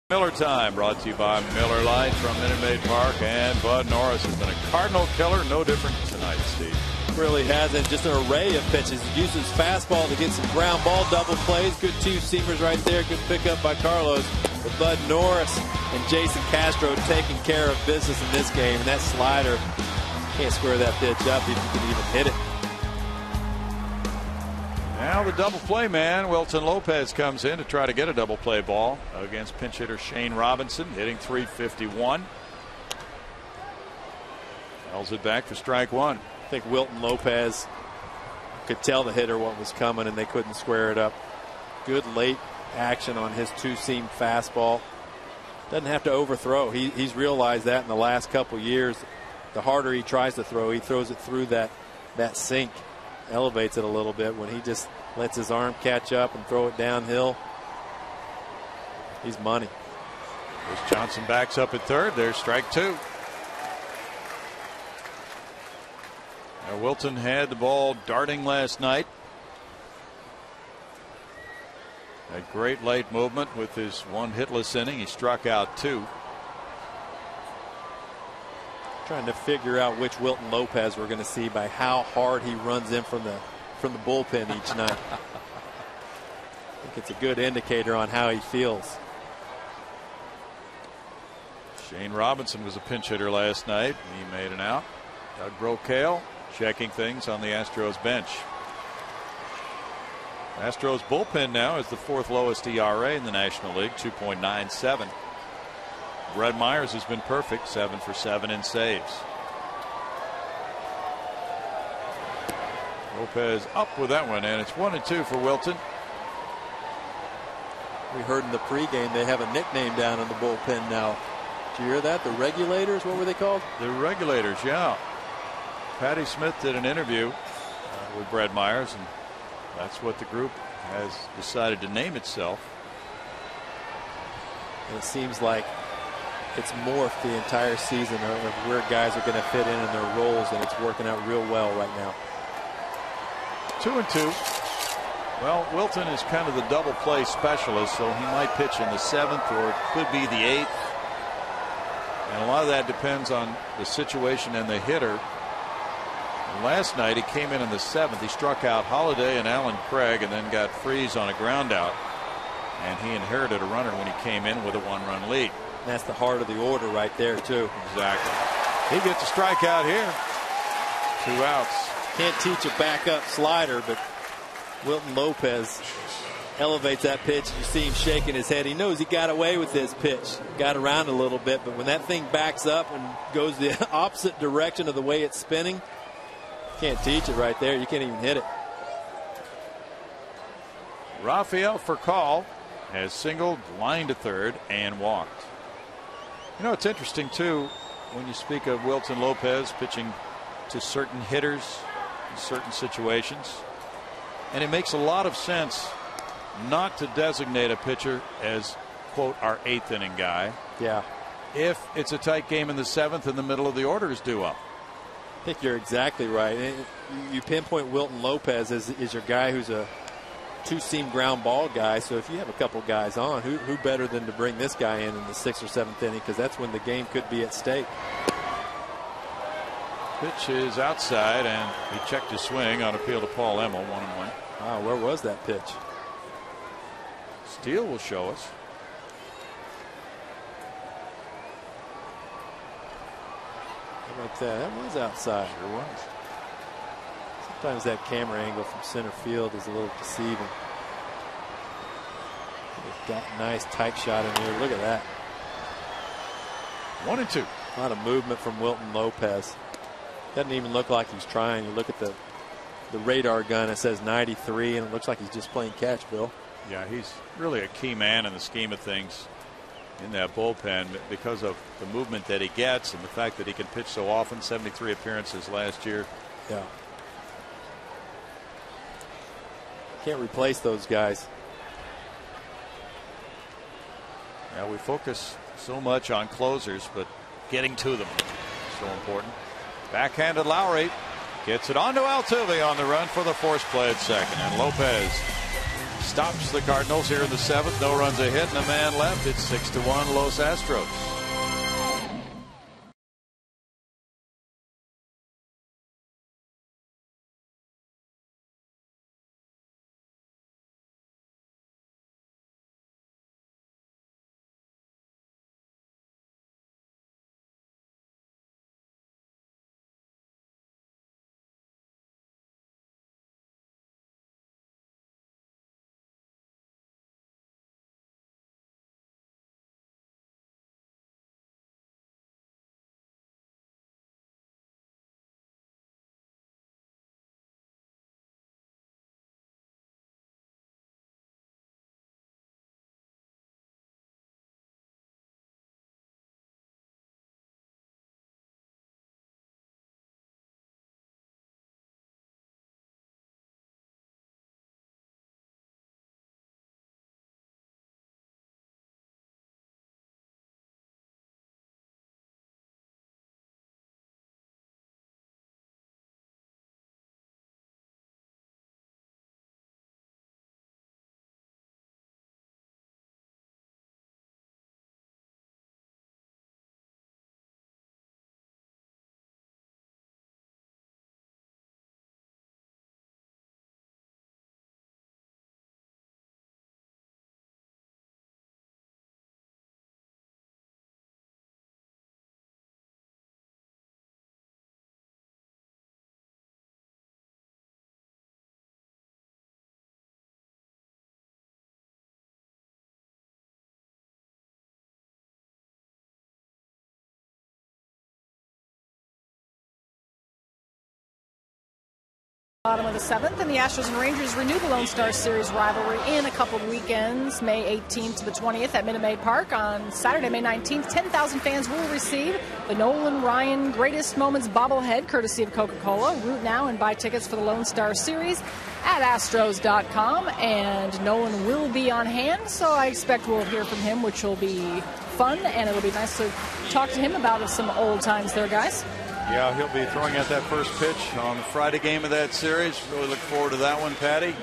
Miller time brought to you by Miller Lite from Minute Maid Park, and Bud Norris has been a Cardinal killer. No different tonight, Steve. Really hasn't. Just an array of pitches. He uses fastball to get some ground ball double plays. Good 2-seamers right there. Good pickup by Carlos. But Bud Norris and Jason Castro taking care of business in this game. And that slider, can't square that pitch up if you can even hit it. Now the double play man, Wilton Lopez, comes in to try to get a double play ball against pinch hitter Shane Robinson, hitting .351. Fouls it back for strike one. I think Wilton Lopez could tell the hitter what was coming, and they couldn't square it up. Good late action on his two-seam fastball. Doesn't have to overthrow. He's realized that in the last couple years. The harder he tries to throw, he throws it through that sink, elevates it a little bit. When he just lets his arm catch up and throw it downhill, he's money. As Johnson backs up at third, there's strike two. Now Wilton had the ball darting last night. A great late movement with his one hitless inning. He struck out two. Trying to figure out which Wilton Lopez we're going to see by how hard he runs in from the bullpen each night. I think it's a good indicator on how he feels. Shane Robinson was a pinch hitter last night. He made an out. Doug Brocail checking things on the Astros bench. Astros bullpen now is the fourth lowest ERA in the National League, 2.97. Brett Myers has been perfect, 7 for 7 in saves. Lopez up with that one, and it's 1-2 for Wilton. We heard in the pregame they have a nickname down in the bullpen now. Did you hear that? The Regulators? What were they called? The Regulators, yeah. Patty Smith did an interview with Brett Myers, and that's what the group has decided to name itself. And it seems like it's morphed the entire season of where guys are going to fit in their roles, and it's working out real well right now. 2-2. Well, Wilton is kind of the double play specialist, so he might pitch in the 7th or it could be the 8th. And a lot of that depends on the situation and the hitter. And last night he came in the 7th. He struck out Holiday and Alan Craig and then got Freese on a ground out. And he inherited a runner when he came in with a 1-run lead. That's the heart of the order right there, too. Exactly. He gets a strikeout here. 2 outs. Can't teach a backup slider, but Wilton Lopez elevates that pitch. You see him shaking his head. He knows he got away with this pitch. Got around a little bit, but when that thing backs up and goes the opposite direction of the way it's spinning, can't teach it right there. You can't even hit it. Rafael Furcal has singled, lined to third, and walked. You know, it's interesting, too, when you speak of Wilton Lopez pitching to certain hitters in certain situations. And it makes a lot of sense not to designate a pitcher as, quote, our 8th inning guy. Yeah. If it's a tight game in the 7th and the middle of the order is due up. I think you're exactly right. You pinpoint Wilton Lopez as your guy who's a two-seam ground ball guy. So if you have a couple guys on, who better than to bring this guy in the 6th or 7th inning, because that's when the game could be at stake. Pitch is outside, and he checked his swing on appeal to Paul Emmel, 1-1. Wow, where was that pitch? Steele will show us. How about that? That was outside. Sure was. Sometimes that camera angle from center field is a little deceiving. Got a nice tight shot in here. Look at that. 1-2. A lot of movement from Wilton Lopez. Doesn't even look like he's trying. You look at the radar gun, it says 93, and it looks like he's just playing catch, Bill. Yeah, he's really a key man in the scheme of things in that bullpen because of the movement that he gets and the fact that he can pitch so often. 73 appearances last year. Yeah. Can't replace those guys. Yeah, we focus so much on closers, but getting to them is so important. Backhanded Lowry gets it onto Altuve on the run for the force play at second. And Lopez stops the Cardinals here in the 7th. No runs a hit and a man left. It's 6-1 Los Astros. Bottom of the 7th, and the Astros and Rangers renew the Lone Star Series rivalry in a couple of weekends, May 18th to the 20th at Minute Maid Park. On Saturday, May 19th, 10,000 fans will receive the Nolan Ryan Greatest Moments bobblehead, courtesy of Coca-Cola. Root now and buy tickets for the Lone Star Series at Astros.com, and Nolan will be on hand, so I expect we'll hear from him, which will be fun, and it'll be nice to talk to him about some old times there, guys. Yeah, he'll be throwing out that first pitch on the Friday game of that series. Really look forward to that one, Patty.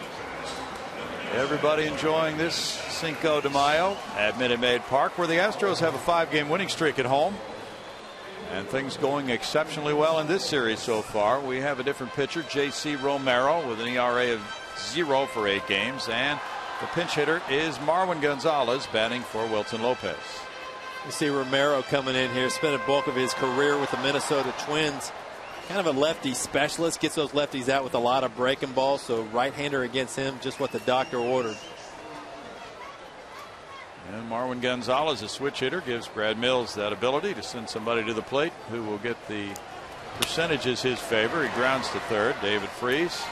Everybody enjoying this Cinco de Mayo at Minute Maid Park, where the Astros have a 5-game winning streak at home. And things going exceptionally well in this series so far. We have a different pitcher, J.C. Romero, with an ERA of 0 for 8 games. And the pinch hitter is Marwin Gonzalez, batting for Wilton Lopez. You see Romero coming in here, spent a bulk of his career with the Minnesota Twins. Kind of a lefty specialist, gets those lefties out with a lot of breaking balls, so right-hander against him, just what the doctor ordered. And Marwin Gonzalez, a switch hitter, gives Brad Mills that ability to send somebody to the plate who will get the percentages his favor. He grounds to third. David Freese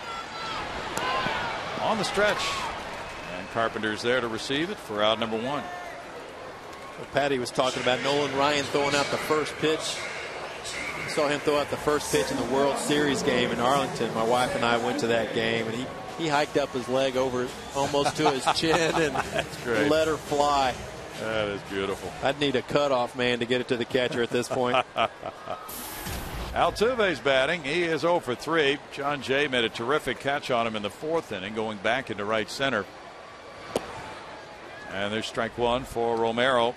on the stretch, and Carpenter's there to receive it for out number 1. Well, Patty was talking about Nolan Ryan throwing out the first pitch. I saw him throw out the first pitch in the World Series game in Arlington. My wife and I went to that game, and he hiked up his leg over almost to his chin and let her fly. That is beautiful. I'd need a cutoff man to get it to the catcher at this point. Altuve's batting. He is 0 for 3. John Jay made a terrific catch on him in the 4th inning, going back into right center. And there's strike 1 for Romero.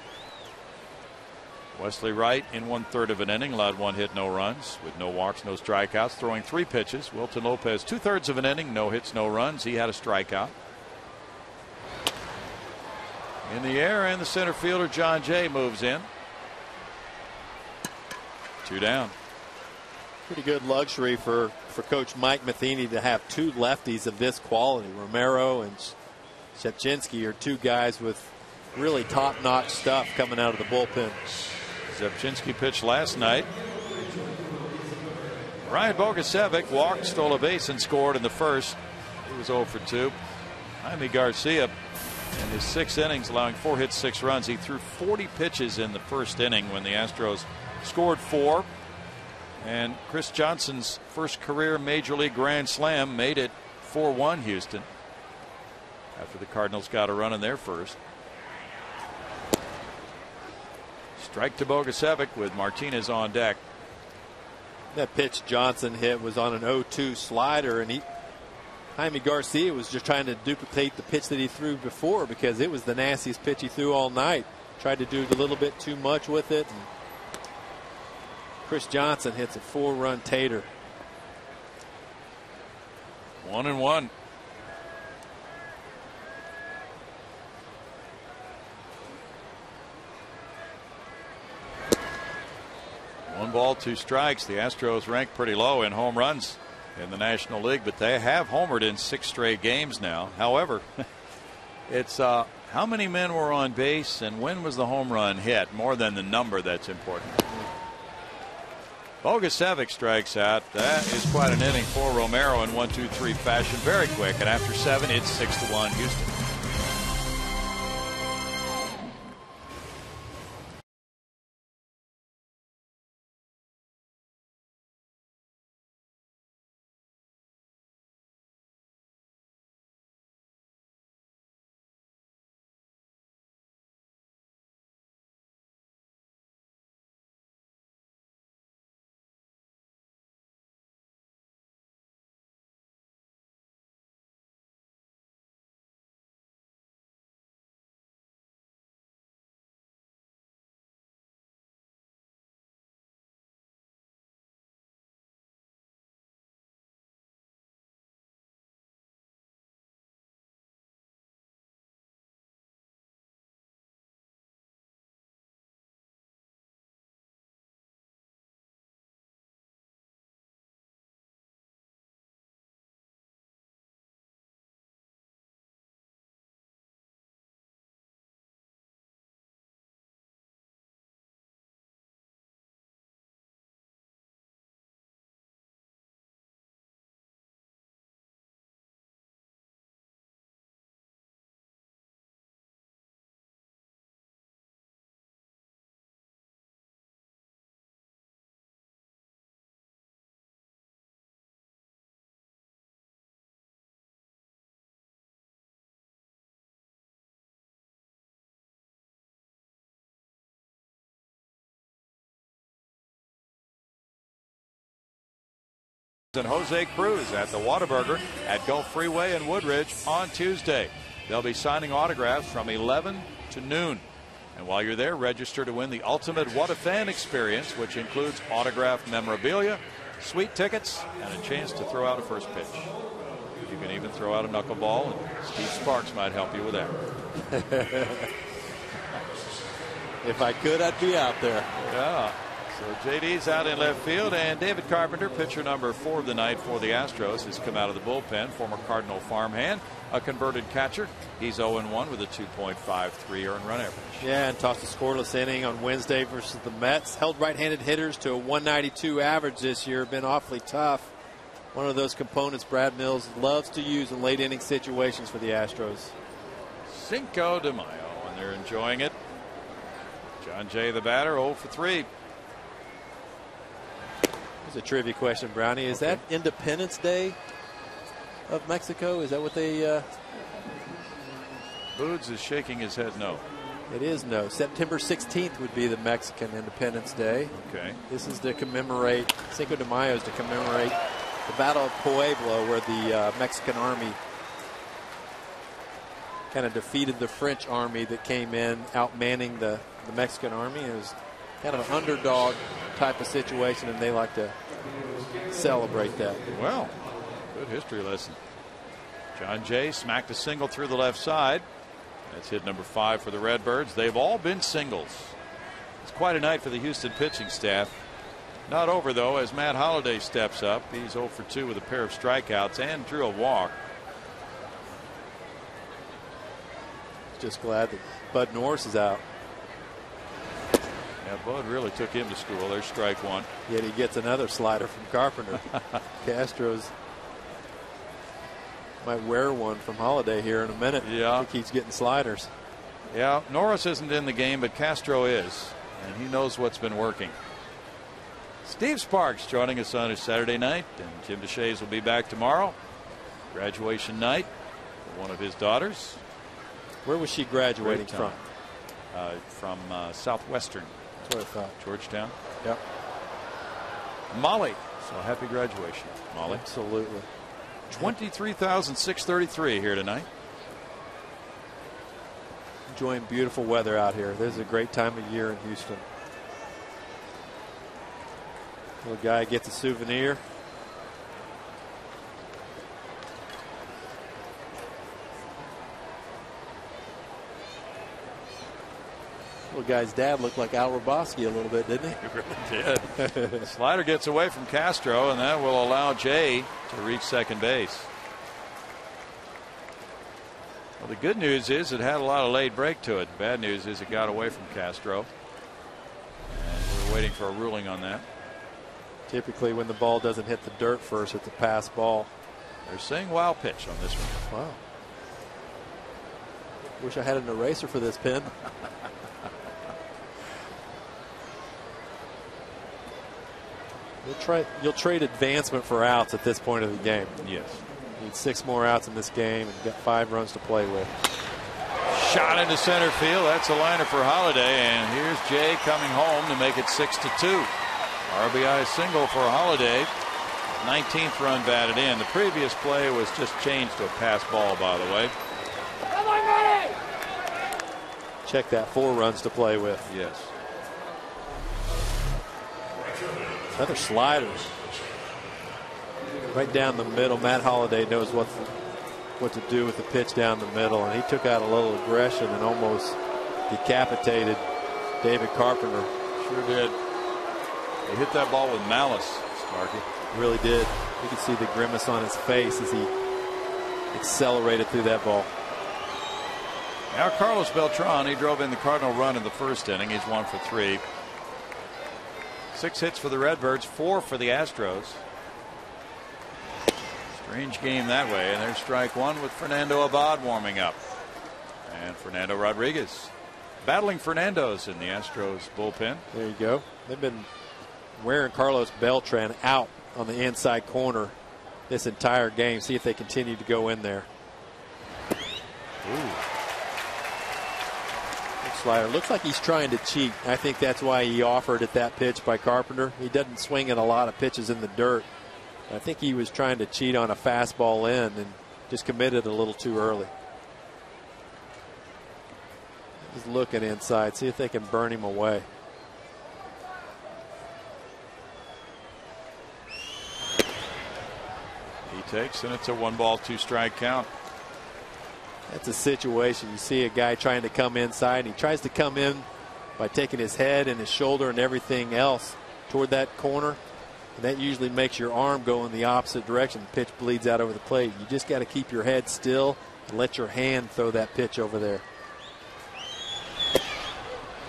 Wesley Wright in 1/3 of an inning allowed 1 hit, no runs, with no walks, no strikeouts, throwing 3 pitches. Wilton Lopez 2/3 of an inning, no hits, no runs. He had a strikeout. In the air, and the center fielder John Jay moves in. 2 down. Pretty good luxury for Coach Mike Matheny to have 2 lefties of this quality. Romero and Shevchinski are 2 guys with really top-notch stuff coming out of the bullpen. Shevchinski pitched last night. Ryan Bogusevic walked, stole a base, and scored in the first. He was 0 for 2. Jaime Garcia in his 6 innings, allowing 4 hits, 6 runs. He threw 40 pitches in the first inning when the Astros scored 4. And Chris Johnson's first career Major League Grand Slam made it 4-1 Houston after the Cardinals got a run in their first. Strike to Bogusevic with Martinez on deck. That pitch Johnson hit was on an 0-2 slider, and Jaime Garcia was just trying to duplicate the pitch that he threw before, because it was the nastiest pitch he threw all night. Tried to do a little bit too much with it. And Chris Johnson hits a 4-run tater. 1-1. 1 ball, 2 strikes. The Astros rank pretty low in home runs in the National League, but they have homered in 6 straight games now. However, it's how many men were on base and when was the home run hit, more than the number that's important. Bogusevic strikes out. That is quite an inning for Romero in 1-2-3 fashion, very quick, and after 7 it's 6-1 Houston. and Jose Cruz at the Whataburger at Gulf Freeway in Woodridge on Tuesday. They'll be signing autographs from 11 to noon. And while you're there, register to win the ultimate What a Fan experience, which includes autographed memorabilia, sweet tickets, and a chance to throw out a first pitch. You can even throw out a knuckleball, and Steve Sparks might help you with that. If I could, I'd be out there. Yeah. So JD's out in left field, and David Carpenter, pitcher number 4 of the night for the Astros, has come out of the bullpen. Former Cardinal farmhand, a converted catcher. He's 0-1 with a 2.53 earned run average. Yeah, and tossed a scoreless inning on Wednesday versus the Mets. Held right-handed hitters to a 192 average this year. Been awfully tough. One of those components Brad Mills loves to use in late inning situations for the Astros. Cinco de Mayo, and they're enjoying it. John Jay, the batter, 0 for 3. Here's a trivia question, Brownie. Is that Independence Day of Mexico? Is that what they... Boods is shaking his head no. It is no. September 16th would be the Mexican Independence Day. Okay. This is to commemorate, Cinco de Mayo is to commemorate the Battle of Puebla, where the Mexican army kind of defeated the French army that came in outmanning the Mexican army. It was kind of an underdog type of situation, and they like to celebrate that. Well, good history lesson. John Jay smacked a single through the left side. That's hit number 5 for the Redbirds. They've all been singles. It's quite a night for the Houston pitching staff. Not over, though, as Matt Holliday steps up. He's 0 for 2 with a pair of strikeouts and drew a walk. Just glad that Bud Norris is out. Yeah, Bud really took him to school. There's strike 1. Yet he gets another slider from Carpenter. Castro's might wear one from Holliday here in a minute. Yeah. He keeps getting sliders. Yeah, Norris isn't in the game, but Castro is, and he knows what's been working. Steve Sparks joining us on a Saturday night, and Jim DeShays will be back tomorrow. Graduation night for one of his daughters. Where was she graduating from? From Southwestern. That's what I thought. Georgetown. Yep. Molly. So happy graduation, Molly. Absolutely. 23,633 here tonight. Enjoying beautiful weather out here. This is a great time of year in Houston. Little guy gets a souvenir. Little guy's dad looked like Al Roboski a little bit, didn't he? He really did. Slider gets away from Castro, and that will allow Jay to reach second base. Well, the good news is it had a lot of late break to it. The bad news is it got away from Castro. And we're waiting for a ruling on that. Typically, when the ball doesn't hit the dirt first, it's a pass ball. They're saying wild pitch on this one. Wow. Wish I had an eraser for this pen. You'll trade advancement for outs at this point of the game. Yes. Need 6 more outs in this game and got 5 runs to play with. Shot into center field. That's a liner for Holliday, and here's Jay coming home to make it 6-2. RBI single for Holliday. 19th run batted in. The previous play was just changed to a pass ball, by the way. Check that, 4 runs to play with. Yes. Another slider. Right down the middle. Matt Holliday knows what to do with the pitch down the middle, and he took out a little aggression and almost decapitated David Carpenter. Sure did. He hit that ball with malice, Sparky. Really did. You could see the grimace on his face as he accelerated through that ball. Now Carlos Beltran, he drove in the Cardinal run in the first inning. He's 1 for 3. 6 hits for the Redbirds, 4 for the Astros. Strange game that way, and there's strike 1 with Fernando Abad warming up. And Fernando Rodriguez battling Fernando's in the Astros bullpen. There you go. They've been wearing Carlos Beltran out on the inside corner this entire game. See if they continue to go in there. Ooh. Slider looks like he's trying to cheat. I think that's why he offered at that pitch by Carpenter. He doesn't swing at a lot of pitches in the dirt. I think he was trying to cheat on a fastball in and just committed a little too early. Just looking inside, see if they can burn him away. He takes, and it's a 1-ball, 2-strike count. That's a situation. You see a guy trying to come inside, and he tries to come in by taking his head and his shoulder and everything else toward that corner. And that usually makes your arm go in the opposite direction. The pitch bleeds out over the plate. You just got to keep your head still and let your hand throw that pitch over there.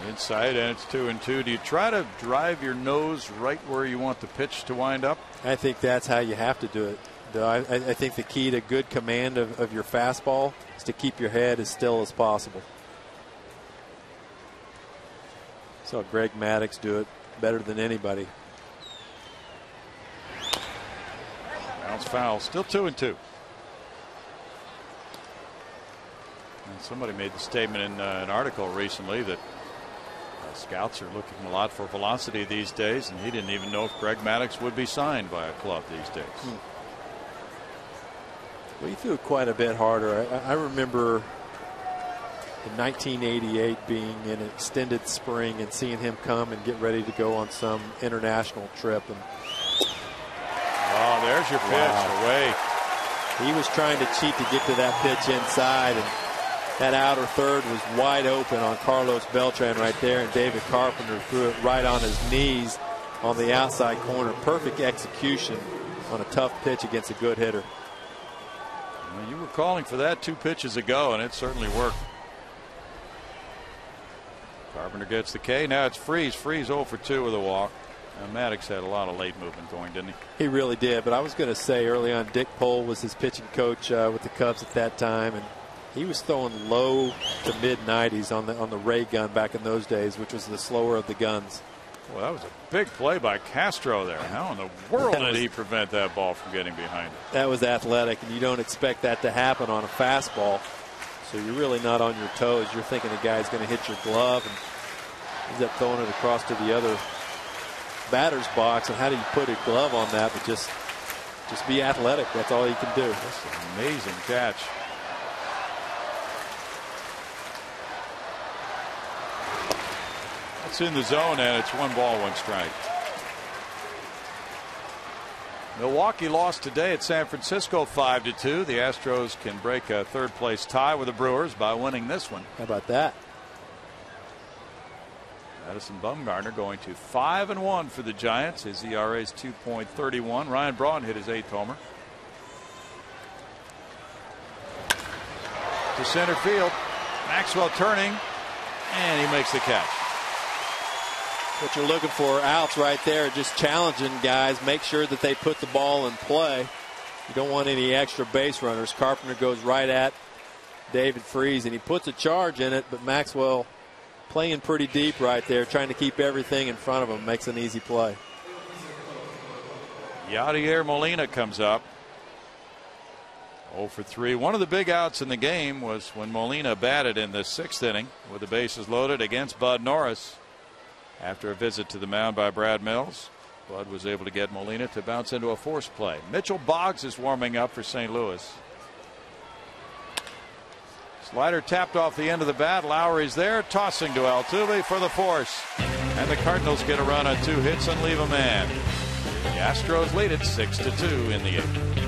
Inside, and it's 2-2. Do you try to drive your nose right where you want the pitch to wind up? I think that's how you have to do it. I think the key to good command of your fastball is to keep your head as still as possible. Saw Greg Maddux do it better than anybody. Bounce foul, still 2-2. And somebody made the statement in an article recently that scouts are looking a lot for velocity these days, and he didn't even know if Greg Maddux would be signed by a club these days. Well, he threw it quite a bit harder. I remember in 1988 being in an extended spring and seeing him come and get ready to go on some international trip. And oh, there's your pitch away. He was trying to cheat to get to that pitch inside, and that outer third was wide open on Carlos Beltran right there, and David Carpenter threw it right on his knees on the outside corner. Perfect execution on a tough pitch against a good hitter. Well, you were calling for that 2 pitches ago, and it certainly worked. Carpenter gets the K. Now it's Freeze. Freeze 0 for 2 with a walk. Maddux had a lot of late movement going, didn't he? He really did. But I was going to say early on, Dick Pohl was his pitching coach with the Cubs at that time, and he was throwing low to mid 90s on the ray gun back in those days, which was the slower of the guns. Well, that was a big play by Castro there. How in the world did he prevent that ball from getting behind it? That was athletic, and you don't expect that to happen on a fastball. So you're really not on your toes. You're thinking the guy's going to hit your glove, and ends up throwing it across to the other batter's box. And how do you put a glove on that? But just be athletic. That's all you can do. That's an amazing catch. It's in the zone, and it's 1 ball, 1 strike. Milwaukee lost today at San Francisco 5-2. The Astros can break a 3rd-place tie with the Brewers by winning this one. How about that? Madison Bumgarner going to 5-1 for the Giants. His ERA is 2.31. Ryan Braun hit his 8th homer. To center field. Maxwell turning, and he makes the catch. What you're looking for, outs right there, just challenging guys. Make sure that they put the ball in play. You don't want any extra base runners. Carpenter goes right at David Freese, and he puts a charge in it, but Maxwell playing pretty deep right there, trying to keep everything in front of him, makes an easy play. Yadier Molina comes up. 0 for 3. One of the big outs in the game was when Molina batted in the 6th inning with the bases loaded against Bud Norris. After a visit to the mound by Brad Mills, Bud was able to get Molina to bounce into a force play. Mitchell Boggs is warming up for St. Louis. Slider tapped off the end of the bat. Lowry's there, tossing to Altuve for the force. And the Cardinals get a run on 2 hits and leave a man. The Astros lead it 6-2 in the 8th.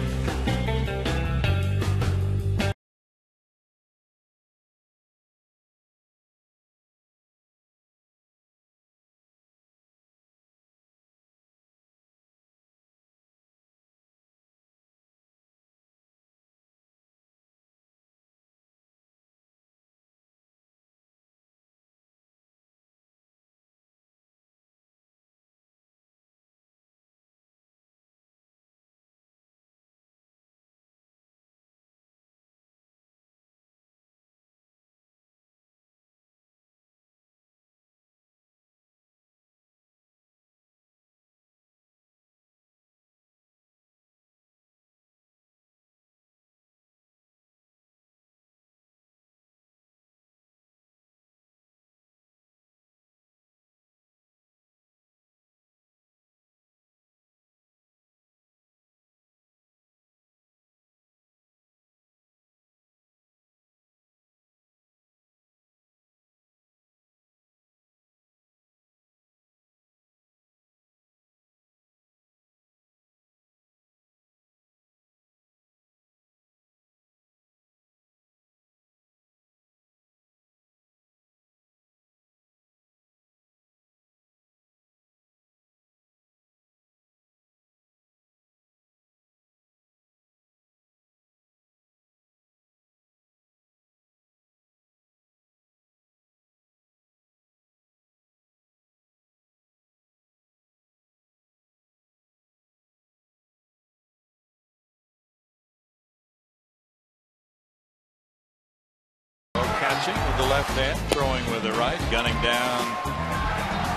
Catching with the left hand, throwing with the right, gunning down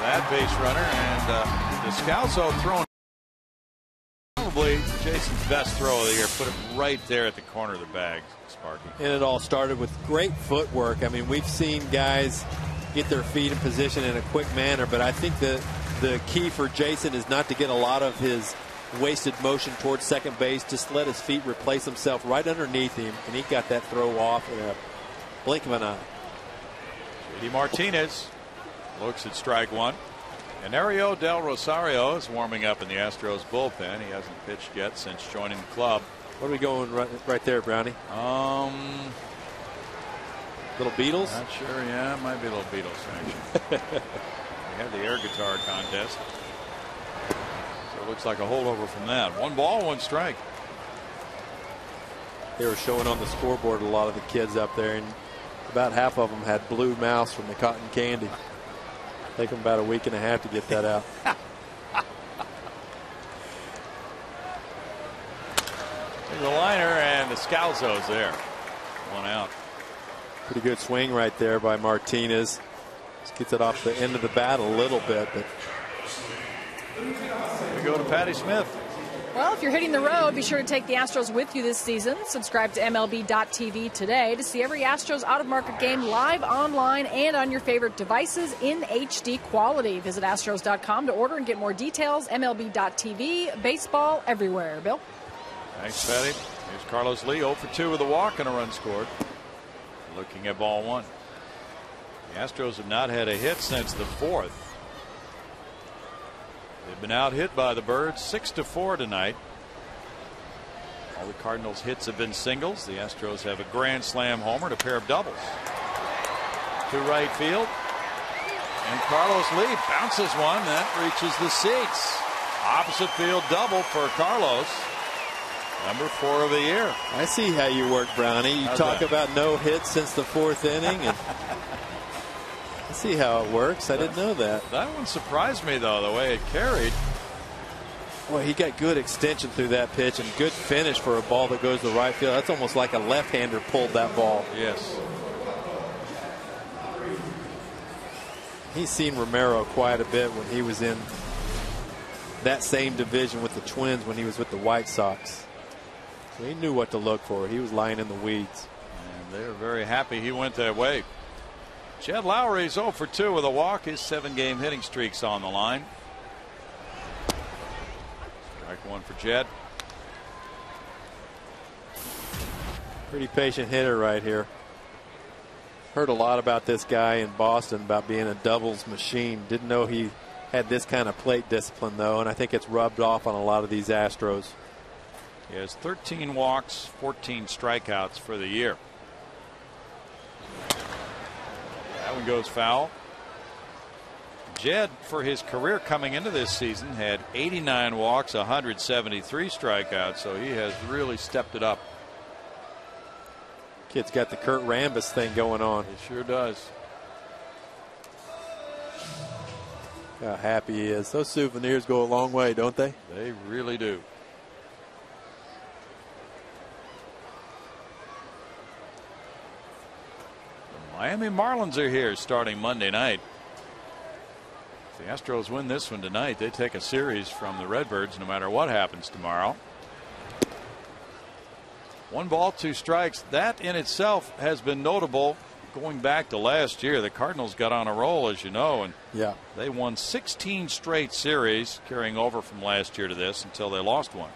that base runner, and Descalso throwing probably Jason's best throw of the year. Put it right there at the corner of the bag, Sparky. And it all started with great footwork. I mean, we've seen guys get their feet in position in a quick manner, but I think the key for Jason is not to get a lot of his wasted motion towards second base. Just let his feet replace himself right underneath him, and he got that throw off in a blink of an eye. JD Martinez looks at strike one. And Ariel Del Rosario is warming up in the Astros bullpen. He hasn't pitched yet since joining the club. What are we going right there, Brownie? Little Beatles? Not sure. Yeah, it might be a little Beatles action. We had the air guitar contest. So it looks like a holdover from that. 1 ball, 1 strike. They were showing on the scoreboard a lot of the kids up there, and about half of them had blue mouths from the cotton candy. Take them about a week and a half to get that out. The liner, and Descalso's there. 1 out. Pretty good swing right there by Martinez. Just gets it off the end of the bat a little bit, but we go to Patty Smith. Well, if you're hitting the road, be sure to take the Astros with you this season. Subscribe to MLB.tv today to see every Astros out-of-market game live online and on your favorite devices in HD quality. Visit Astros.com to order and get more details. MLB.tv, baseball everywhere. Bill? Thanks, Patty. Here's Carlos Lee, 0 for 2 with a walk and a run scored. Looking at ball 1. The Astros have not had a hit since the 4th. They've been out hit by the Birds 6-4 tonight. All the Cardinals' hits have been singles. The Astros have a grand slam homer and a pair of doubles. To right field. And Carlos Lee bounces one that reaches the seats. Opposite field double for Carlos. Number 4 of the year. I see how you work, Brownie. You talk about no hits since the 4th inning, and I see how it works. I didn't know that. That one surprised me, though, the way it carried. Boy, he got good extension through that pitch and good finish for a ball that goes to the right field. That's almost like a left-hander pulled that ball. Yes. He's seen Romero quite a bit when he was in that same division with the Twins when he was with the White Sox. So he knew what to look for. He was lying in the weeds. And they were very happy he went that way. Jed Lowry's 0 for 2 with a walk. His 7-game hitting streak's on the line. Strike 1 for Jed. Pretty patient hitter right here. Heard a lot about this guy in Boston about being a doubles machine. Didn't know he had this kind of plate discipline, though, and I think it's rubbed off on a lot of these Astros. He has 13 walks, 14 strikeouts for the year. That one goes foul. Jed, for his career coming into this season, had 89 walks, 173 strikeouts, so he has really stepped it up. Kid's got the Kurt Rambis thing going on. He sure does. How happy he is. Those souvenirs go a long way, don't they? They really do. The Miami Marlins are here starting Monday night. If the Astros win this one tonight, they take a series from the Redbirds no matter what happens tomorrow. 1 ball, 2 strikes. That in itself has been notable going back to last year. The Cardinals got on a roll, as you know, and they won 16 straight series, carrying over from last year to this until they lost one.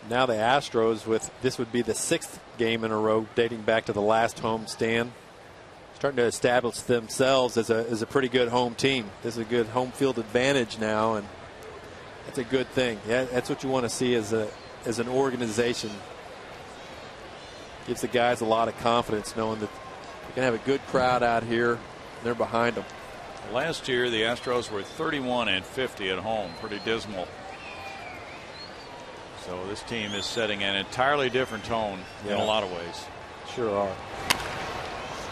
Now the Astros, with this would be the 6th game in a row dating back to the last home stand, starting to establish themselves as a pretty good home team. This is a good home field advantage now, and that's a good thing. Yeah, that's what you want to see as an organization. Gives the guys a lot of confidence knowing that they're going to have a good crowd out here and they're behind them. Last year the Astros were 31-50 at home. Pretty dismal. So this team is setting an entirely different tone in a lot of ways. Sure are.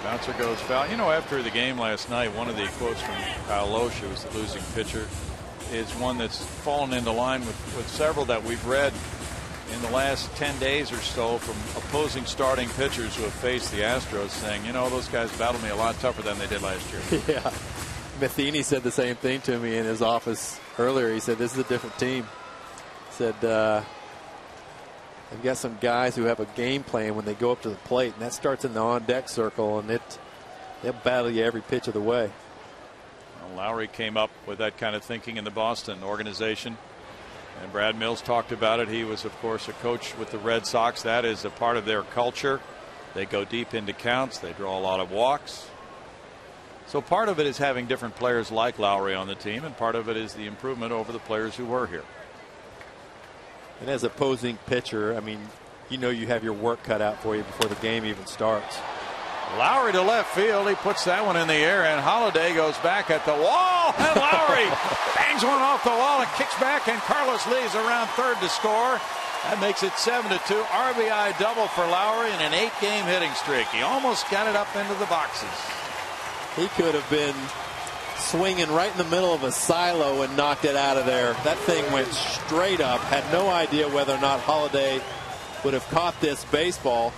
Bouncer goes foul. You know, after the game last night, one of the quotes from Kyle Loesch, who was the losing pitcher, is one that's fallen into line with several that we've read in the last 10 days or so from opposing starting pitchers who have faced the Astros saying, you know, those guys battled me a lot tougher than they did last year. Yeah. Matheny said the same thing to me in his office earlier. He said, this is a different team. He said, they've got some guys who have a game plan when they go up to the plate, and that starts in the on-deck circle, and they'll battle you every pitch of the way. Well, Lowry came up with that kind of thinking in the Boston organization. And Brad Mills talked about it. He was, of course, a coach with the Red Sox. That is a part of their culture. They go deep into counts. They draw a lot of walks. So part of it is having different players like Lowry on the team, and part of it is the improvement over the players who were here. And as opposing pitcher, I mean, you know you have your work cut out for you before the game even starts. Lowry to left field. He puts that one in the air, and Holiday goes back at the wall, and Lowry bangs one off the wall and kicks back, and Carlos Lee's around third to score. That makes it 7-2. RBI double for Lowry in an 8-game hitting streak. He almost got it up into the boxes. He could have been swinging right in the middle of a silo and knocked it out of there. That thing went straight up. Had no idea whether or not Holiday would have caught this baseball.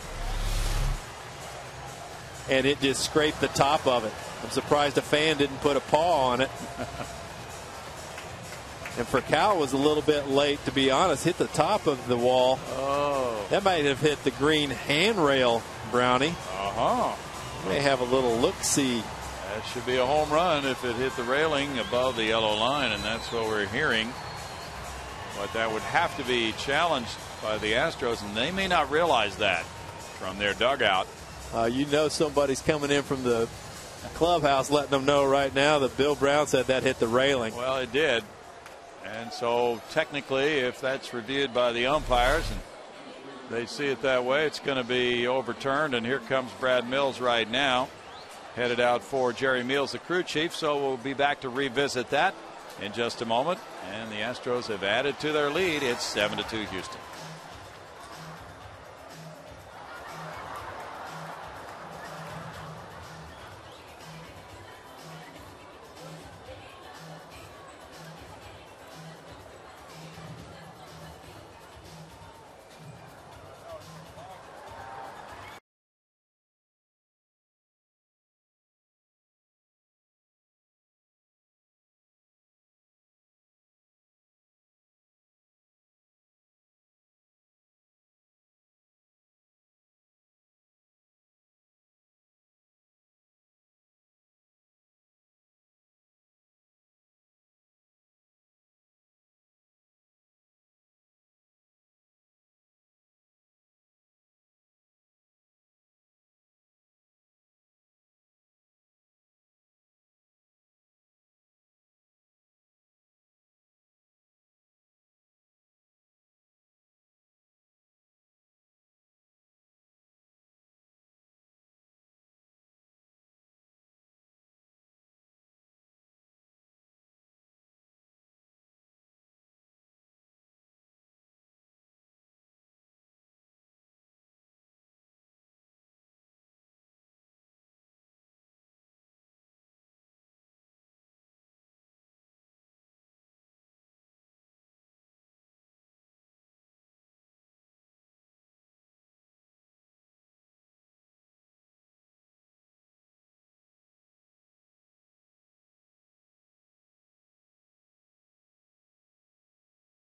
And it just scraped the top of it. I'm surprised a fan didn't put a paw on it. And Furcal was a little bit late, to be honest. Hit the top of the wall. Oh. That might have hit the green handrail, Brownie. Uh-huh. May have a little look-see. That should be a home run if it hit the railing above the yellow line, and that's what we're hearing. But that would have to be challenged by the Astros, and they may not realize that from their dugout. You know somebody's coming in from the clubhouse letting them know right now that Bill Brown said that hit the railing. Well, it did. And so technically, if that's reviewed by the umpires and they see it that way, it's going to be overturned. And here comes Brad Mills right now, headed out for Jerry Meals, the crew chief. So we'll be back to revisit that in just a moment. And the Astros have added to their lead. It's 7-2 Houston.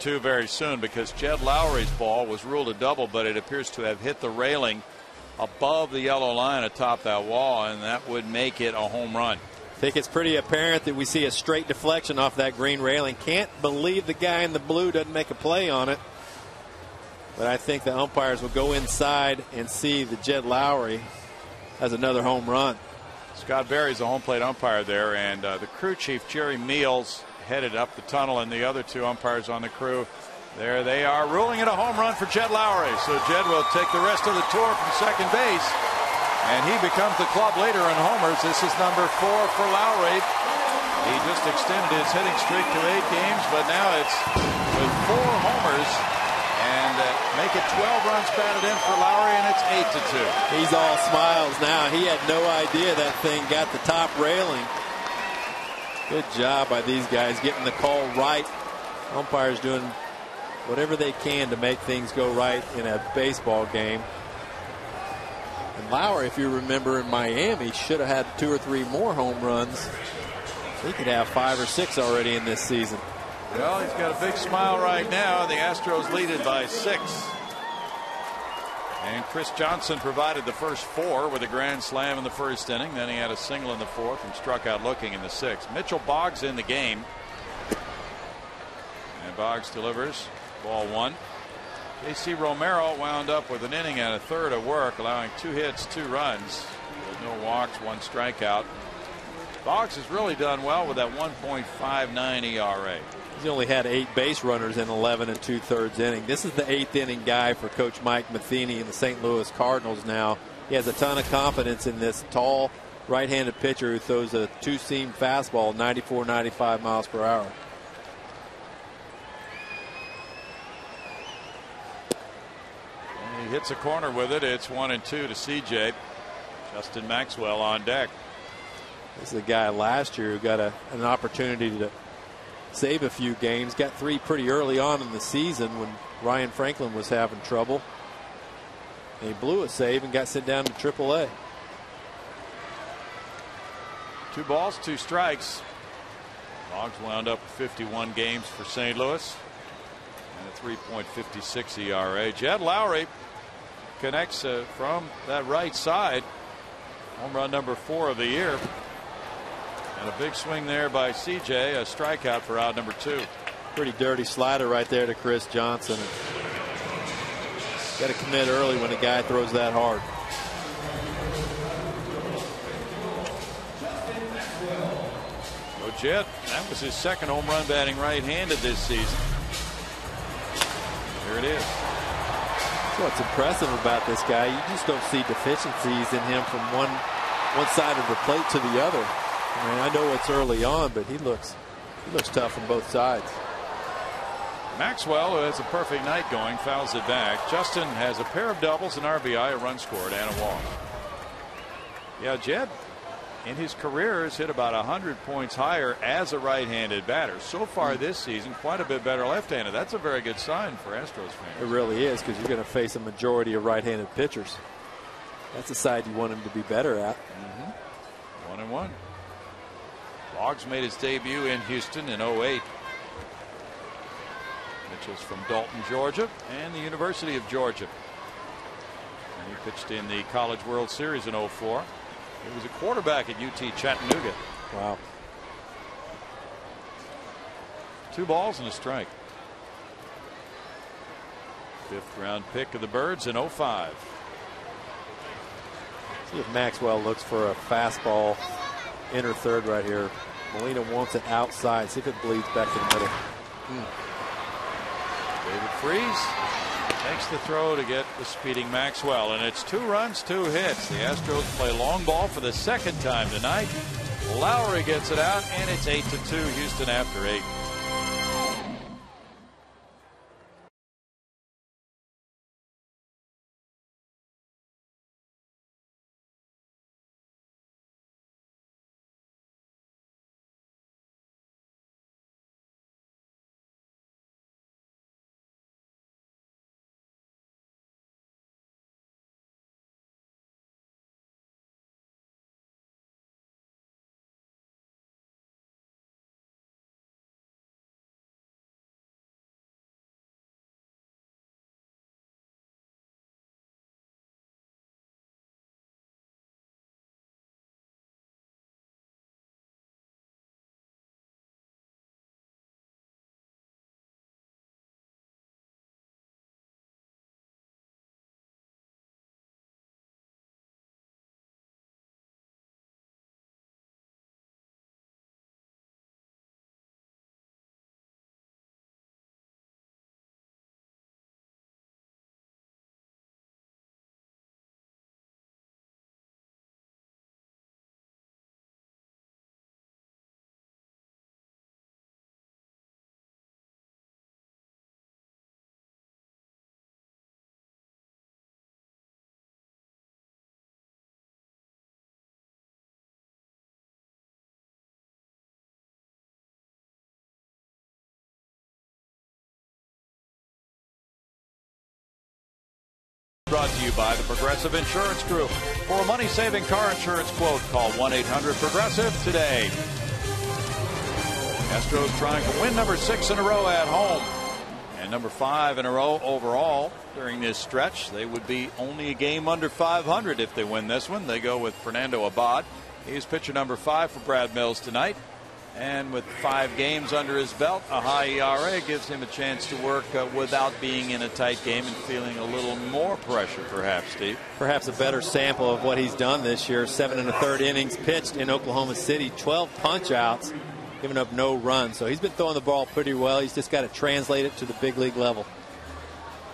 Very soon, because Jed Lowry's ball was ruled a double, but it appears to have hit the railing above the yellow line atop that wall, and that would make it a home run. I think it's pretty apparent that we see a straight deflection off that green railing. Can't believe the guy in the blue doesn't make a play on it. But I think the umpires will go inside and see that Jed Lowry has another home run. Scott Berry's the home plate umpire there, and the crew chief, Jerry Meals, headed up the tunnel, and the other two umpires on the crew, there they are, ruling it a home run for Jed Lowry. So Jed will take the rest of the tour from second base, and he becomes the club leader in homers. This is number 4 for Lowry. He just extended his hitting streak to 8 games, but now it's with 4 homers, and make it 12 runs batted in for Lowry, and it's 8-2. He's all smiles now. He had no idea that thing got the top railing. Good job by these guys getting the call right. Umpires doing whatever they can to make things go right in a baseball game. And Lowry, if you remember, in Miami, should have had 2 or 3 more home runs. He could have 5 or 6 already in this season. Well, he's got a big smile right now. The Astros lead it by 6. And Chris Johnson provided the first 4 with a grand slam in the first inning. Then he had a single in the 4th and struck out looking in the 6th. Mitchell Boggs in the game. And Boggs delivers. Ball 1. J.C. Romero wound up with an inning and a third of work, allowing 2 hits, 2 runs, with no walks, 1 strikeout. Boggs has really done well with that 1.59 ERA. He's only had 8 base runners in 11 2/3 inning. This is the 8th inning guy for Coach Mike Matheny and the St. Louis Cardinals now. He has a ton of confidence in this tall right-handed pitcher who throws a 2-seam fastball 94, 95 miles per hour. And he hits a corner with it. It's 1-2 to CJ. Justin Maxwell on deck. This is a guy last year who got an opportunity to save a few games. Got 3 pretty early on in the season when Ryan Franklin was having trouble. And he blew a save and got sent down to AAA. 2 balls, 2 strikes. Boggs wound up 51 games for St. Louis and a 3.56 ERA. Jed Lowry connects from that right side. Home run number 4 of the year. And a big swing there by CJ, a strikeout for out number 2. Pretty dirty slider right there to Chris Johnson. Got to commit early when a guy throws that hard. So Jed, that was his 2nd home run batting right-handed this season. Here it is. That's what's impressive about this guy. You just don't see deficiencies in him from one side of the plate to the other. I mean, I know it's early on, but he looks tough on both sides. Maxwell, who has a perfect night going, fouls it back. Justin has a pair of doubles, an RBI, a run scored, and a walk. Yeah, Jed, in his career, has hit about 100 points higher as a right-handed batter. So far this season, quite a bit better left-handed. That's a very good sign for Astros fans. It really is, because you're going to face a majority of right-handed pitchers. That's the side you want him to be better at. 1-1. Boggs made his debut in Houston in 08. Mitchell's from Dalton, Georgia, and the University of Georgia. And he pitched in the College World Series in 04. He was a quarterback at UT Chattanooga. Wow. 2 balls and a strike. 5th round pick of the Birds in 05. See if Maxwell looks for a fastball inner third right here. Molina wants it outside. See if it bleeds back to the middle. David Freese takes the throw to get the speeding Maxwell, and it's 2 runs, 2 hits. The Astros play long ball for the 2nd time tonight. Lowry gets it out, and it's 8-2 Houston after 8. brought to you by the Progressive Insurance Group. For a money-saving car insurance quote, call 1-800-PROGRESSIVE today. Astros trying to win number 6 in a row at home and number 5 in a row overall during this stretch. They would be only a game under 500 if they win this one. They go with Fernando Abad. He's pitcher number 5 for Brad Mills tonight. And with 5 games under his belt, a high ERA gives him a chance to work without being in a tight game and feeling a little more pressure, perhaps, Steve. Perhaps a better sample of what he's done this year. 7 1/3 innings pitched in Oklahoma City, 12 punch-outs, giving up no runs. So he's been throwing the ball pretty well. He's just got to translate it to the big league level.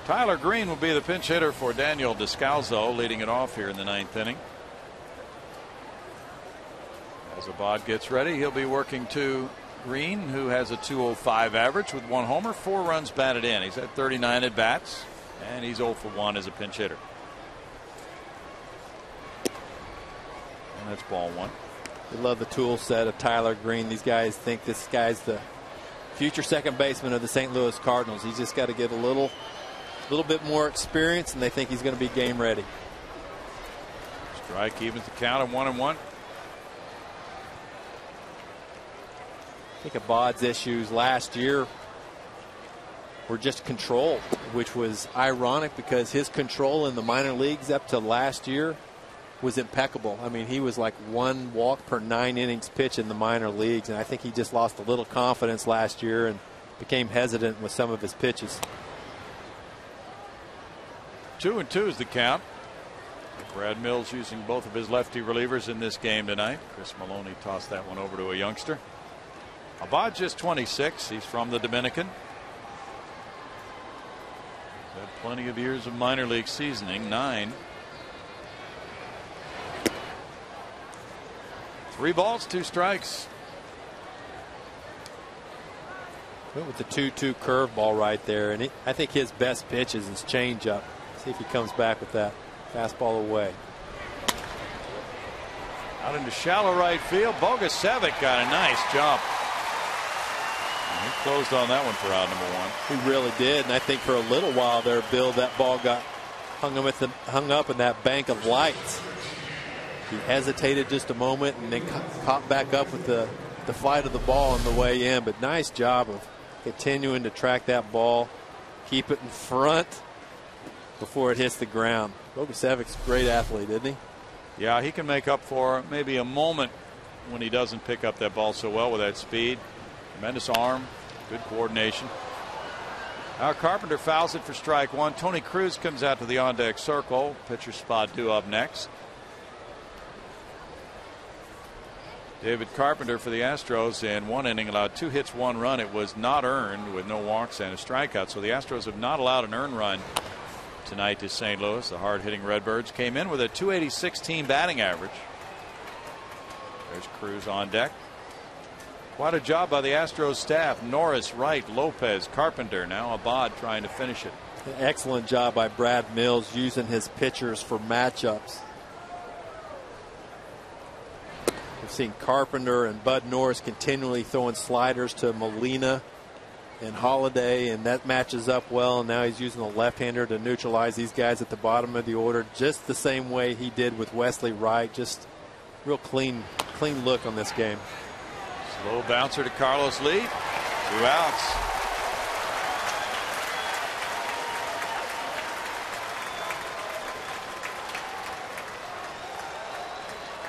Tyler Green will be the pinch hitter for Daniel Descalzo, leading it off here in the 9th inning. As Abad gets ready, he'll be working to Green, who has a .205 average with 1 homer, 4 runs batted in. He's had 39 at bats, and he's 0 for 1 as a pinch hitter. And that's ball 1. We love the tool set of Tyler Green. These guys think this guy's the future second baseman of the St. Louis Cardinals. He's just got to get a little bit more experience, and they think he's going to be game ready. Strike evens the count at 1-1. I think Abad's issues last year were just control, which was ironic because his control in the minor leagues up to last year was impeccable. I mean, he was like 1 walk per 9 innings pitched in the minor leagues, and I think he just lost a little confidence last year and became hesitant with some of his pitches. 2-2 is the count. Brad Mills using both of his lefty relievers in this game tonight. Chris Maloney tossed that one over to a youngster. Abad just 26. He's from the Dominican. He's had plenty of years of minor league seasoning. 9. 3 balls, 2 strikes. With the 2-2 curveball right there, and I think his best pitch is his changeup. See if he comes back with that fastball away. Out into shallow right field. Bogusevic got a nice jump. He closed on that one for out number 1. He really did, and I think for a little while there, Bill, that ball got hung up in that bank of lights. He hesitated just a moment and then caught back up with the flight of the ball on the way in. But nice job of continuing to track that ball, keep it in front before it hits the ground. Bogusevic's a great athlete, isn't he? Yeah, he can make up for maybe a moment when he doesn't pick up that ball so well with that speed. Tremendous arm, good coordination. Now Carpenter fouls it for strike 1. Tony Cruz comes out to the on-deck circle. Pitcher spot due up next. David Carpenter for the Astros in 1 inning allowed 2 hits, 1 run. It was not earned with no walks and a strikeout. So the Astros have not allowed an earned run tonight to St. Louis. The hard-hitting Redbirds came in with a .286 team batting average. There's Cruz on deck. Quite a job by the Astros staff. Norris, Wright, Lopez, Carpenter. Now Abad trying to finish it. Excellent job by Brad Mills using his pitchers for matchups. We've seen Carpenter and Bud Norris continually throwing sliders to Molina and Holiday, and that matches up well. And now he's using a left-hander to neutralize these guys at the bottom of the order, just the same way he did with Wesley Wright. Just real clean look on this game. Slow bouncer to Carlos Lee. 2 outs.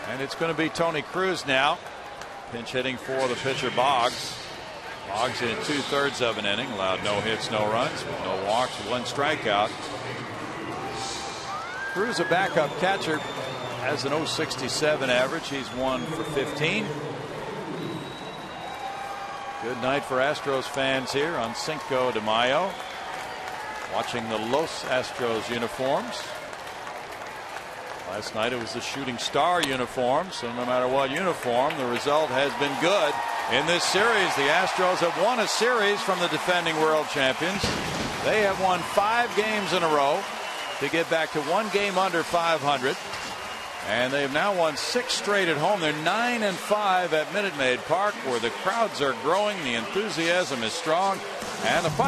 And it's going to be Tony Cruz now. Pinch hitting for the pitcher Boggs. Boggs in 2/3 of an inning. Allowed no hits, no runs, with no walks, 1 strikeout. Cruz, a backup catcher, has an .067 average. He's 1 for 15. Good night for Astros fans here on Cinco de Mayo, watching the Los Astros uniforms. Last night it was the Shooting Star uniform, so no matter what uniform, the result has been good in this series. The Astros have won a series from the defending world champions. They have won 5 games in a row to get back to 1 game under 500. And they've now won 6 straight at home. They're 9-5 at Minute Maid Park, where the crowds are growing, the enthusiasm is strong, and the final